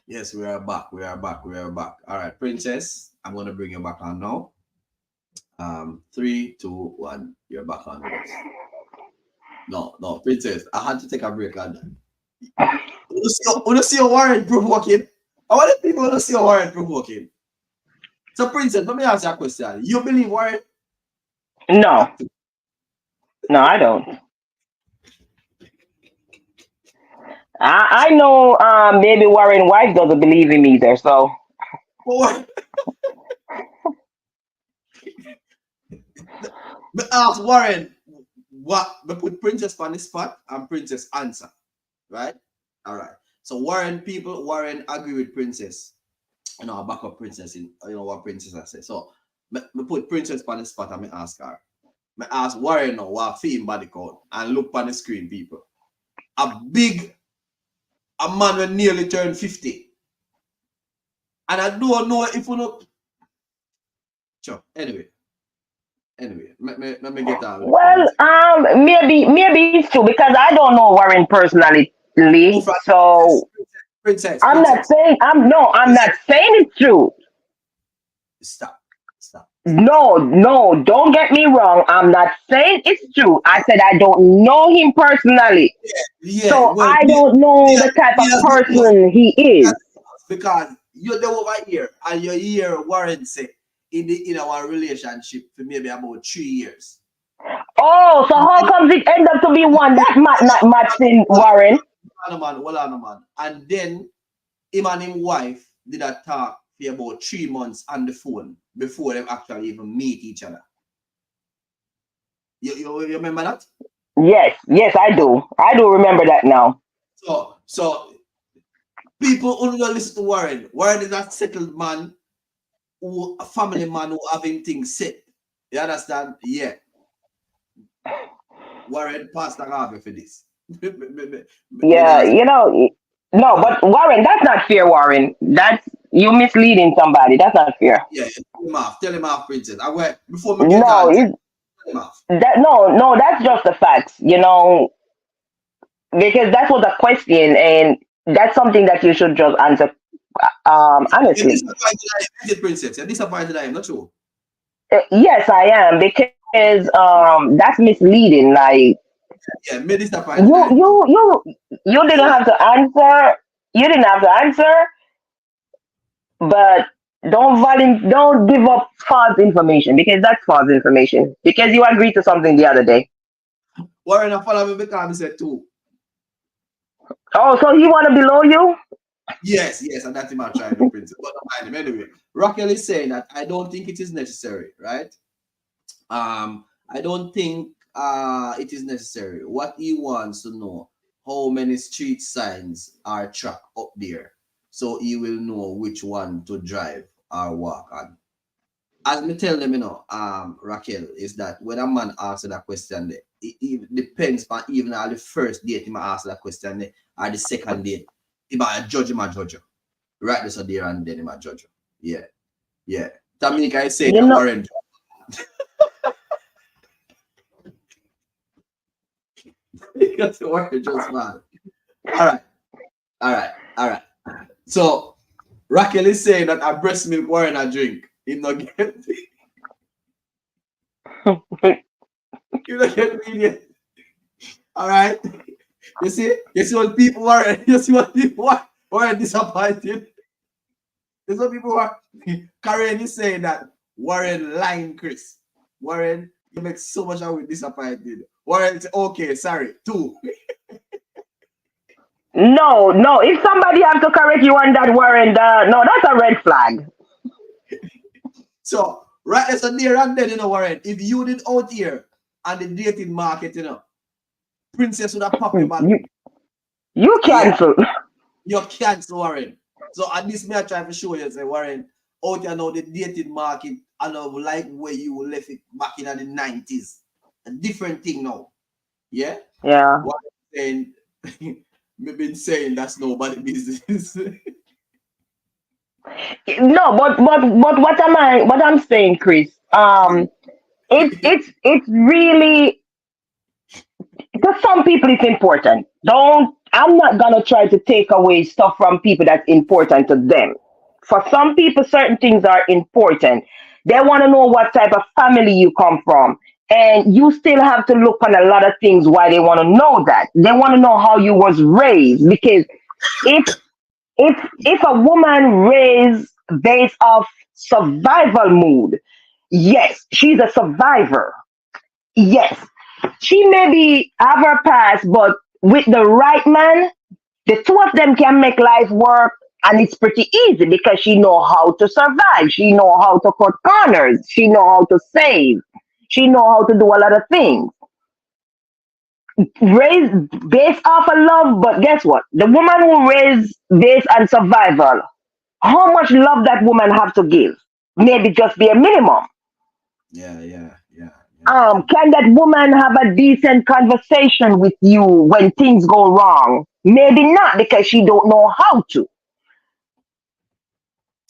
Yes, we are back. We are back. We are back. All right, princess, I'm going to bring you back on now. 3, 2, 1. You're back on with us. No, princess. I had to take a break on that. Want to see your Warren provoking? I want the people to see your Warren provoking. So, princess, let me ask you a question. You believe Warren?
No, no, I don't. I know maybe Warren wife doesn't believe him either. So
But ask Warren what we put princess on the spot and princess answer. Right? All right. So Warren agree with princess. You know, back up princess in what princess I say. So me put princess on the spot and me ask her. Me ask Warren now what fee in body count and look on the screen, people. A man when nearly turned 50. And I don't know if you know. Sure. Anyway, let me get out.
well, maybe it's true because I don't know Warren personally. So
Princess.
I'm not saying I'm not saying it's true.
Stop.
No, don't get me wrong. I'm not saying it's true. I said I don't know him personally.
Yeah,
So
well,
I don't know the type of person he is.
Because you're there over here and you hear Warren say in our relationship for maybe about 3 years.
Oh, so how comes it end up to be one that might not match in Warren?
Hold on, man. And then him and his wife did a talk for about 3 months on the phone before they actually even meet each other. You remember that?
Yes, I do. I do remember that now.
So People who don't listen to Warren. Warren is a settled man, who a family man who having things set. You understand? Yeah. Warren, Pastor Harvey for this.
Yeah, no, but Warren, that's not fair, Warren. That's you misleading somebody. That's not fair.
Yeah, tell him off, Princess. I went before we get
No,
on.
it's
Tell him off.
no, that's just the facts, because that's what the question, and that's something that you should just answer
You're
honestly.
disappointed I am, Princess. You're disappointed I am, not true.
Yes, I am, because that's misleading. Like
Yeah, me disappointed
you
I am too.
you you you didn't have to answer. You didn't have to answer, but don't give up false information, because that's false information. Because you agreed to something the other day.
Warren, I follow me because I said too.
Oh, so he want to below you?
Yes, and that's him trying to Princess. But don't mind him anyway. Raquel is saying that I don't think it is necessary, right? I don't think it is necessary. What he wants to know how many street signs are tracked up there, so he will know which one to drive or walk on. As me tell them, Raquel, is that when a man asks that question, it depends on even on the first date he might ask that question or the second date. He might judge him, right this or there and then he might judge him. Yeah. Tamika is saying
You
that
know,
Warren. Because Warren just man. All right. So Raquel is saying that a breast milk Warren a drink. He not get you not get me yet. All right. You see what people Warren. You see what people Warren disappointed. There's some people who are Karen is saying that Warren lying, Chris. Warren, you make so much out with disappointed. Warren say, okay, sorry, 2.
no. If somebody have to correct you on that, Warren, no, that's a red flag.
So, right there's a there and then, Warren, if you did out here on the dating market, Princess would have popped your man.
You cancel.
You cancel, Warren. So at least me I try to show you, say, Warren, out here now the dating market, I know like where you left it back in the 90s. A different thing now. Yeah?
Yeah.
What I'm saying, me been saying that's nobody business.
No, but what I'm saying, Chris, it's really, to some people it's important. I'm not gonna try to take away stuff from people that's important to them. For some people, certain things are important. They want to know what type of family you come from. And you still have to look on a lot of things why they want to know that. They want to know how you was raised. Because if if a woman raised based off survival mood, yes, she's a survivor. Yes, she may be have her past, but with the right man, the two of them can make life work, and it's pretty easy because she know how to survive. She know how to cut corners. She know how to save. She know how to do a lot of things. Raised based off of love, but guess what? The woman who raised based on survival, how much love that woman have to give? Maybe just be a minimum.
Yeah.
Can that woman have a decent conversation with you when things go wrong? Maybe not, because she don't know how to.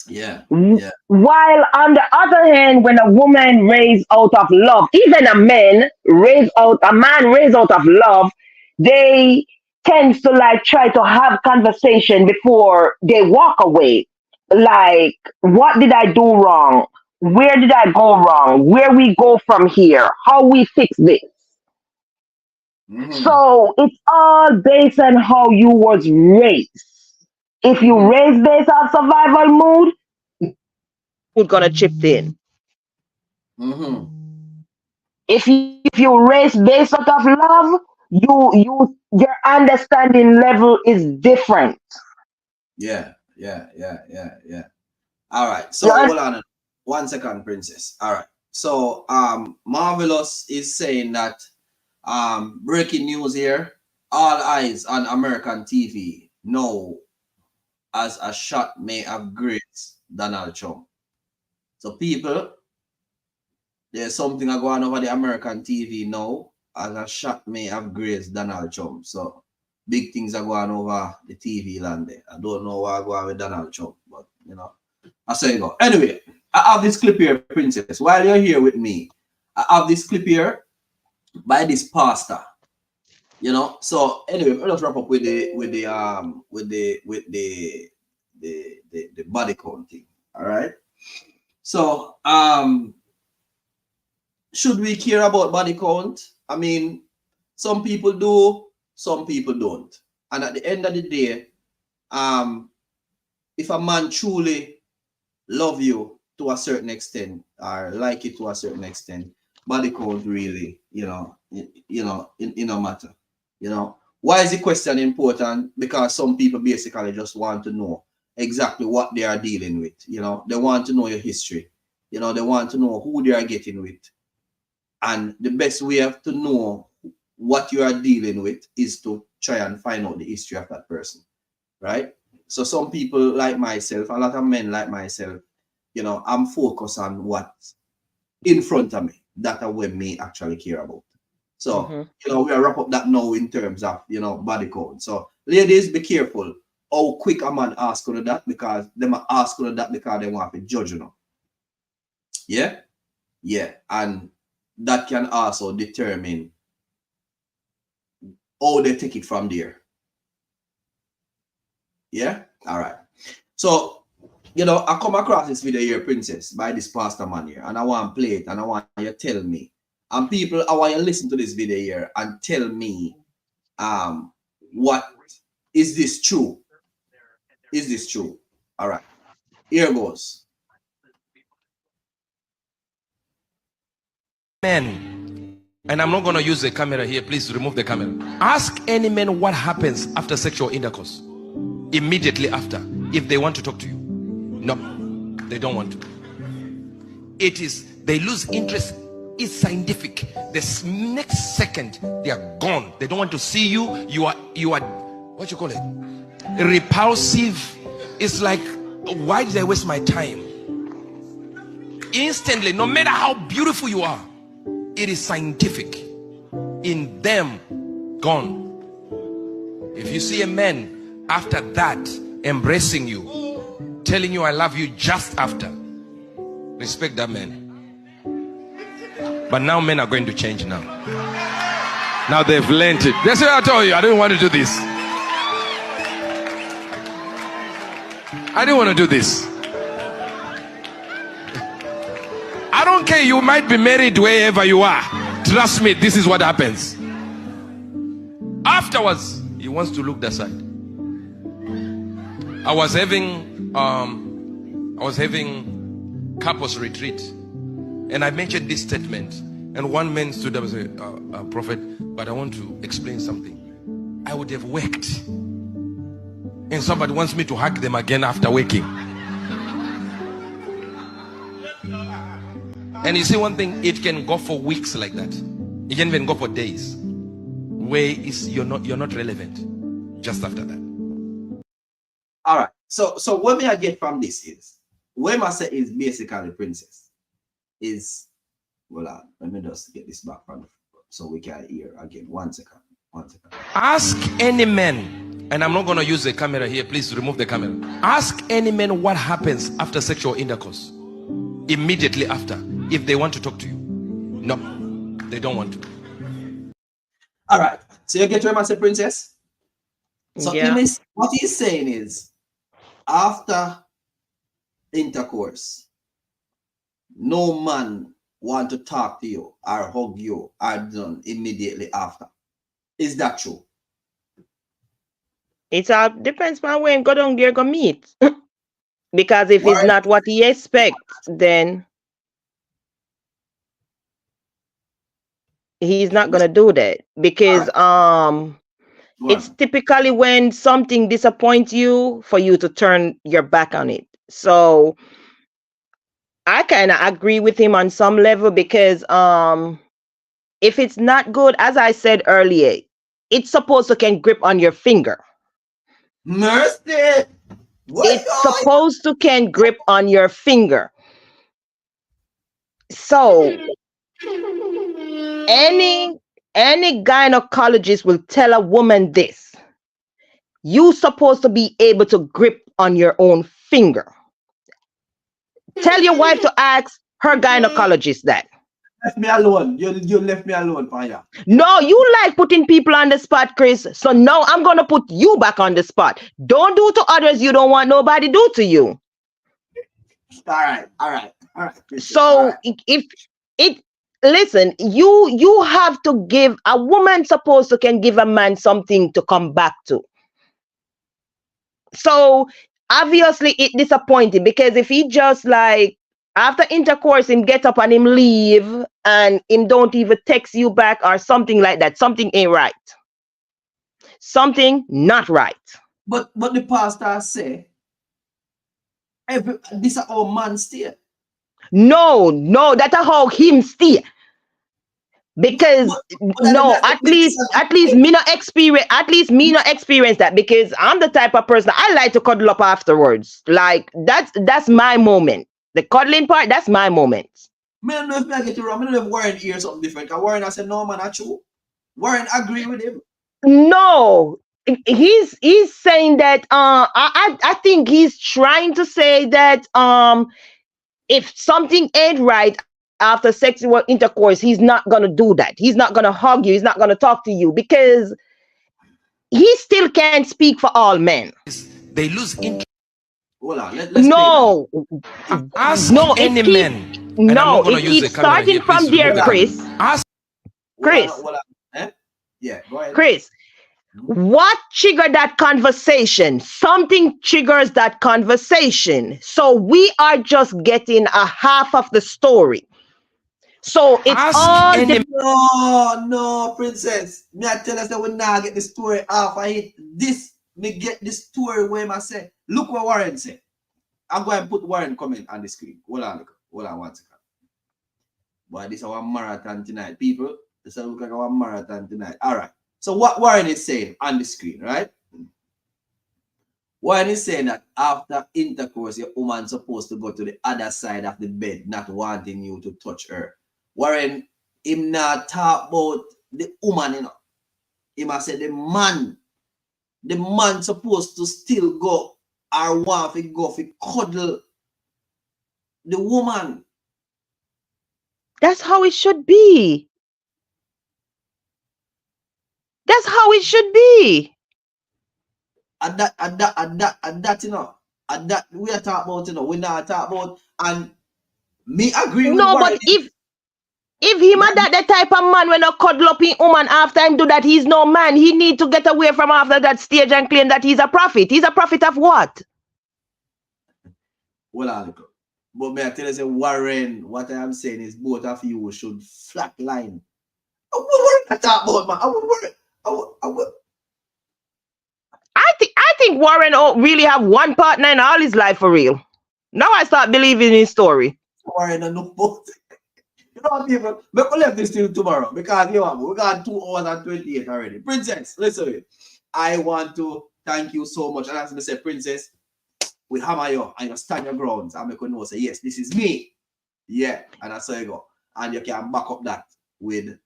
Yeah.
While on the other hand, when a woman raised out of love, even a man raised out of love, they tend to like try to have conversation before they walk away. Like, what did I do wrong? Where did I go wrong? Where we go from here? How we fix this? So it's all based on how you was raised. If you raised based on survival mood, we're gonna chip in. If you raise based out of love, your understanding level is different.
Yeah. All right. So hold on 1 second, Princess. All right. So Marvelous is saying that breaking news here, all eyes on American TV. No, as a shot may have grazed Donald Trump. So people, there's something going over the American TV now, as a shot may have grazed Donald Trump. So big things are going over the TV land there. I don't know what's going on with Donald Trump, but you know, I say you go. Anyway, I have this clip here, Princess. While you're here with me, I have this clip here by this pastor. You know, so anyway, let's wrap up with the body count thing. All right. So should we care about body count? I mean, some people do, some people don't. And at the end of the day, if a man truly love you to a certain extent or like it to a certain extent, body count really, it no matter. You know, why is the question important? Because some people basically just want to know exactly what they are dealing with. You know, they want to know your history. You know, they want to know who they are getting with. And the best way to know what you are dealing with is to try and find out the history of that person, right? So some people like myself, a lot of men like myself, you know, I'm focused on what's in front of me. That's what me actually care about. So, you know, we'll wrap up that now in terms of, you know, body count. So, ladies, be careful how quick a man ask you that, because they might ask you that because they want to judge you. Yeah? Yeah. And that can also determine how they take it from there. Yeah? All right. So, you know, I come across this video here, Princess, by this pastor man here, and I want to play it, and I want you to tell me. And people, I want you to listen to this video here and tell me, what is this true? Is this true? All right. Here goes.
Men, and I'm not going to use the camera here. Please remove the camera. Ask any man what happens after sexual intercourse. Immediately after, if they want to talk to you. No, they don't want to. It is, they lose interest. It's scientific. The next second, they are gone. They don't want to see you. You are, what you call it? Repulsive. It's like, why did I waste my time? Instantly, no matter how beautiful you are, it is scientific. In them, gone. If you see a man after that embracing you, telling you I love you just after, respect that man. But now men are going to change now. Now they've learned it. That's what I told you. I didn't want to do this. I didn't want to do this. I don't care. You might be married wherever you are. Trust me, this is what happens. Afterwards, he wants to look that side. I was having couples retreat, and I mentioned this statement, and one man stood up and said, Prophet, but I want to explain something. I would have worked, and somebody wants me to hug them again after working. And you see one thing, it can go for weeks like that. It can even go for days, where you're not relevant just after that.
All right. So what may I get from this is, what I say is basically, Princess, is, well, let me just get this back from, so we can hear again. 1 second. 1 second.
Ask any man, and I'm not going to use the camera here. Please remove the camera. Ask any man what happens after sexual intercourse. Immediately after, if they want to talk to you. No, they don't want to.
All right. So you get what I say, Princess? So
Yeah.
what he's saying is, after intercourse, no man want to talk to you or hug you or done immediately after. Is that true?
It all depends on when go down there go meet. Because if
Why?
it's not what he expects, then he's not gonna do that. Because it's typically when something disappoints you for you to turn your back on it. So I kind of agree with him on some level, because if it's not good, as I said earlier, it's supposed to can grip on your finger.
Mercy.
It's supposed to can grip on your finger. So any gynecologist will tell a woman this. You supposed to be able to grip on your own finger. Tell your wife to ask her gynecologist that.
Left me alone. You left me alone, Panya.
No, you like putting people on the spot, Chris. So now I'm gonna put you back on the spot. Don't do to others you don't want nobody do to you.
All right.
So if it listen, you have to give a woman supposed to can give a man something to come back to. So obviously it disappointing because if he just like after intercourse him get up and him leave and him don't even text you back or something like that, something ain't right. Something not right.
But the pastor say this is our man stay.
No, that's how him stay. Because at least me not experience that because I'm the type of person I like to cuddle up afterwards. Like that's my moment. The cuddling part, that's my moment.
I don't know if I get it wrong. I don't know if Warren hears something different. Because Warren I said no man, that's true. Warren agree with him.
No, he's saying that I think he's trying to say that if something ain't right after sexual intercourse, he's not gonna do that. He's not gonna hug you. He's not gonna talk to you because he still can't speak for all men.
They lose interest.
Hold on, let's
no,
ask
no,
any men.
No, it keeps starting from there, Chris. Chris.
Yeah, go ahead.
Chris, what triggered that conversation? Something triggers that conversation. So we are just getting a half of the story. So it's
No, princess. Me I tell us that we now get the story half. Me get the story where I say, look what Warren said. I'm going to put Warren comment on the screen. Hold on 1 second. Boy, this is our marathon tonight, people. This is look like our marathon tonight. All right. So what Warren is saying on the screen, right? Warren is saying that after intercourse, your woman's supposed to go to the other side of the bed, not wanting you to touch her. Warren, him not talk about the woman, you know. He must say the man supposed to still go or want to go to cuddle the woman.
That's how it should be. That's how it should be.
And that, you know. And that we are talking about, you know. We not talking about, and me agree with
No, but if him and that the type of man when a cuddle up in woman after him do that, he's no man. He need to get away from after that stage and claim that he's a prophet. He's a prophet of what?
Well, but may I tell you, Warren, what I am saying is both of you should flatline. I would worry at that about, man. I would worry.
I think Warren really have one partner in all his life for real. Now I start believing his story.
Warren and no both. You know what, people? But we'll leave this till tomorrow because you know we got 2 hours and 28 already. Princess, listen. I want to thank you so much. And as I said, Princess, we hammer you and you stand your grounds and make you know say yes, this is me. Yeah, and that's how you go. And you can back up that with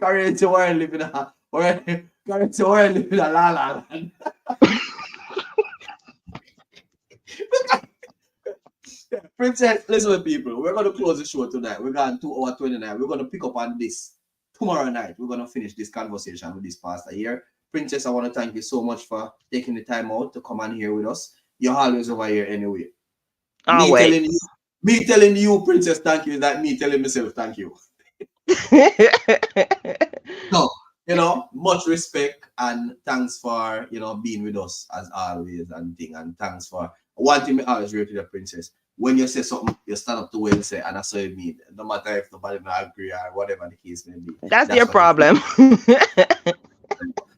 current Warren living a la la land. Princess, listen, people. We're going to close the show tonight. We're going 2 hours 29. We're going to pick up on this tomorrow night. We're going to finish this conversation with this pastor here. Princess, I want to thank you so much for taking the time out to come on here with us. You're always over here anyway. Me telling you, Princess, thank you is like me telling myself thank you. So, you know, much respect and thanks for, you know, being with us as always and thing. And thanks for one thing I always read to the Princess. When you say something, you stand up to what you say, and that's what you mean. No matter if nobody not agree or whatever the case may be.
That's your problem.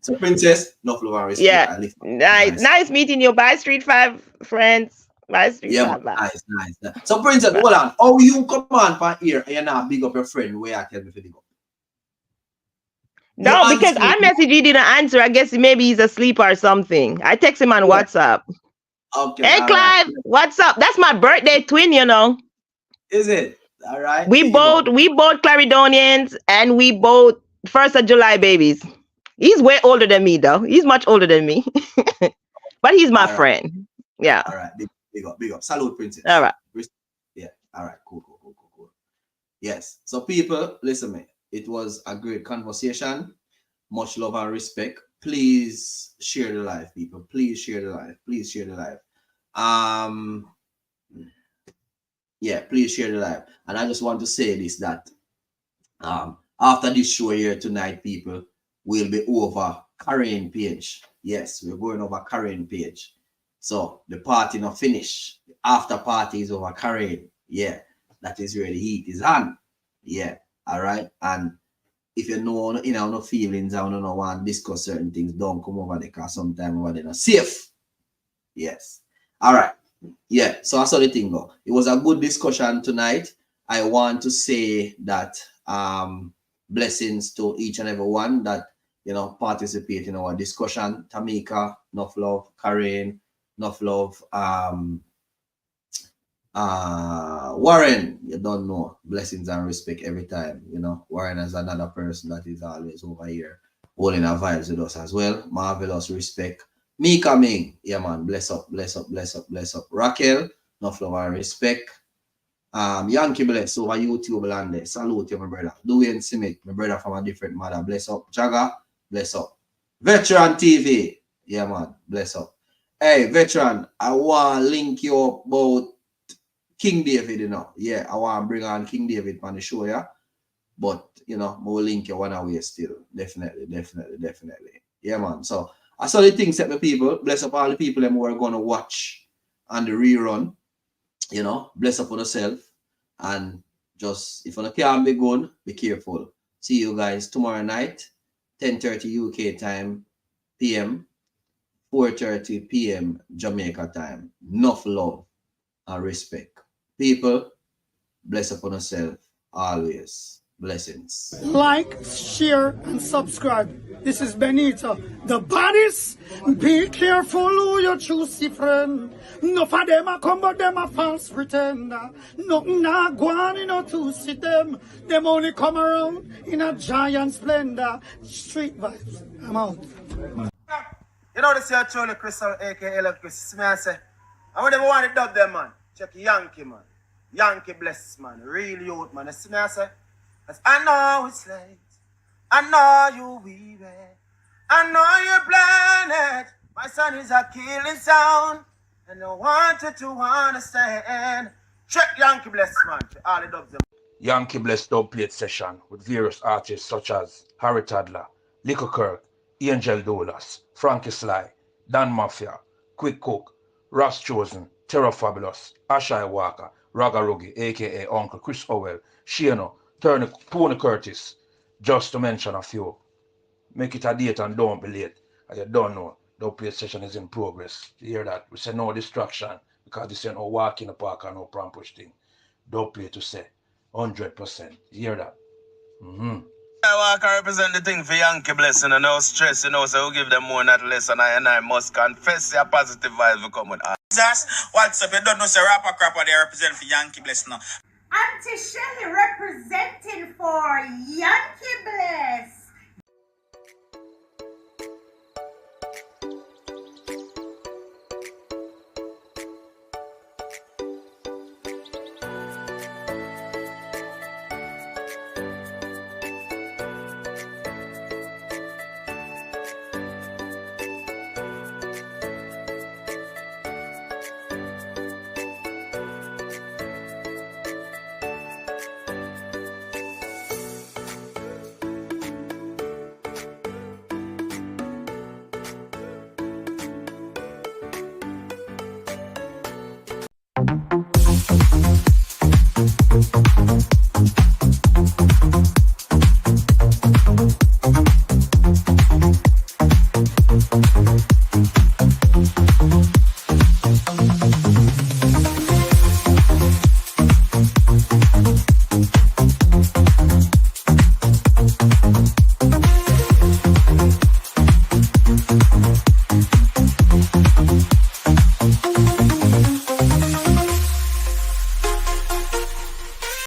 So, Princess, no love and respect.
Yeah, nice meeting you. Bye, Street 5 friends. Bye, Street 5.
Nice. So, Princess, hold on. How you come on from here and you not big up your friend where I tell me to big up? You
No, because
answer.
I messaged he didn't answer. I guess maybe he's asleep or something. I text him on
Yeah.
WhatsApp.
Okay,
Hey,
all right.
Clive, what's up? That's my birthday twin, you know.
Is it? All right.
We
Big him up.
both Claridonians and we both 1st of July babies. He's way older than me, though. He's much older than me. But he's my
All right.
friend. Yeah.
All right. Big up. Big up. Salute, princess.
All right.
Yeah. All right. Cool. Yes. So people, listen me. It was a great conversation. Much love and respect. Please share the live, people. Please share the live. Please share the live. Yeah, please share the live. And I just want to say this, that after this show here tonight, people, we'll be over Karen page. Yes, we're going over Karen page. So the party not finished. The after party is over Karen. Yeah, that is where the heat is on. Yeah, all right. And if you know, no feelings, I don't want to discuss certain things, don't come over there because sometimes over there not safe. Yes. All right. Yeah, so I saw the thing go. It was a good discussion tonight. I want to say that blessings to each and every one that participate in our discussion. Tamika, enough love. Karen, enough love. Warren, you don't know. Blessings and respect every time. Warren is another person that is always over here holding our vibes with us as well. Marvelous respect. Me coming, yeah man, bless up. Raquel, enough love and respect. Yankee bless over YouTube land. Salute you, my brother. Dwayne Simic, my brother from a different mother. Bless up. Jagger, bless up. Veteran TV, yeah man, bless up. Hey, Veteran, I want to link you up about King David, Yeah, I want to bring on King David on the show, yeah. But we'll link you one away still. Definitely. Yeah, man. So I saw the things set the people. Bless up all the people who are gonna watch on the rerun. Bless up on yourself. And just if you can't be good, be careful. See you guys tomorrow night, 10:30 UK time, PM, 4:30 PM Jamaica time. Enough love and respect. People, bless up on yourself always. Blessings.
Like, share, and subscribe. This is Benita, the baddest. Be careful who you choose, friend. No for them a come, but them a false pretender. Nothing not go on, to see them. Them only come around in a giant splendor. Street vibes. I'm out.
This is truly Crystal, aka Love Chris. See me I say, I want them want to dub them, man. Check Yankee, man. Yankee bless, man. Real youth, man. You see me I say? I know it's late. I know you're weary. I know you're blinded. My son is a killing sound. And I want you to understand. Check Yankee Bless, man. All the dubs them.
Yankee Bless dub plate session with various artists such as Harry Tadler, Lico Kirk, Angel Dolas, Frankie Sly, Dan Mafia, Quick Cook, Ross Chosen, Terror Fabulous, Ashai Walker, Raga Ruggy, aka Uncle Chris Howell, Shiano, Tony Curtis, just to mention a few. Make it a date and don't be late. As you don't know, the play session is in progress. You hear that? We say no distraction because this ain't no walk in the park and no pram push thing. Don't play to say 100%. You hear that?
I walk and represent the thing for Yankee Blessing and no stress, so we'll give them more not less, and I must confess your positive vibes will come with us.
What's up? You don't know, say rapper crap what they represent for Yankee Blessing now.
Auntie Shelly representing for Yankee Bless.